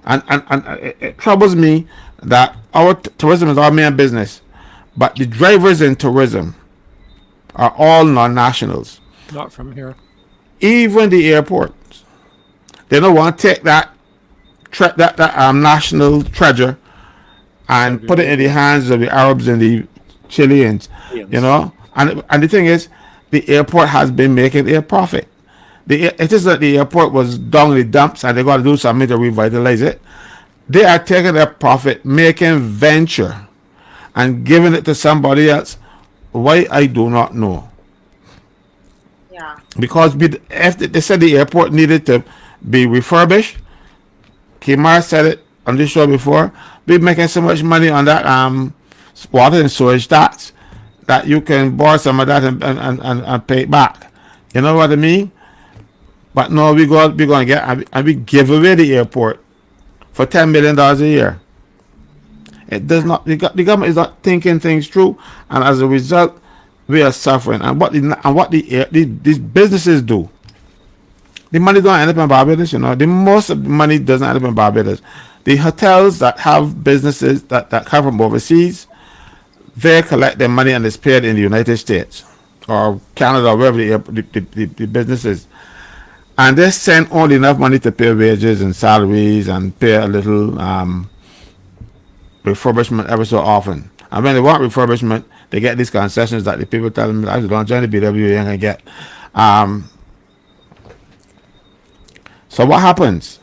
And it troubles me that our tourism is our main business, but the drivers in tourism are all non-nationals. Not from here. Even the airports, they don't want to take that national treasure and put it in the hands of the Arabs and the Chileans. You know, and the thing is, the airport has been making a profit. It is that the airport was down in the dumps and they got to do something to revitalize it. They are taking their profit making venture and giving it to somebody else. Why, I do not know. Yeah. Because after they said the airport needed to be refurbished, Kimar said it on this show before, we're making so much money on that water and sewage tax that you can borrow some of that and pay it back. You know what I mean? But no, we're going to get, and we give away the airport for $10 million a year. It does not, the government is not thinking things through, and as a result, we are suffering. And what these businesses do, the money don't end up in Barbados, you know. The most of the money doesn't end up in Barbados. The hotels that have businesses that come from overseas, they collect their money and it's paid in the United States or Canada or wherever the business is. And they send only enough money to pay wages and salaries and pay a little refurbishment every so often. And when they want refurbishment, they get these concessions that the people tell them, I don't join the BW, you ain't gonna get. So what happens?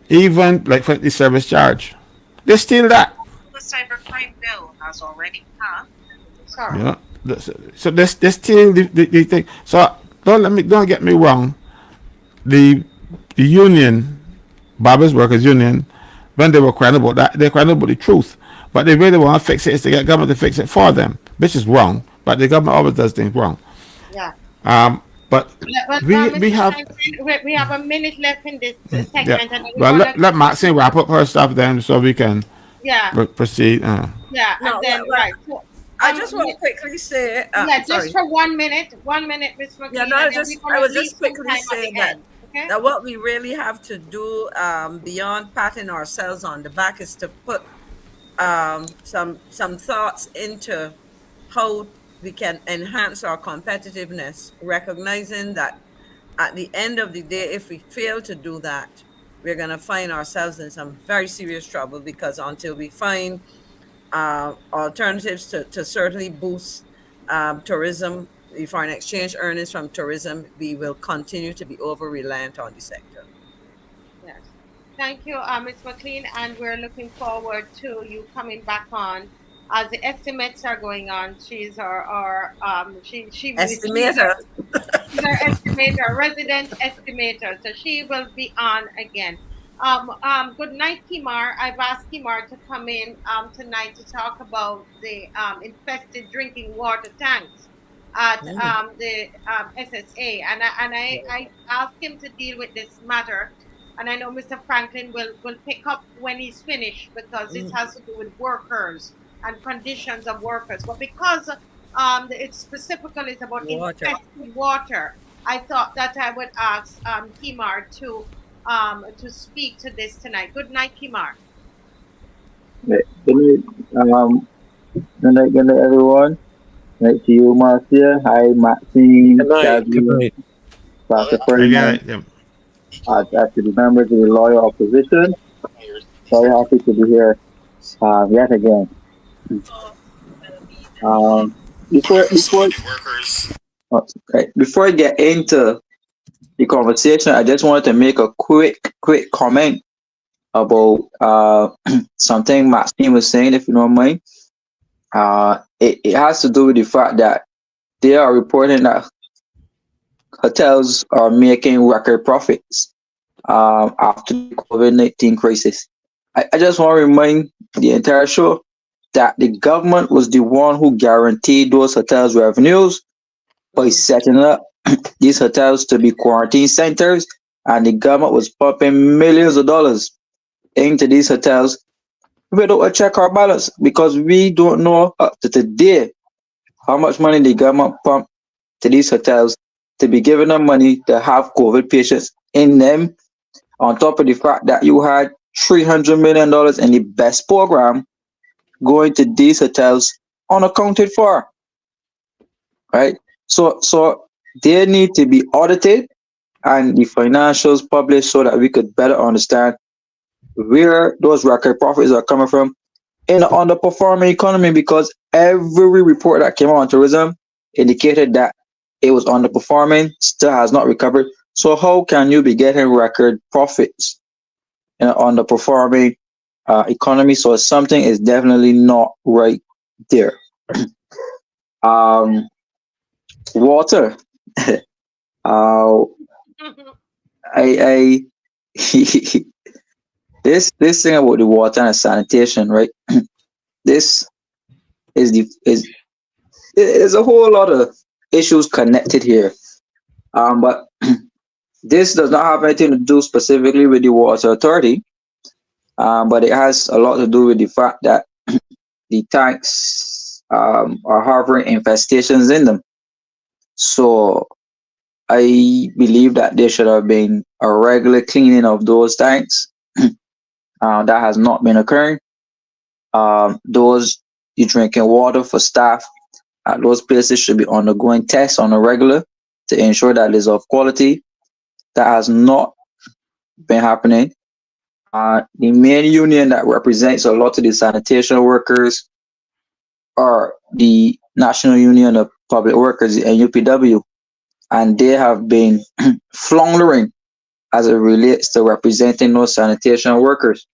Even like for the service charge, they steal that. The cybercrime bill has already passed. Sorry. You know? So they steal the thing. So don't get me wrong. The union, Barbados Workers Union, when they were crying about that, they're crying about the truth. But they really want to fix it is to get government to fix it for them, which is wrong. But the government always does things wrong. Yeah. But we have a minute left in this segment. yeah. And Well, let Maxine wrap up her stuff then, so we can yeah. proceed. Yeah. No, And then well, right. So, I just want to quickly say, yeah, just sorry. for 1 minute, Ms. Yeah, McLean, no, and then we're I gonna was leave just some quickly time at saying the end. Okay. that what we really have to do beyond patting ourselves on the back is to put some thoughts into how we can enhance our competitiveness, recognizing that at the end of the day, if we fail to do that, we're going to find ourselves in some very serious trouble, because until we find alternatives to certainly boost tourism, the foreign exchange earnings from tourism, we will continue to be over reliant on the sector. Yes. Thank you, Ms. McLean, and we're looking forward to you coming back on. As the estimates are going on, she's our Estimator. she's our estimator, resident estimator. So she will be on again. Good night, Kimar. I've asked Kimar to come in tonight to talk about the infested drinking water tanks at the SSA, and I asked him to deal with this matter. And I know Mr. Franklin will pick up when he's finished, because this has to do with workers and conditions of workers. But because it specifically is about infested water, I thought that I would ask Kimar to speak to this tonight. Good night, Kimar. Good night, good night, everyone. Good night to you, Marcia. Hi, Maxine, Good night. Good Jasmine, night. Pastor Ferdinand, Again, to the members of the loyal opposition. Very happy to be here yet again. Before I get into the conversation, I just wanted to make a quick comment about something Maxine was saying, if you don't mind. It has to do with the fact that they are reporting that hotels are making record profits after the COVID-19 crisis. I just want to remind the entire show that the government was the one who guaranteed those hotels revenues by setting up these hotels to be quarantine centers, and the government was pumping millions of dollars into these hotels without a check or balance, because we don't know up to today how much money the government pumped to these hotels to be giving them money to have COVID patients in them, on top of the fact that you had $300 million in the best program going to these hotels unaccounted for, right? So they need to be audited and the financials published so that we could better understand where those record profits are coming from in an underperforming economy, because every report that came out on tourism indicated that it was underperforming, still has not recovered. So how can you be getting record profits in an underperforming economy? So something is definitely not right there. Water. I this thing about the water and sanitation, right? This is a whole lot of issues connected here. But this does not have anything to do specifically with the water authority. But it has a lot to do with the fact that the tanks are harboring infestations in them. So I believe that there should have been a regular cleaning of those tanks. That has not been occurring. Those the drinking water for staff at those places should be undergoing tests on a regular to ensure that it is of quality. That has not been happening. The main union that represents a lot of the sanitation workers are the National Union of Public Workers, the NUPW, and they have been floundering as it relates to representing those sanitation workers.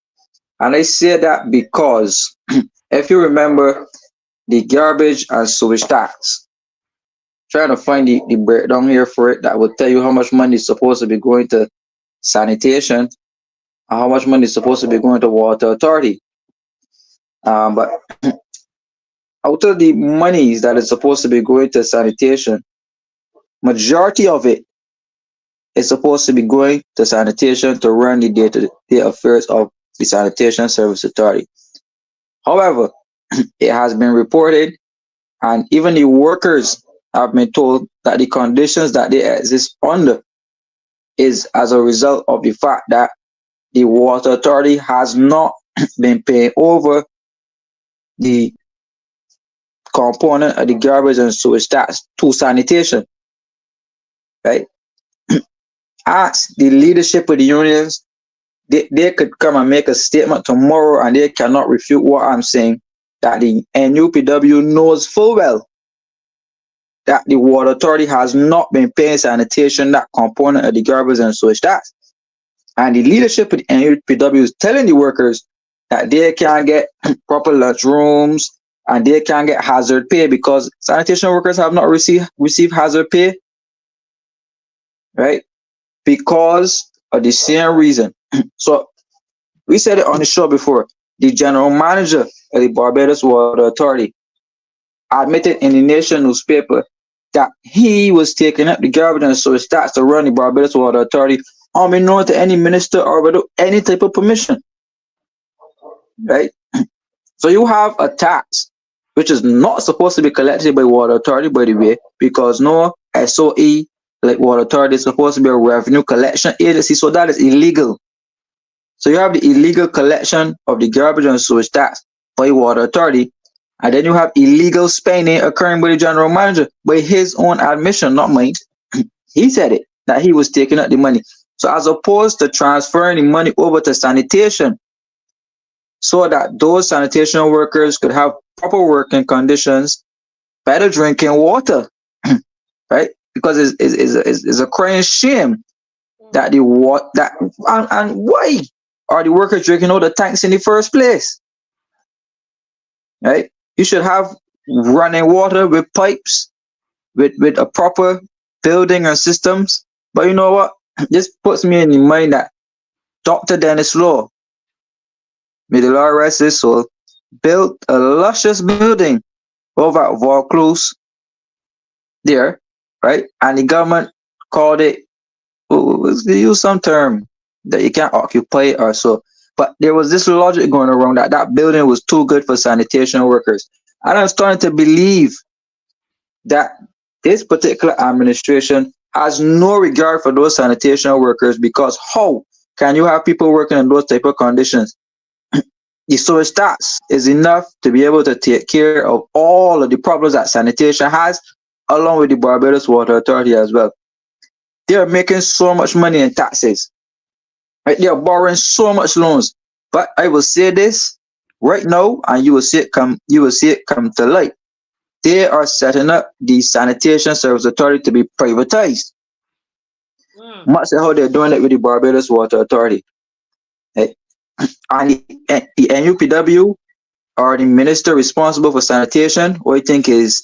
And I say that because if you remember the garbage and sewage tax, trying to find the breakdown here for it that will tell you how much money is supposed to be going to sanitation and how much money is supposed to be going to water authority. But out of the monies that is supposed to be going to sanitation, majority of it is supposed to be going to sanitation to run the day-to-day affairs of the Sanitation Service Authority. However, it has been reported And even the workers have been told that the conditions that they exist under is as a result of the fact that the water authority has not been paying over the component of the garbage and sewage tax to sanitation, right? Ask the leadership of the unions, they could come and make a statement tomorrow and they cannot refute what I'm saying, that the NUPW knows full well that the water authority has not been paying sanitation that component of the garbage and sewage tax. And the leadership of the NUPW is telling the workers that they can't get proper lunch rooms and they can't get hazard pay because sanitation workers have not received hazard pay, right? Because of the same reason. So we said it on the show before. The general manager of the Barbados Water Authority admitted in the Nation newspaper that he was taking up the garbage and sewage tax to run the Barbados Water Authority unbeknown to any minister or without any type of permission, right? So you have a tax which is not supposed to be collected by Water Authority, by the way, because no SOE like Water Authority is supposed to be a revenue collection agency, so that is illegal. So you have the illegal collection of the garbage and sewage tax by Water Authority, and then you have illegal spending occurring by the general manager by his own admission, not mine. He said it, that he was taking out the money. So as opposed to transferring the money over to sanitation so that those sanitation workers could have proper working conditions, better drinking water, right? Because it's a crying shame that the water, and why are the workers drinking all the tanks in the first place, right? You should have running water with pipes, with a proper building and systems. But you know what? This puts me in the mind that Dr. Dennis Law, may the Lord rest his soul, built a luscious building over at Vaucluse there, right? And the government called it, they use some term that you can't occupy or so. But there was this logic going around that that building was too good for sanitation workers. And I'm starting to believe that this particular administration has no regard for those sanitation workers, because how can you have people working in those type of conditions? The sewage tax is enough to be able to take care of all of the problems that sanitation has, along with the Barbados Water Authority as well. They are making so much money in taxes, right? They are borrowing so much loans. But I will say this right now, and you will see it come to light. They are setting up the Sanitation Service Authority to be privatized, much like how they're doing it with the Barbados Water Authority. Right? And the NUPW, or the minister responsible for sanitation, who I think is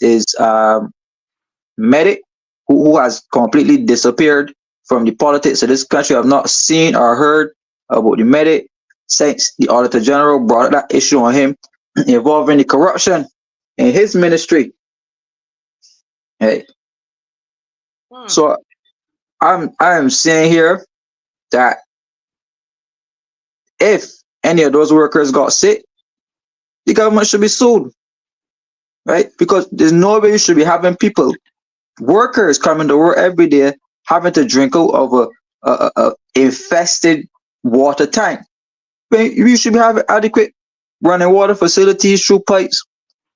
Medic, who has completely disappeared from the politics of this country. I've not seen or heard about the Medic since the Auditor General brought that issue on him involving the corruption in his ministry. Hey. So I am saying here that if any of those workers got sick, the government should be sued, right? Because there's no way you should be having workers coming to work every day having to drink out of a infested water tank. You should be having adequate running water facilities through pipes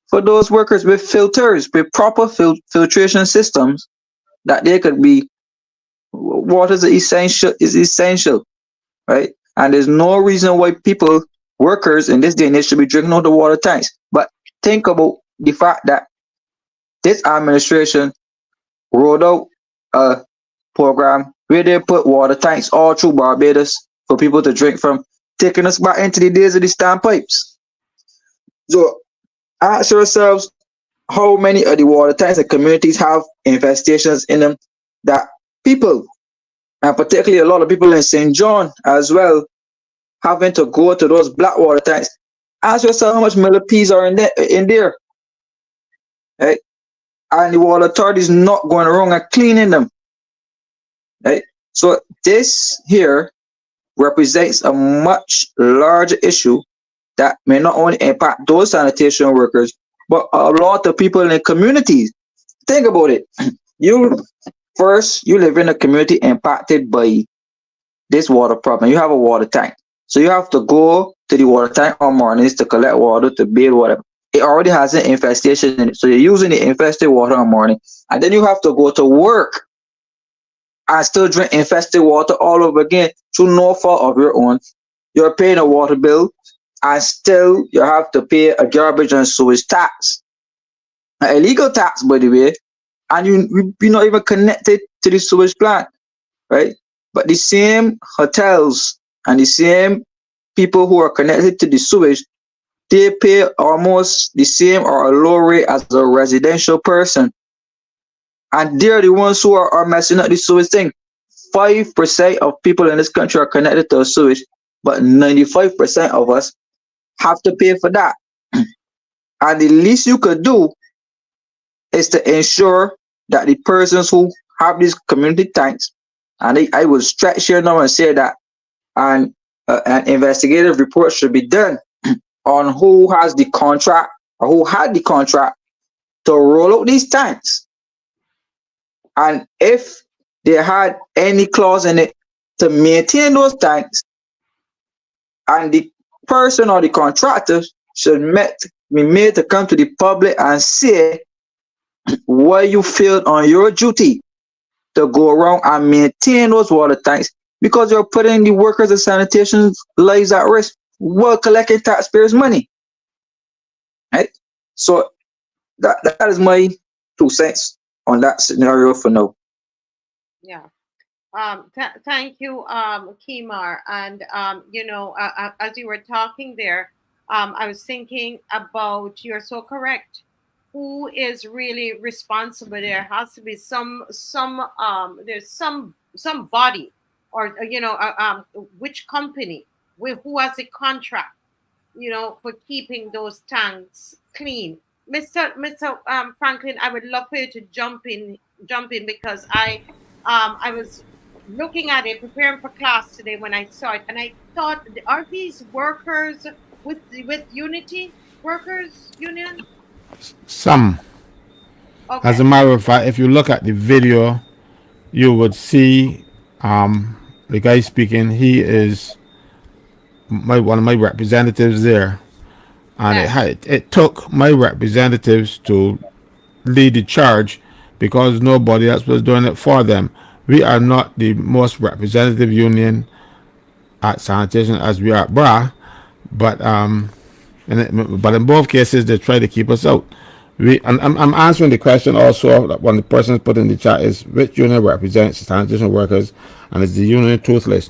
for those workers, with filters, with proper filtration systems, that they could be. Water is essential, right? And there's no reason why workers in this day and age should be drinking out the water tanks. But think about the fact that this administration rolled out a program where they put water tanks all through Barbados for people to drink from, taking us back into the days of the standpipes. So ask yourselves, how many of the water tanks and communities have infestations in them that people, and particularly a lot of people in St. John as well, having to go to those black water tanks? Ask yourself how much millipedes are in there, right? And the water authority is not going around and cleaning them, right? So this here represents a much larger issue that may not only impact those sanitation workers, but a lot of people in the communities. Think about it. You you live in a community impacted by this water problem. You have a water tank. So you have to go to the water tank on mornings to collect water, to bathe, whatever. It already has an infestation in it. So you're using the infested water on morning. And then you have to go to work and still drink infested water all over again through no fault of your own. You're paying a water bill and still you have to pay a garbage and sewage tax. An illegal tax, by the way, and you're not even connected to the sewage plant, right? But the same hotels and the same people who are connected to the sewage, they pay almost the same or a lower rate as a residential person. And they're the ones who are messing up the sewage thing. 5% of people in this country are connected to a sewage, but 95% of us have to pay for that. And the least you could do is to ensure that the persons who have these community tanks, and I will stretch here now and say that an investigative report should be done on who has the contract or who had the contract to roll out these tanks. And if they had any clause in it to maintain those tanks, and the person or the contractor should be made to come to the public and say why you failed on your duty to go around and maintain those water tanks, because you're putting the workers of sanitation lives at risk while collecting taxpayers' money. Right? So that is my 2 cents on that scenario for now. Yeah. Thank you, Kimar. And as you were talking there, I was thinking about, you're so correct. Who is really responsible? There has to be there's some body, or which company, who has the contract, for keeping those tanks clean. Mr. Franklin, I would love for you to jump in because I was looking at it, preparing for class today when I saw it, and I thought, are these workers with Unity Workers Union? Some. Okay. As a matter of fact, if you look at the video, you would see the guy speaking. He is one of my representatives there, and it took my representatives to lead the charge because nobody else was doing it for them. We are not the most representative union at Sanitation as we are at BRA, but in both cases they try to keep us out. I'm answering the question also that one the person put in the chat is which union represents sanitation workers, and it's the union Toothless.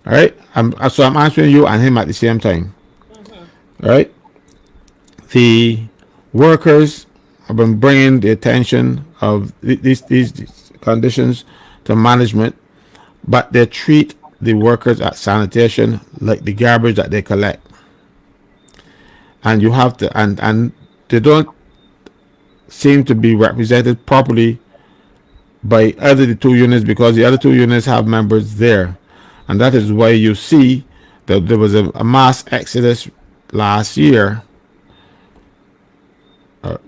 All right, so I'm answering you and him at the same time. All right, the workers have been bringing the attention of these conditions to management, but they treat the workers at sanitation like the garbage that they collect, and you have to and they don't seem to be represented properly by either the two units, because the other two units have members there, and that is why you see that there was a mass exodus last year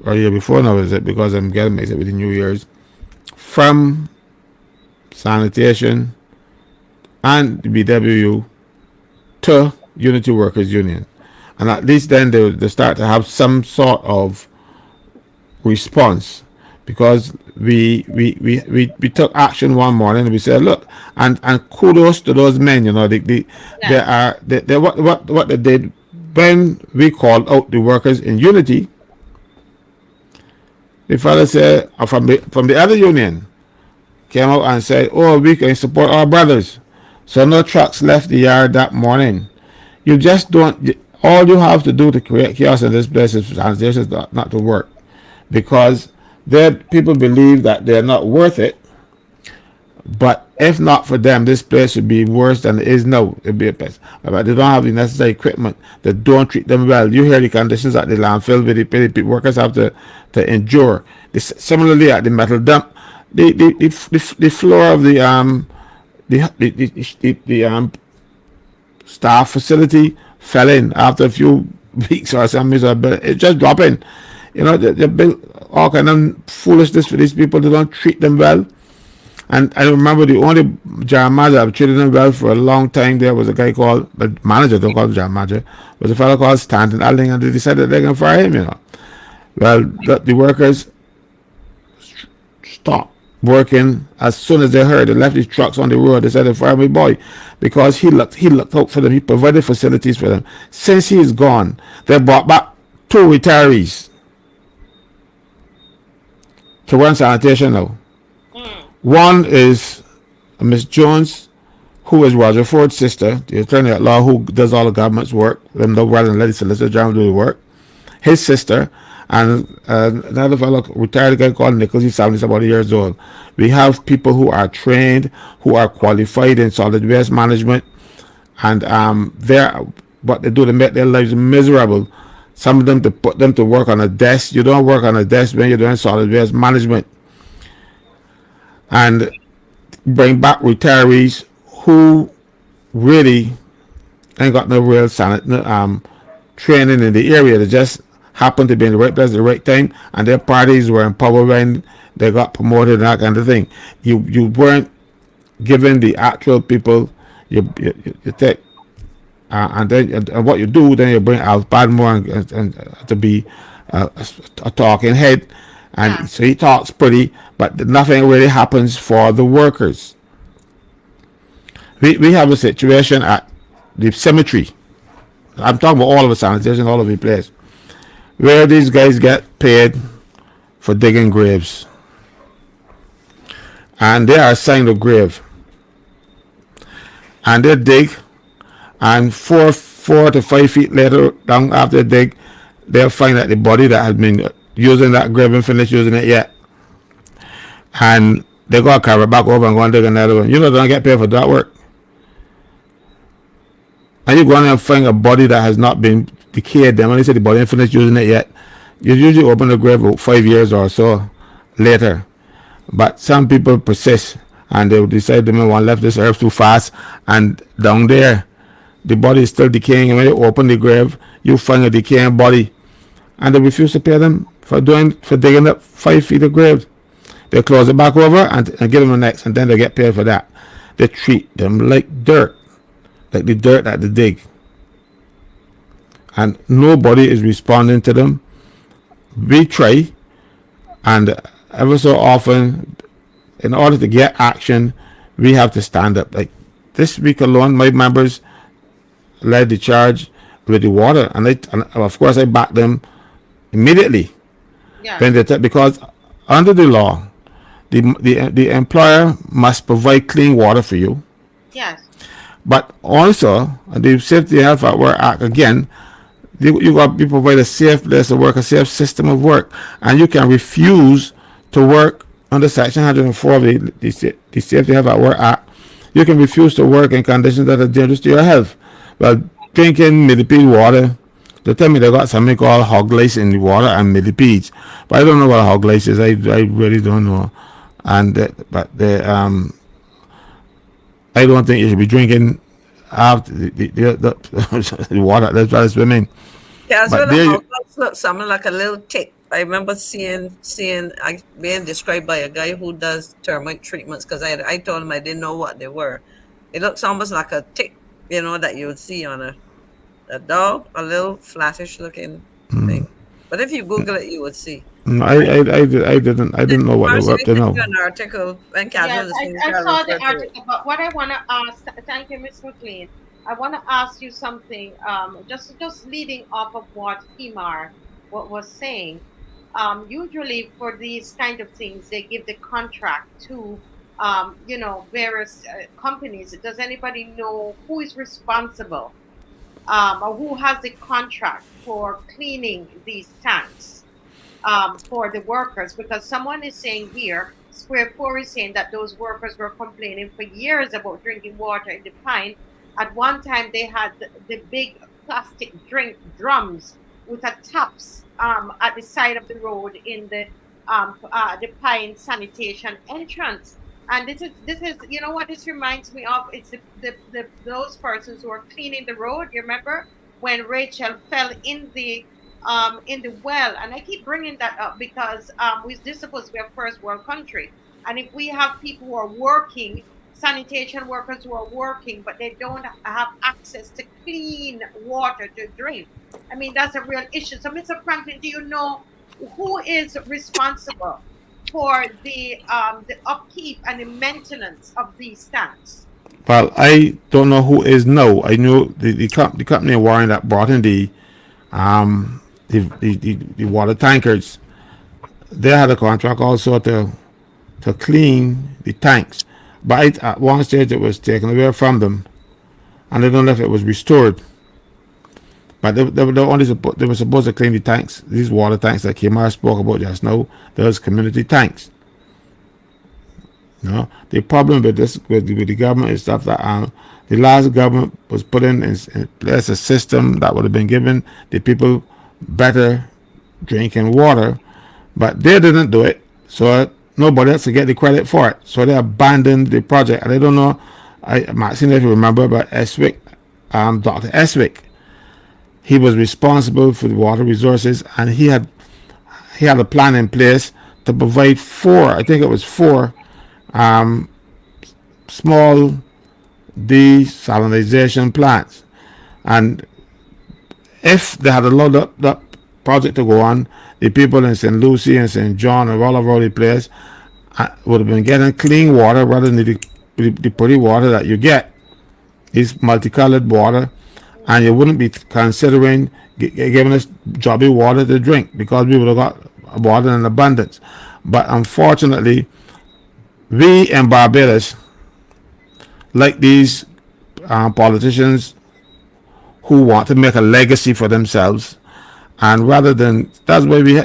or year before now, is it, because I'm getting mixed up with the New Year's, from sanitation and the BWU to Unity Workers Union, and at least then they start to have some sort of response, because we took action one morning and we said, look, and kudos to those men, they what they did when we called out the workers in Unity. The fellow said from the other union came out and said, oh, we can support our brothers, so no trucks left the yard that morning. You just don't, all you have to do to create chaos in this place is sanitation not to work, because people believe that they're not worth it. But if not for them, this place would be worse than it is now. It'd be a place. But they don't have the necessary equipment. They don't treat them well. You hear the conditions at the landfill where the workers have to endure. Similarly, at the metal dump, the floor of the staff facility fell in after a few weeks or something. It's just dropping. You know, they build all kind of foolishness for these people. They don't treat them well. And I remember the only general manager I've treated them well for a long time. There was a guy called, but manager, don't call him general manager, was a fellow called Stanton Alling, and they decided they're going to fire him, you know. Well, the workers stopped working as soon as they heard. They left his trucks on the road. They said they fired my boy because he looked out for them. He provided facilities for them. Since he is gone, they brought back 2 retirees to run sanitation now. One is Miss Jones, who is Roger Ford's sister, the attorney at law who does all the government's work, them no rather than let the solicitor general do the work. His sister, and another fellow, retired guy called Nichols, he's 70 somebody years old. We have people who are trained, who are qualified in solid waste management, and what they do to make their lives miserable. Some of them to put them to work on a desk. You don't work on a desk when you're doing solid waste management. And bring back retirees who really ain't got no real training in the area. They just happen to be in the right place at the right time, and their parties were in power when they got promoted and that kind of thing. You weren't given the actual people. You take and then and what you do, then you bring Al Padmore and to be a talking head, and so he talks pretty, but nothing really happens for the workers. We have a situation at the cemetery. I'm talking about all of the sanitation, all over the place, where these guys get paid for digging graves, and they are assigned a grave, and they dig, and 4 to 5 feet later down after they dig, they'll find that the body that has been using that grave and finished using it yet, and they go carry it back over and go and dig another one. You know, they don't get paid for that work. And you go in and find a body that has not been decayed. Then when they say the body ain't finished using it yet, you usually open the grave about 5 years or so later. But some people persist, and they decide they may want to left this earth too fast, and down there the body is still decaying. And when you open the grave, you find a decaying body, and they refuse to pay them for digging up 5 feet of grave. They close it back over and give them the next, and then they get paid for that. They treat them like dirt, like the dirt that they dig, and nobody is responding to them. We try, and ever so often, in order to get action, we have to stand up. Like this week alone, my members led the charge with the water, and of course I backed them immediately. When they because under the law, the employer must provide clean water for you. Yes. But also, the Safety Health at Work Act, again, you got to provide a safe place to work, a safe system of work, and you can refuse to work under Section 104 of the Safety Health at Work Act. You can refuse to work in conditions that are dangerous to your health. Well, drinking millipede water, they tell me they got something called hog lice in the water and millipedes, but I don't know what hog lice is. I really don't know. And I don't think you should be drinking after the water that's swimming. Yeah, as well, it looks something like a little tick. I remember seeing being described by a guy who does termite treatments, because I told him I didn't know what they were. It looks almost like a tick, that you would see on a dog, a little flattish looking thing. But if you Google it, you would see. I didn't know what they were up to now. An article, yes, I saw the article, but what I want to ask, thank you, Ms. McLean. I want to ask you something, just leading off of what Himar was saying. Usually for these kind of things, they give the contract to, various companies. Does anybody know who is responsible or who has the contract for cleaning these tanks for the workers? Because someone is saying here, Square 4 is saying that those workers were complaining for years about drinking water in the Pine. At one time, they had the big plastic drink drums with the taps at the side of the road in the Pine Sanitation entrance. And this is what this reminds me of? It's those persons who are cleaning the road. You remember when Rachel fell in the in the well. And I keep bringing that up because this is supposed to be a first world country. And if we have people who are working, sanitation workers who are working, but they don't have access to clean water to drink, I mean, that's a real issue. So, Mr. Franklin, do you know who is responsible for the upkeep and the maintenance of these tanks? Well, I don't know who is now. I know the company Warren that brought in the water tankers. They had a contract also to clean the tanks, but at one stage it was taken away from them, and they don't know if it was restored. But they were only they were supposed to clean the tanks. These water tanks that Kimar spoke about just now, those community tanks. No, the problem with this with the government is stuff that the last government was putting in place a system that would have been given the people better drinking water, but they didn't do it, so nobody else to get the credit for it. So they abandoned the project, and I don't know. Maxine, if you remember, but Eswick, Dr. Eswick, he was responsible for the water resources, and he had a plan in place to provide I think it was four small desalination plants. And if they had allowed that project to go on, the people in St. Lucie and St. John and all over the place would have been getting clean water rather than the pretty water that you get. It's multicolored water, and you wouldn't be considering giving us jobby water to drink because we would have got water in abundance. But unfortunately, we in Barbados, like these politicians who want to make a legacy for themselves, and rather than that's why we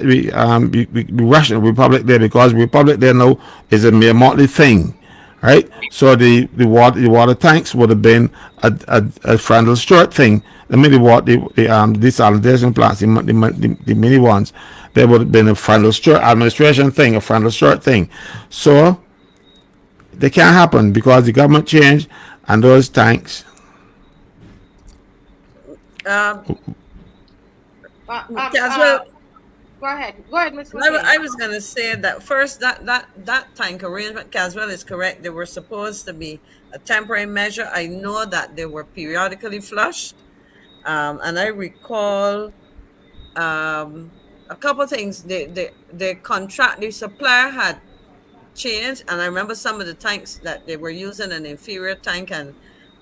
rush the Republic Day, because Republic Day now is a mere monthly thing, right? So the water tanks would have been a friendly short thing. I mean the desalination plants, the mini ones, they would have been a friendly short administration thing, a friendly short thing. So they can't happen because the government changed, and those tanks. Caswell, Go ahead, Ms. I was going to say that first, that tank arrangement, Caswell, is correct. They were supposed to be a temporary measure. I know that they were periodically flushed, and I recall a couple of things. The supplier had changed, and I remember some of the tanks that they were using an inferior tank,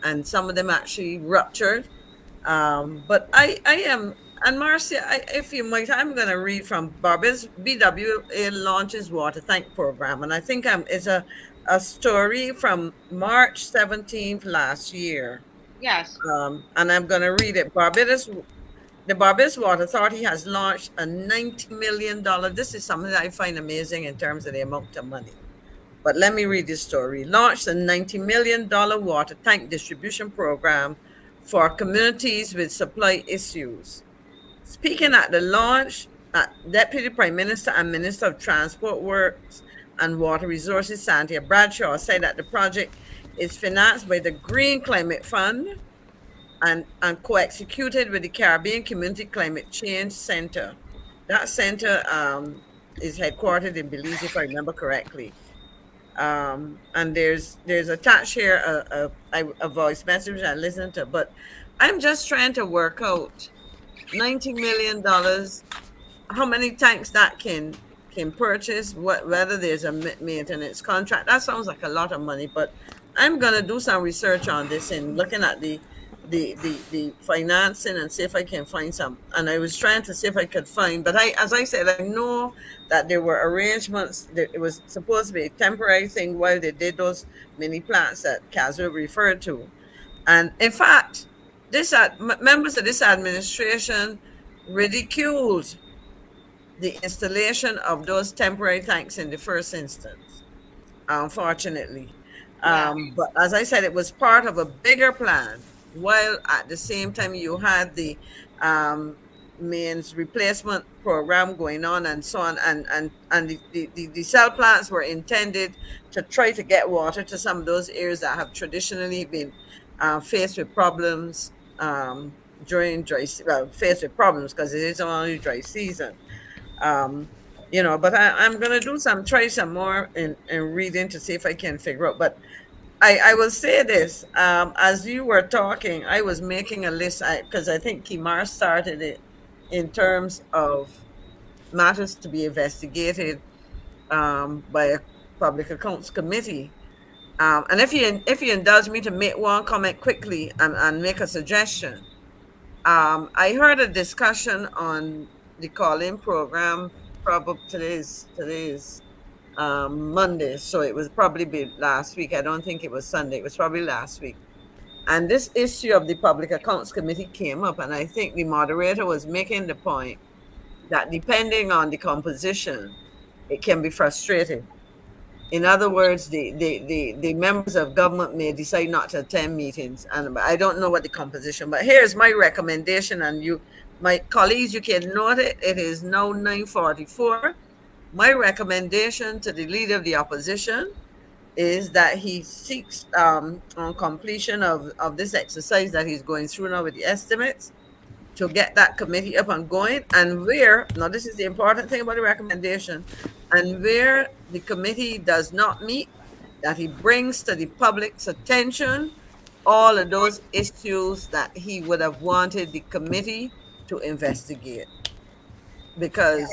and some of them actually ruptured. But I am, and Marcia, if you might, I'm going to read from Barbados BWA launches water tank program, and I think it's a story from March 17th last year. Yes. And I'm going to read it. The Barbados Water Authority has launched a $90 million. This is something that I find amazing in terms of the amount of money. But let me read this story. Launched a $90 million water tank distribution program for communities with supply issues. Speaking at the launch, Deputy Prime Minister and Minister of Transport Works and Water Resources, Santia Bradshaw, said that the project is financed by the Green Climate Fund and co-executed with the Caribbean Community Climate Change Center. That center is headquartered in Belize, if I remember correctly. And there's attached here a voice message I listened to, but I'm just trying to work out $90 million, how many tanks that can purchase, whether there's a maintenance contract. That sounds like a lot of money, but I'm gonna do some research on this and looking at the financing and see if I can find some. And I was trying to see if I could find, but as I said, I know that there were arrangements that it was supposed to be a temporary thing while they did those mini plants that Caswell referred to. And in fact, members of this administration ridiculed the installation of those temporary tanks in the first instance, unfortunately. But as I said, it was part of a bigger plan, while at the same time you had the mains replacement program going on and so on, and the cell plants were intended to try to get water to some of those areas that have traditionally been faced with problems during faced with problems because it is only dry season. But I'm gonna try some more in reading to see if I can figure out. But I will say this, as you were talking, I was making a list because I think Kimar started it in terms of matters to be investigated by a public accounts committee. And if you indulge me to make one comment quickly and make a suggestion, I heard a discussion on the call-in program. Probably today's Monday, so it was probably be last week. I don't think it was Sunday. It was probably last week. And this issue of the Public Accounts Committee came up, and I think the moderator was making the point that depending on the composition, it can be frustrating. In other words, the members of government may decide not to attend meetings. And I don't know what the composition, but here's my recommendation. And my colleagues, you can note it. It is now 9:44. My recommendation to the leader of the opposition is that he seeks on completion of this exercise that he's going through now with the estimates to get that committee up and going. And now this is the important thing about the recommendation, and where the committee does not meet, that he brings to the public's attention all of those issues that he would have wanted the committee to investigate. Because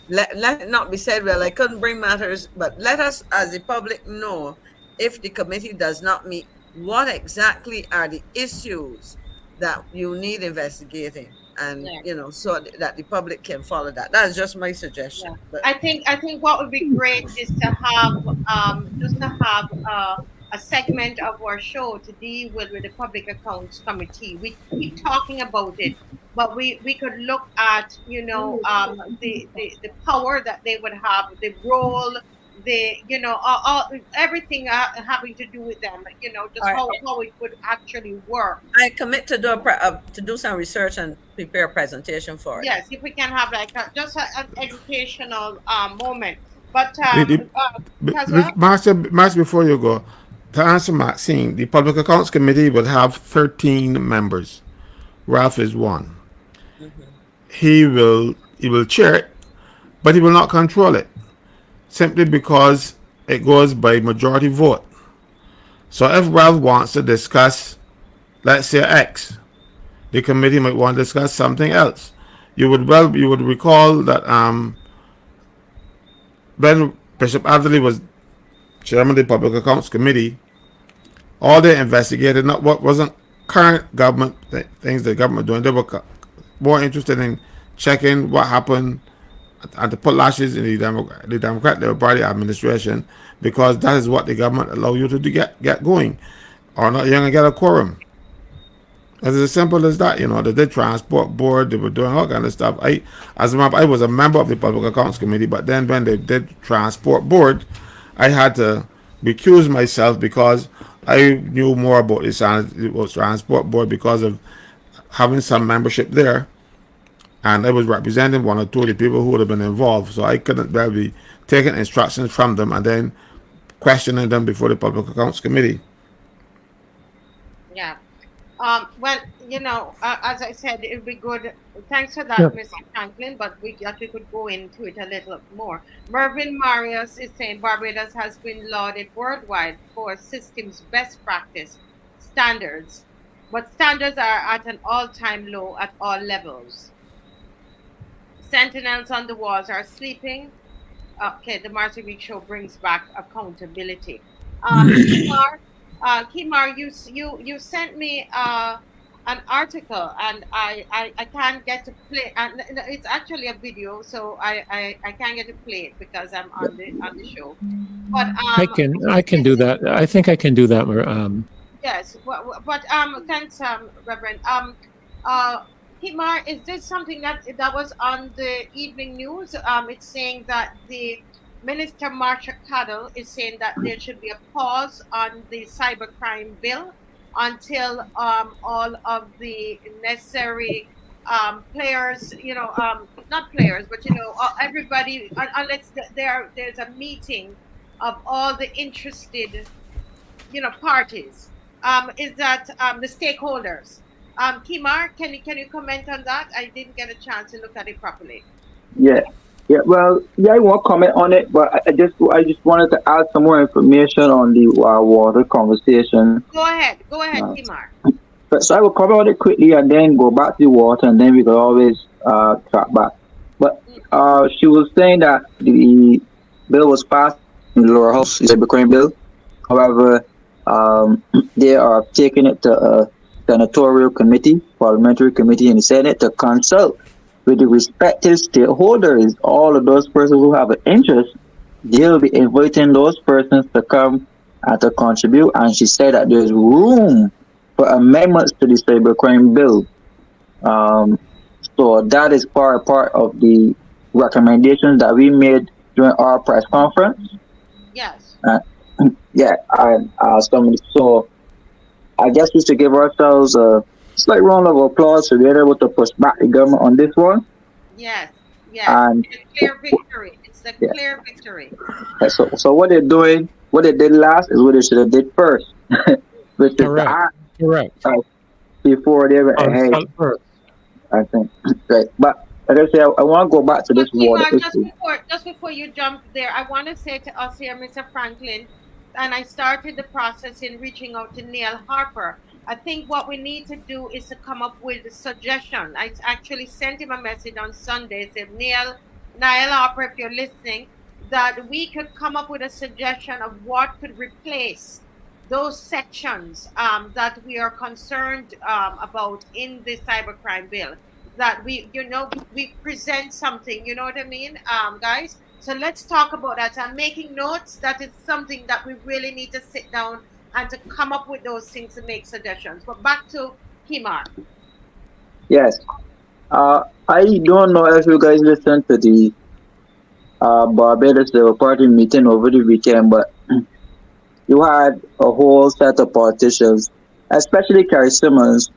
let it not be said, well, I couldn't bring matters, but let us as the public know if the committee does not meet, what exactly are the issues that you need investigating, and so that the public can follow that. That's just my suggestion. But I think what would be great is to have a segment of our show to deal with the Public Accounts Committee. We keep talking about it, but we could look at the power that they would have, the role, all everything having to do with them, just how it would actually work. I commit to do some research and prepare a presentation for it. Yes, if we can have like just an educational moment. But Master, before you go, to answer Maxine, the Public Accounts Committee would have 13 members. Ralph is one. Mm-hmm. He will chair it, but he will not control it, simply because it goes by majority vote. So if Ralph wants to discuss, let's say X, the committee might want to discuss something else. You would recall that when Bishop Adderley was chairman of the Public Accounts Committee, all they investigated not what wasn't current government things the government doing. They were more interested in checking what happened and to put lashes in the Democratic Party administration, because that is what the government allow you to get going, or not, you're gonna get a quorum. It's as simple as that. They did transport board, they were doing all kind of stuff. I was a member of the Public Accounts Committee, but then when they did transport board, I had to recuse myself because I knew more about the transport board because of having some membership there, and I was representing one or two of the people who would have been involved, so I couldn't be taking instructions from them and then questioning them before the Public Accounts Committee. Yeah. Well, as I said, it would be good. Thanks for that, Mr. Franklin, but we could go into it a little more. Mervyn Marius is saying Barbados has been lauded worldwide for systems best practice standards, but standards are at an all-time low at all levels. Sentinels on the walls are sleeping. Okay, the Marcy Week Show brings back accountability. Kimar, you sent me an article, and I can't get to play. And it's actually a video, so I can't get to play it because I'm on the show. But I can do that. I think I can do that. Yes, but thanks, Reverend. Kimar, is this something that was on the evening news? It's saying that the Minister Marsha Cadell is saying that there should be a pause on the cybercrime bill until all of the necessary players, not players, but everybody, unless there's a meeting of all the interested, parties, is that the stakeholders. Kimar, can you comment on that? I didn't get a chance to look at it properly. Yeah. Yeah, well, yeah, I won't comment on it, but I just wanted to add some more information on the water conversation. Go ahead, Uh, Kimar. so I will comment on it quickly and then go back to the water, and then we could always track back. But she was saying that the bill was passed in the lower house, the Cybercrime bill. However, they are taking it to a senatorial committee, parliamentary committee in the Senate to consult with the respective stakeholders. All of those persons who have an interest, they'll be inviting those persons to come and to contribute. And she said that there's room for amendments to the cybercrime bill. So that is part of the recommendations that we made during our press conference. Yes. Yeah, and so I guess we should give ourselves a slight round of applause for being able to push back the government on this one. Yes. And It's a clear victory. It's a clear victory. So what they're doing, what they did last is what they should have did first, which is Correct. before they went ahead. I think right, but like I say, I want to go back to this water issue. Just before you jump there, I want to say to us here, Mr. Franklin, and I started the process in reaching out to Neil Harper. I think what we need to do is to come up with a suggestion. I actually sent him a message on Sunday, said, Neil Harper, if you're listening, that we could come up with a suggestion of what could replace those sections that we are concerned about in the cybercrime bill. That we present something, you know what I mean, guys? So let's talk about that. I'm making notes. That is something that we really need to sit down and to come up with those things to make suggestions. But back to Kimar. Yes. I don't know if you guys listened to the Barbados party meeting over the weekend, but you had a whole set of politicians, especially Kerry Simmons.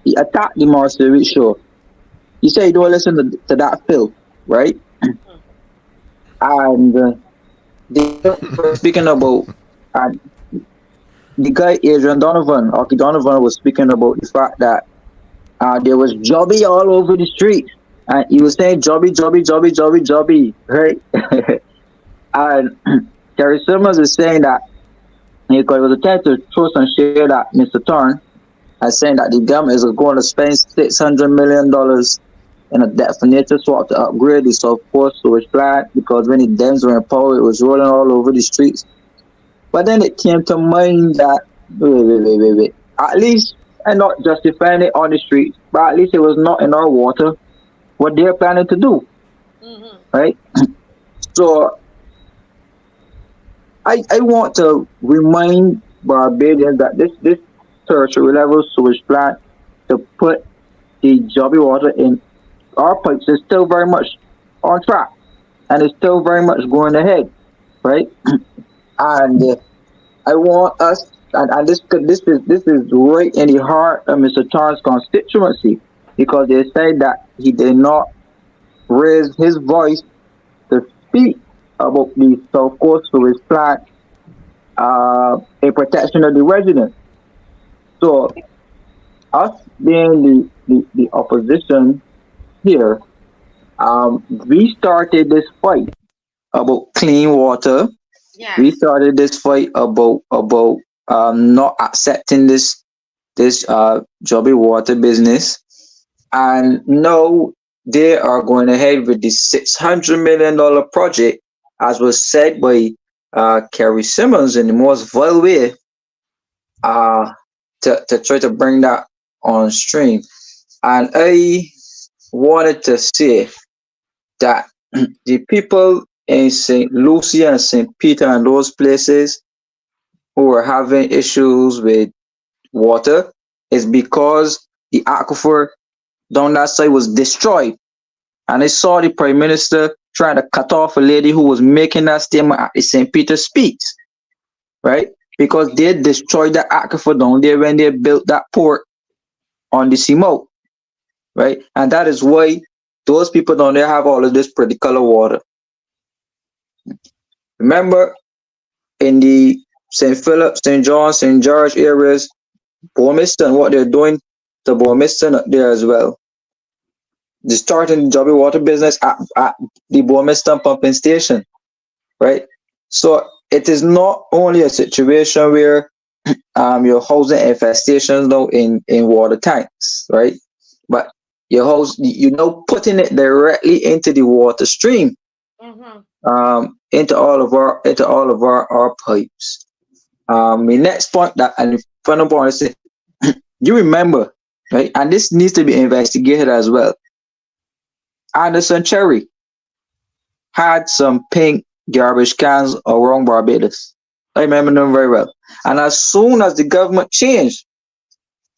He attacked the Marcia Week show. You say you don't listen to that film, right? And they were speaking about, and the guy Adrian Donovan, Aki Donovan, was speaking about the fact that there was jobby all over the street, and he was saying jobby, right? And Kerry Simmons is saying that because it was attempt to throw some shade at Mr. Thorne, and saying that the government is going to spend $600 million in a debt-for-nature swap to upgrade the South Coast sewage plant, because when the Dems were in power, it was rolling all over the streets. But then it came to mind that, wait. At least, and not justifying it on the streets, but at least it was not in our water what they're planning to do. Right? So, I want to remind Barbadians that this tertiary level sewage plant to put the jobby water in our pipes is still very much on track, and it's still very much going ahead, right? And I want us, and this is right in the heart of Mr. Thorne's constituency, because they say that he did not raise his voice to speak about the South Coast sewage plant in protection of the residents. So, us being the opposition here, we started this fight about clean water. Yes. We started this fight about not accepting this jobby water business, and now they are going ahead with the $600 million project, as was said by Kerry Simmons in the most vile way, to try to bring that on stream. And I wanted to say that the people in St. Lucia and St. Peter and those places who are having issues with water is because the aquifer down that side was destroyed. And I saw the Prime Minister trying to cut off a lady who was making that statement at the St. Peter speech, right? Because they destroyed the aquifer down there when they built that port on the Seamout, right? And that is why those people down there have all of this pretty color water. Remember, in the St. Philip, St. John, St. George areas, Bournemouth, what they're doing the Burmester up there as well. They starting the job water business at the Burmester pumping station, right? So it is not only a situation where you're housing infestations now in water tanks, right? But you're now putting it directly into the water stream, into all of our pipes. The next point that and final point is you remember, right? And this needs to be investigated as well. Anderson Cherry had some pink garbage cans around Barbados. I remember them very well. And as soon as the government changed,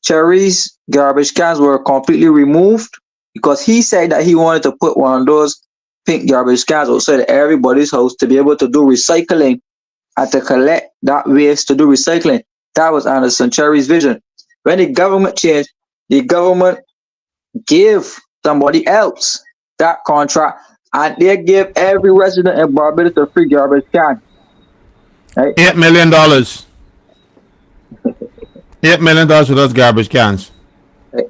Cherry's garbage cans were completely removed because he said that he wanted to put one of those pink garbage cans outside everybody's house to be able to do recycling and to collect that waste to do recycling. That was Anderson Cherry's vision. When the government changed, the government gave somebody else that contract, and they gave every resident in Barbados a free garbage can. Right? $8 million. $8 million for those garbage cans. Right?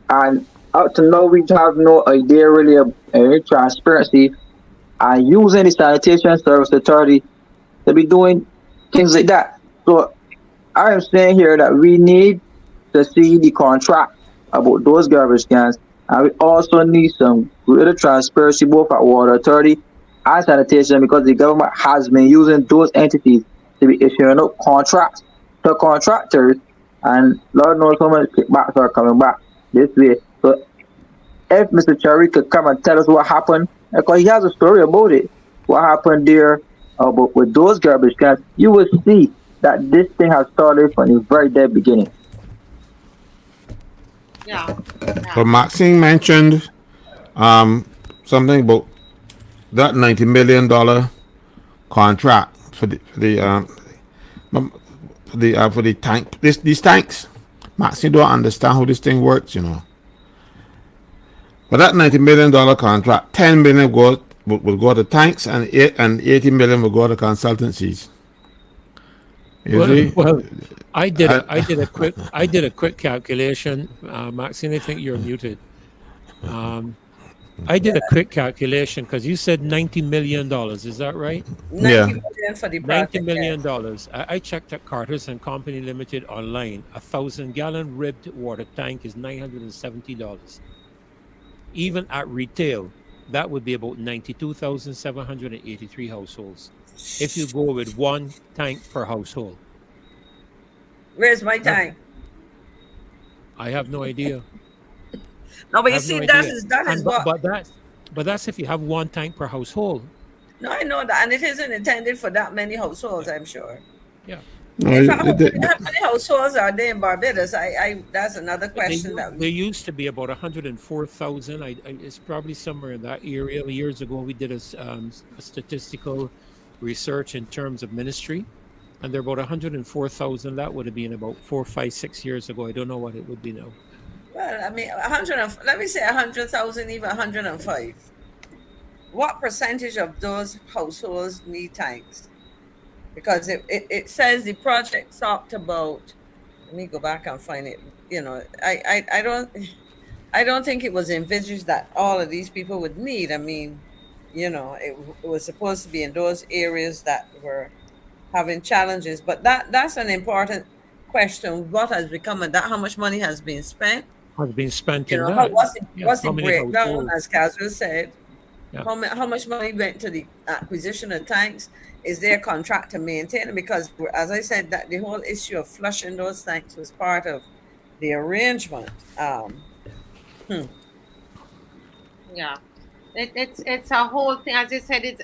And up to now, we have no idea really of any transparency and using the Sanitation Service Authority to be doing things like that. So I am saying here that we need to see the contract about those garbage cans, and we also need some greater transparency both at Water Authority and Sanitation, because the government has been using those entities to be issuing out contracts to contractors, and Lord knows how many kickbacks are coming back this way. So if Mr. Cherry could come and tell us what happened, because he has a story about it, what happened there about with those garbage cans, you will see that this thing has started from the very dead beginning. Yeah. But Maxine mentioned something about that $90 million contract for the tank. These tanks. Maxine don't understand how this thing works, you know. But that $90 million contract, $10 million will go to tanks, and $80 million will go to consultancies. Well, I did a quick calculation. Maxine, I think you're muted. I did a quick calculation because you said $90 million. Is that right? $90 million for the project. $90 million. I checked at Carter's and Company Limited online. A 1,000-gallon ribbed water tank is $970. Even at retail, that would be about 92,783 households if you go with one tank per household. Where's my tank? I have no idea. No, but you see, that is what. But that's if you have one tank per household. No, I know that, and it isn't intended for that many households, I'm sure. Yeah. In fact, how many households are there in Barbados? That's another question. There used to be about 104,000. It's probably somewhere in that area. Years ago, we did a statistical research in terms of ministry, and there are about 104,000. That would have been about 4, 5, 6 years ago. I don't know what it would be now. Well, I mean, let me say 100,000, even 105. What percentage of those households need tanks? Because it says the project talked about. Let me go back and find it. You know, I don't think it was envisaged that all of these people would need. I mean, you know, it was supposed to be in those areas that were having challenges. But that's an important question. What has become of that? How much money has been spent? Has been spent in that? What's the breakdown, households? as Caswell said? Yeah. How much money went to the acquisition of tanks? Is there a contract to maintain them? Because, as I said, that the whole issue of flushing those tanks was part of the arrangement. Yeah, it's a whole thing. As I said,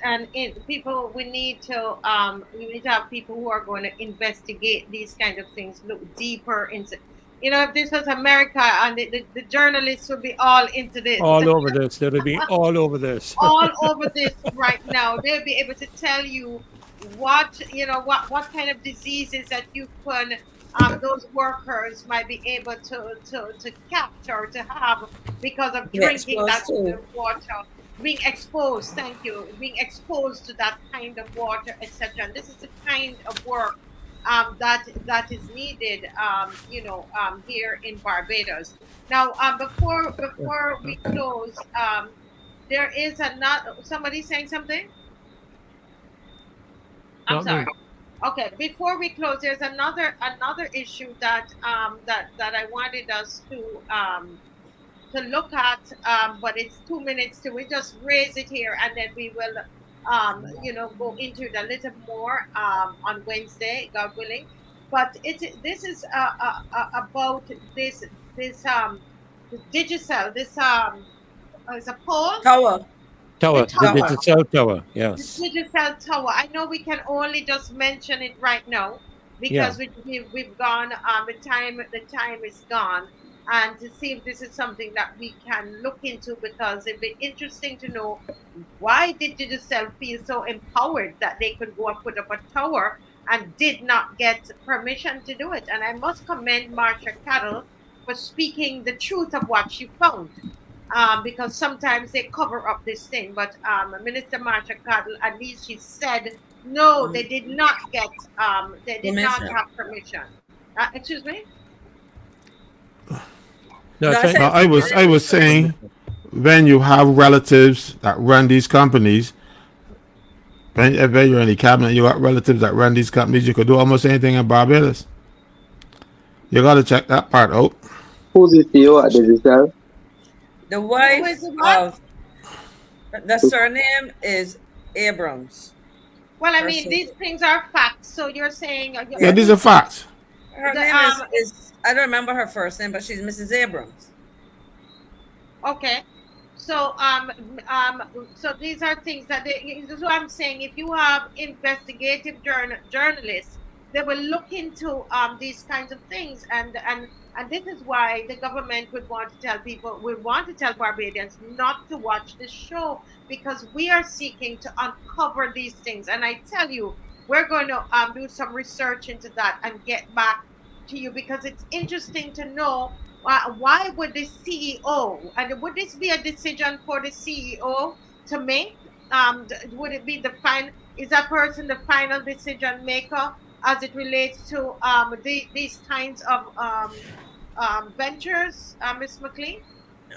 people. We need to have people who are going to investigate these kind of things, look deeper into. You know, if this was America, and the journalists would be all into this. All over this. They'll be all over this. All over this right now. They'll be able to tell you what kind of diseases that you can those workers might be able to capture, to have because of drinking that water. Being exposed, being exposed to that kind of water, etc. And this is the kind of work that is needed, here in Barbados. Now, before we close, there is another somebody saying something. I'm Not me. sorry. Okay, before we close, there's another issue that that I wanted us to look at, but it's 2 minutes to we just raise it here, and then we will go into it a little more on Wednesday, God willing. But this is about this digital is a poll. Tower. Tower, the Tower. digital tower. The Yes. digital tower. I know we can only just mention it right now because we've gone. The time is gone, and to see if this is something that we can look into, because it'd be interesting to know why did digital feel so empowered that they could go and put up a tower and did not get permission to do it. And I must commend Marsha Cattle for speaking the truth of what she found. Because sometimes they cover up this thing. But Minister Marsha Cattle, at least she said, no, they did not get, they did not Permission. have permission. Excuse me? No, No, I thank- said- I was saying, when you have relatives that run these companies, when you're in the cabinet, you got relatives that run these companies, you could do almost anything in Barbados. You got to check that part out. Who's the CEO at Digital? The wife is it what? of the surname is Abrams. Well, I Her mean, sister. these things are facts. So you're saying, Yeah, these are facts. Her The, name um, is I don't remember her first name, but she's Mrs. Abrams. okay. So so these are things that this is what I'm saying. If you have investigative journalists, they will look into these kinds of things, and this is why the government would want to tell Barbadians not to watch this show, because we are seeking to uncover these things. And I tell you, we're going to do some research into that and get back to you, because it's interesting to know why would the CEO, and would this be a decision for the CEO to make? Would it be is that person the final decision maker as it relates to these kinds of ventures, Ms. McLean?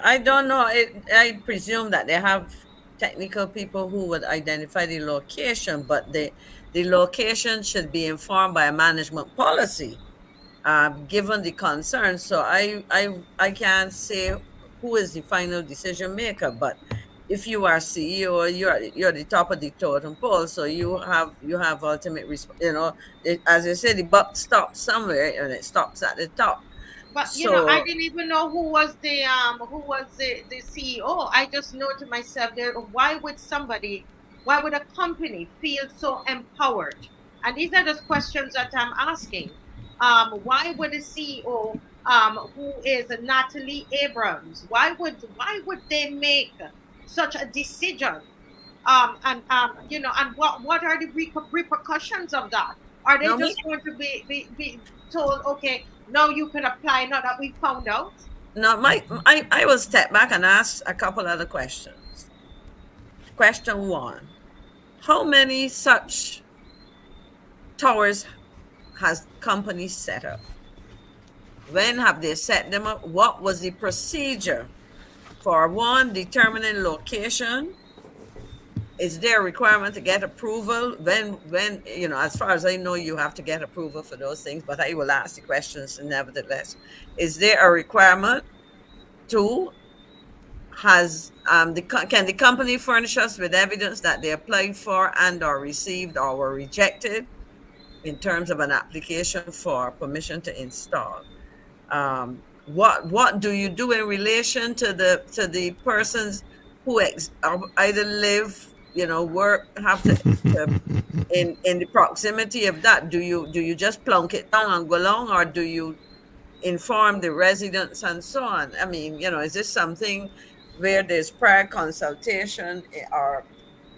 I don't know. I presume that they have technical people who would identify the location, but the location should be informed by a management policy, given the concerns. So I can't say who is the final decision maker, but if you are CEO, you're the top of the totem pole, so you have ultimate as I said, the buck stops somewhere and it stops at the top. But So I didn't even know who was the CEO. I just know to myself, why would a company feel so empowered? And these are just questions that I'm asking. Why would a CEO, who is Natalie Abrams, why would they make such a decision? And what are the repercussions of that? Are they No, just going to be told, okay, now you can apply now that we found out? no, I will step back and ask a couple other questions. Question one: how many such towers has companies set up? When have they set them up? What was the procedure for one, determining location? Is there a requirement to get approval? When as far as I know, you have to get approval for those things, but I will ask the questions nevertheless. Is there a requirement? Two, can the company furnish us with evidence that they applied for and or received or were rejected in terms of an application for permission to install? What do you do in relation to the persons who either live, work, have to in the proximity of that? Do you just plunk it down and go along, or do you inform the residents and so on? I mean, is this something where there's prior consultation or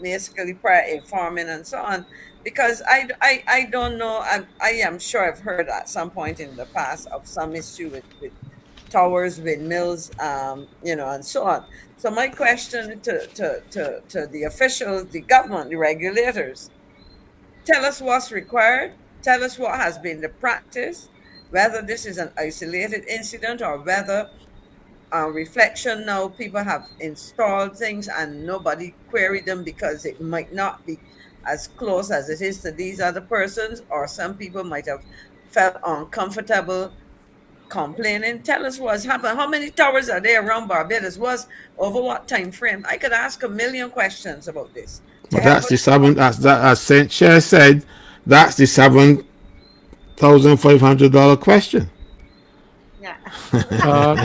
basically prior informing and so on? Because I don't know. I am sure I've heard at some point in the past of some issue with towers, windmills, and so on. So my question to the officials, the government, the regulators: tell us what's required. Tell us what has been the practice, whether this is an isolated incident or whether reflection now people have installed things and nobody queried them because it might not be as close as it is to these other persons, or some people might have felt uncomfortable complaining. Tell us what's happened. How many towers are there around Barbados? Was over what time frame? I could ask a million questions about this. But that's the seven. As Saint Chair said, that's the $7,500 question. Yeah.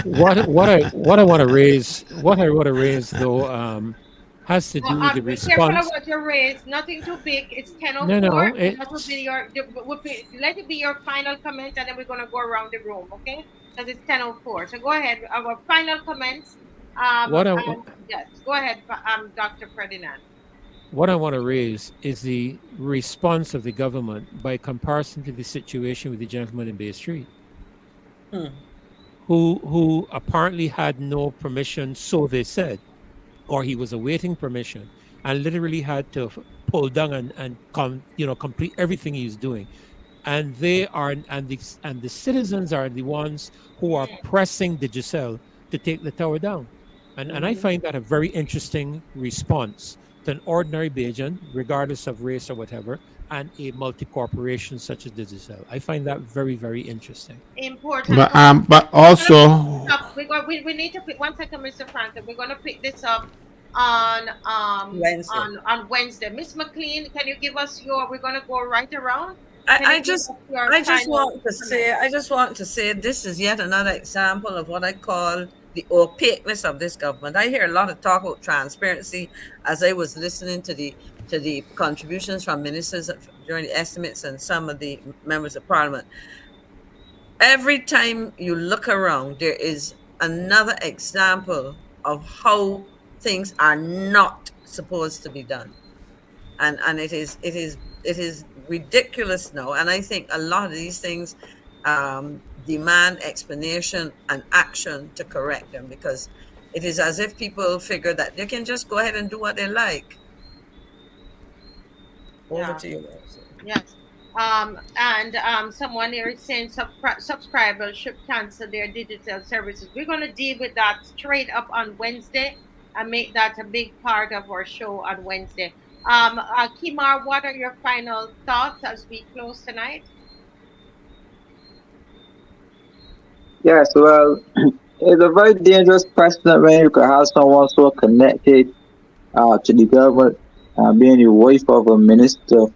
What I want to raise, though, has to do with the Be careful of response. what you raise. Nothing too big. It's 10:04. No, That will be let it be your final comment, and then we're gonna go around the room, okay? Because it's 10:04. So go ahead. Our final comments. Yes, go ahead, Dr. Ferdinand. What I want to raise is the response of the government by comparison to the situation with the gentleman in Bay Street, who apparently had no permission, so they said, or he was awaiting permission, and literally had to pull down and complete everything he's doing. And they are, and the citizens are the ones who are pressing the Giselle to take the tower down. And I find that a very interesting response to an ordinary Bajan, regardless of race or whatever, and a multi-corporation such as the Giselle. I find that very, very interesting. Important. But also, we need to pick 1 second, Mr. Franklin. We're going to pick this up on Wednesday. On Wednesday. Miss McLean, can you give us your? We're going to go right around. I just want to say this is yet another example of what I call the opaqueness of this government. I hear a lot of talk about transparency as I was listening to the contributions from ministers during the estimates and some of the members of parliament. Every time you look around, there is another example of how things are not supposed to be done, and it is ridiculous now. And I think a lot of these things demand explanation and action to correct them, because it is as if people figure that they can just go ahead and do what they like. Over to you. Yes. And someone here is saying subscribers should cancel their digital services. We're going to deal with that straight up on Wednesday and make that a big part of our show on Wednesday. Kimar, what are your final thoughts as we close tonight? Yes, well, it's a very dangerous precedent when you can have someone so connected to the government, being the wife of a minister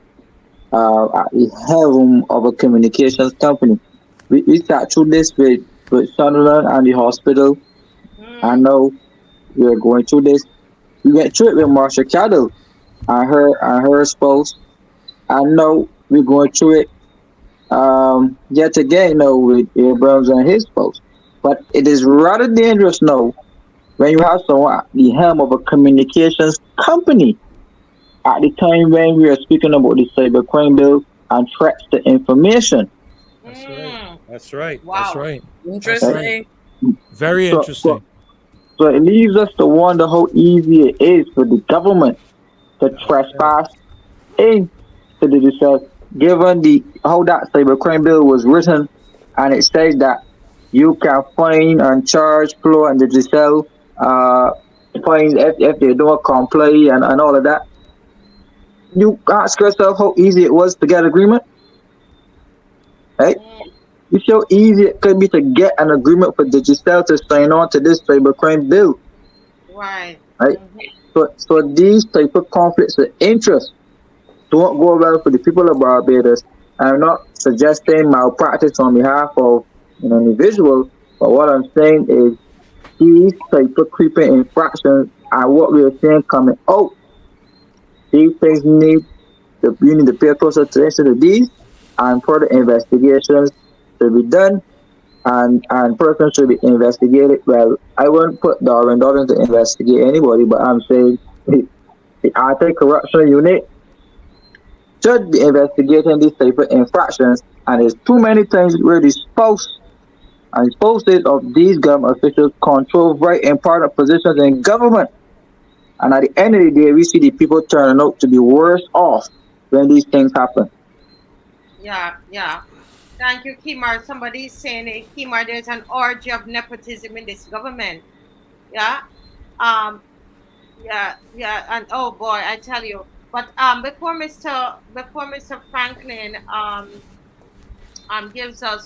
at the helm of a communications company. We sat through this with Sunderland and the hospital. I know we are going through this. We went through it with Marsha Cadell and her spouse. I know we're going through it yet again with Abrams and his spouse. But it is rather dangerous now when you have someone at the helm of a communications company at the time when we are speaking about the Cybercrime bill and threats to information. That's right. Wow. That's right. Interesting. That's right. Very interesting. So it leaves us to wonder how easy it is for the government to trespass into the digital, given how that Cybercrime bill was written, and it says that you can fine and charge Flow and digital fines if they don't comply and all of that. You ask yourself how easy it was to get agreement, right? You see how easy it could be to get an agreement for Digicel to sign on to this Cybercrime bill. Right. So these type of conflicts of interest don't go well for the people of Barbados. I'm not suggesting malpractice on behalf of an individual, but what I'm saying is these type of creeping infractions are what we are seeing coming out. These things you need to pay closer attention to these, and further investigations to be done, and persons should be investigated. Well, I wouldn't put Darwin to investigate anybody, but I'm saying the anti-corruption unit should be investigating these type of infractions. And there's too many times where the spouses of these government officials control very important positions in government. And at the end of the day, we see the people turning out to be worse off when these things happen. Yeah. Thank you, Kimar. Somebody's saying, Kimar, there's an orgy of nepotism in this government. Yeah. Um. Yeah. And oh boy, I tell you. But before Mr. Franklin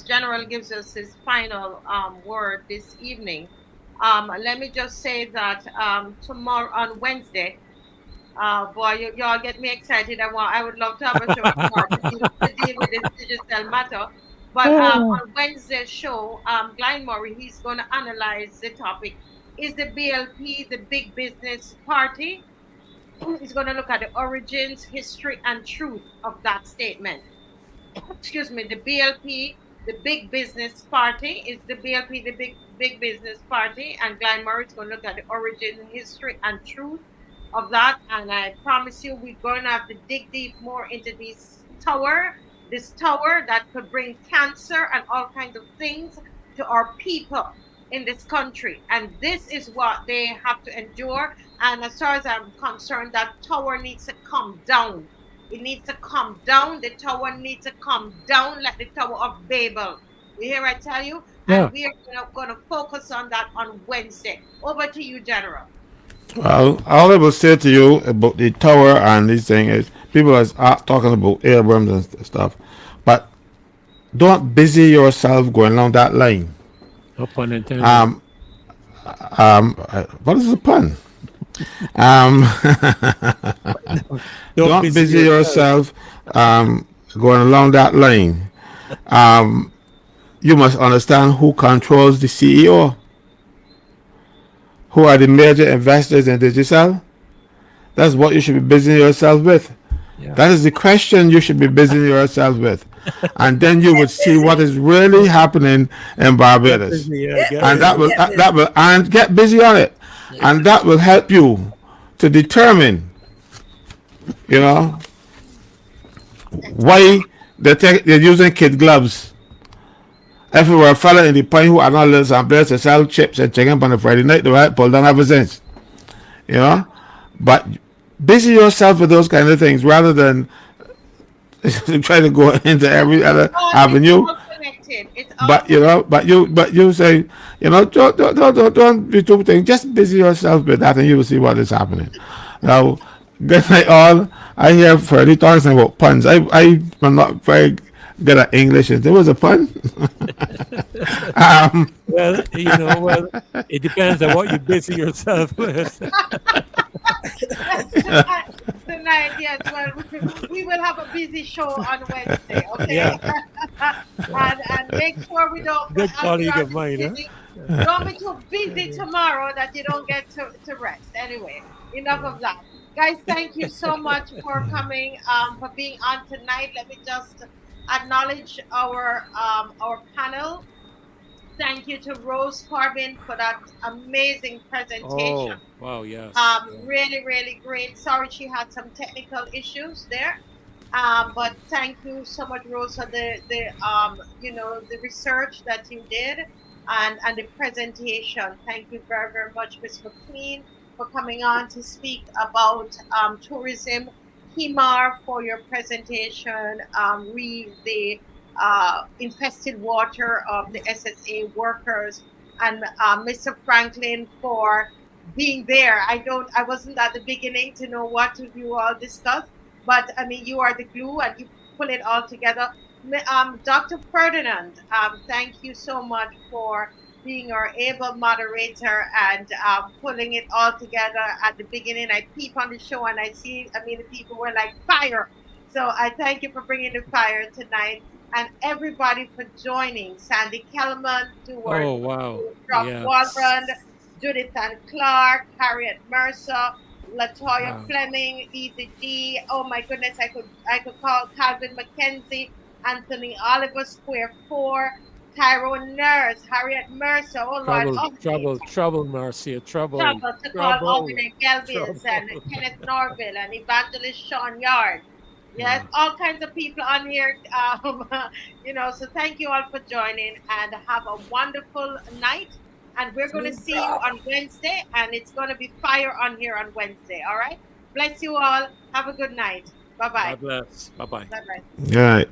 General gives us his final word this evening. Let me just say that tomorrow on Wednesday. Boy, y'all get me excited. I would love to have a show tomorrow to deal with this digital matter. But on Wednesday's show, Glenn Murray, he's going to analyze the topic. Is the BLP the big business party? He's going to look at the origins, history, and truth of that statement. Excuse me, the BLP, the big business party, is the BLP the big business party, and Glenn Murray is going to look at the origin, history, and truth of that. And I promise you, we're going to have to dig deep more into this tower that could bring cancer and all kinds of things to our people in this country. And this is what they have to endure. And as far as I'm concerned, that tower needs to come down. It needs to come down. The tower needs to come down like the Tower of Babel. You hear I tell you? Yeah. And we are going to focus on that on Wednesday. Over to you, General. Well, all I will say to you about the tower and this thing is people are talking about Abrams and stuff, but don't busy yourself going along that line. No pun intended. What is the pun? Don't busy yourself going along that line. You must understand who controls the CEO. Who are the major investors in digital? That's what you should be busying yourself with. Yeah. That is the question you should be busying yourself with. And then you would see what is really happening in Barbados. And that will and get busy on it. And that will help you to determine, why they're using kid gloves. If we were a fella in the point who are not little samplers to sell chips and chicken on a Friday night, they would pull down ever since. But busy yourself with those kind of things rather than try to go into every other avenue. But you say, don't be too things. Just busy yourself with that, and you will see what is happening. Now, good night, all. I hear Freddie talking about puns. I am not very good at English. There was a pun. Well, it depends on what you busy yourself with. Tonight, yes. Well, we will have a busy show on Wednesday, okay? Yeah. and make sure we don't. Good colleague of mine, huh? Don't be too busy tomorrow that you don't get to rest. Anyway, enough of that. Guys, thank you so much for coming, for being on tonight. Let me just acknowledge our panel. Thank you to Rose Corbin for that amazing presentation. Oh, wow, yes. Really, really great. Sorry she had some technical issues there. But thank you so much, Rose, for the research that you did and the presentation. Thank you very, very much, Ms. McQueen, for coming on to speak about tourism. Himar, for your presentation. Read the infested water of the SSA workers, and Mr. Franklin for being there. I wasn't at the beginning to know what you all discussed, but I mean, you are the glue and you pull it all together. Dr. Ferdinand, thank you so much for being our able moderator and pulling it all together at the beginning. I peep on the show and the people were like fire. So I thank you for bringing the fire tonight. And everybody for joining. Sandy Kelman, Stuart, Oh, wow. Rob Walrond, Judith and Clark, Harriet Mercer, Latoya Fleming, Easy G. Oh my goodness, I could call Calvin McKenzie, Anthony Oliver, Square 4, Tyrone Nurse, Harriet Mercer. Oh Lord, trouble, Marcia, trouble. To call Albany Gelbis and Kenneth Norville and Evangelist Sean Yard. Yes, all kinds of people on here, so thank you all for joining and have a wonderful night. And we're going to see you on Wednesday, and it's going to be fire on here on Wednesday. All right. Bless you all. Have a good night. Bye-bye. God bless. Bye-bye. Bye-bye. All right.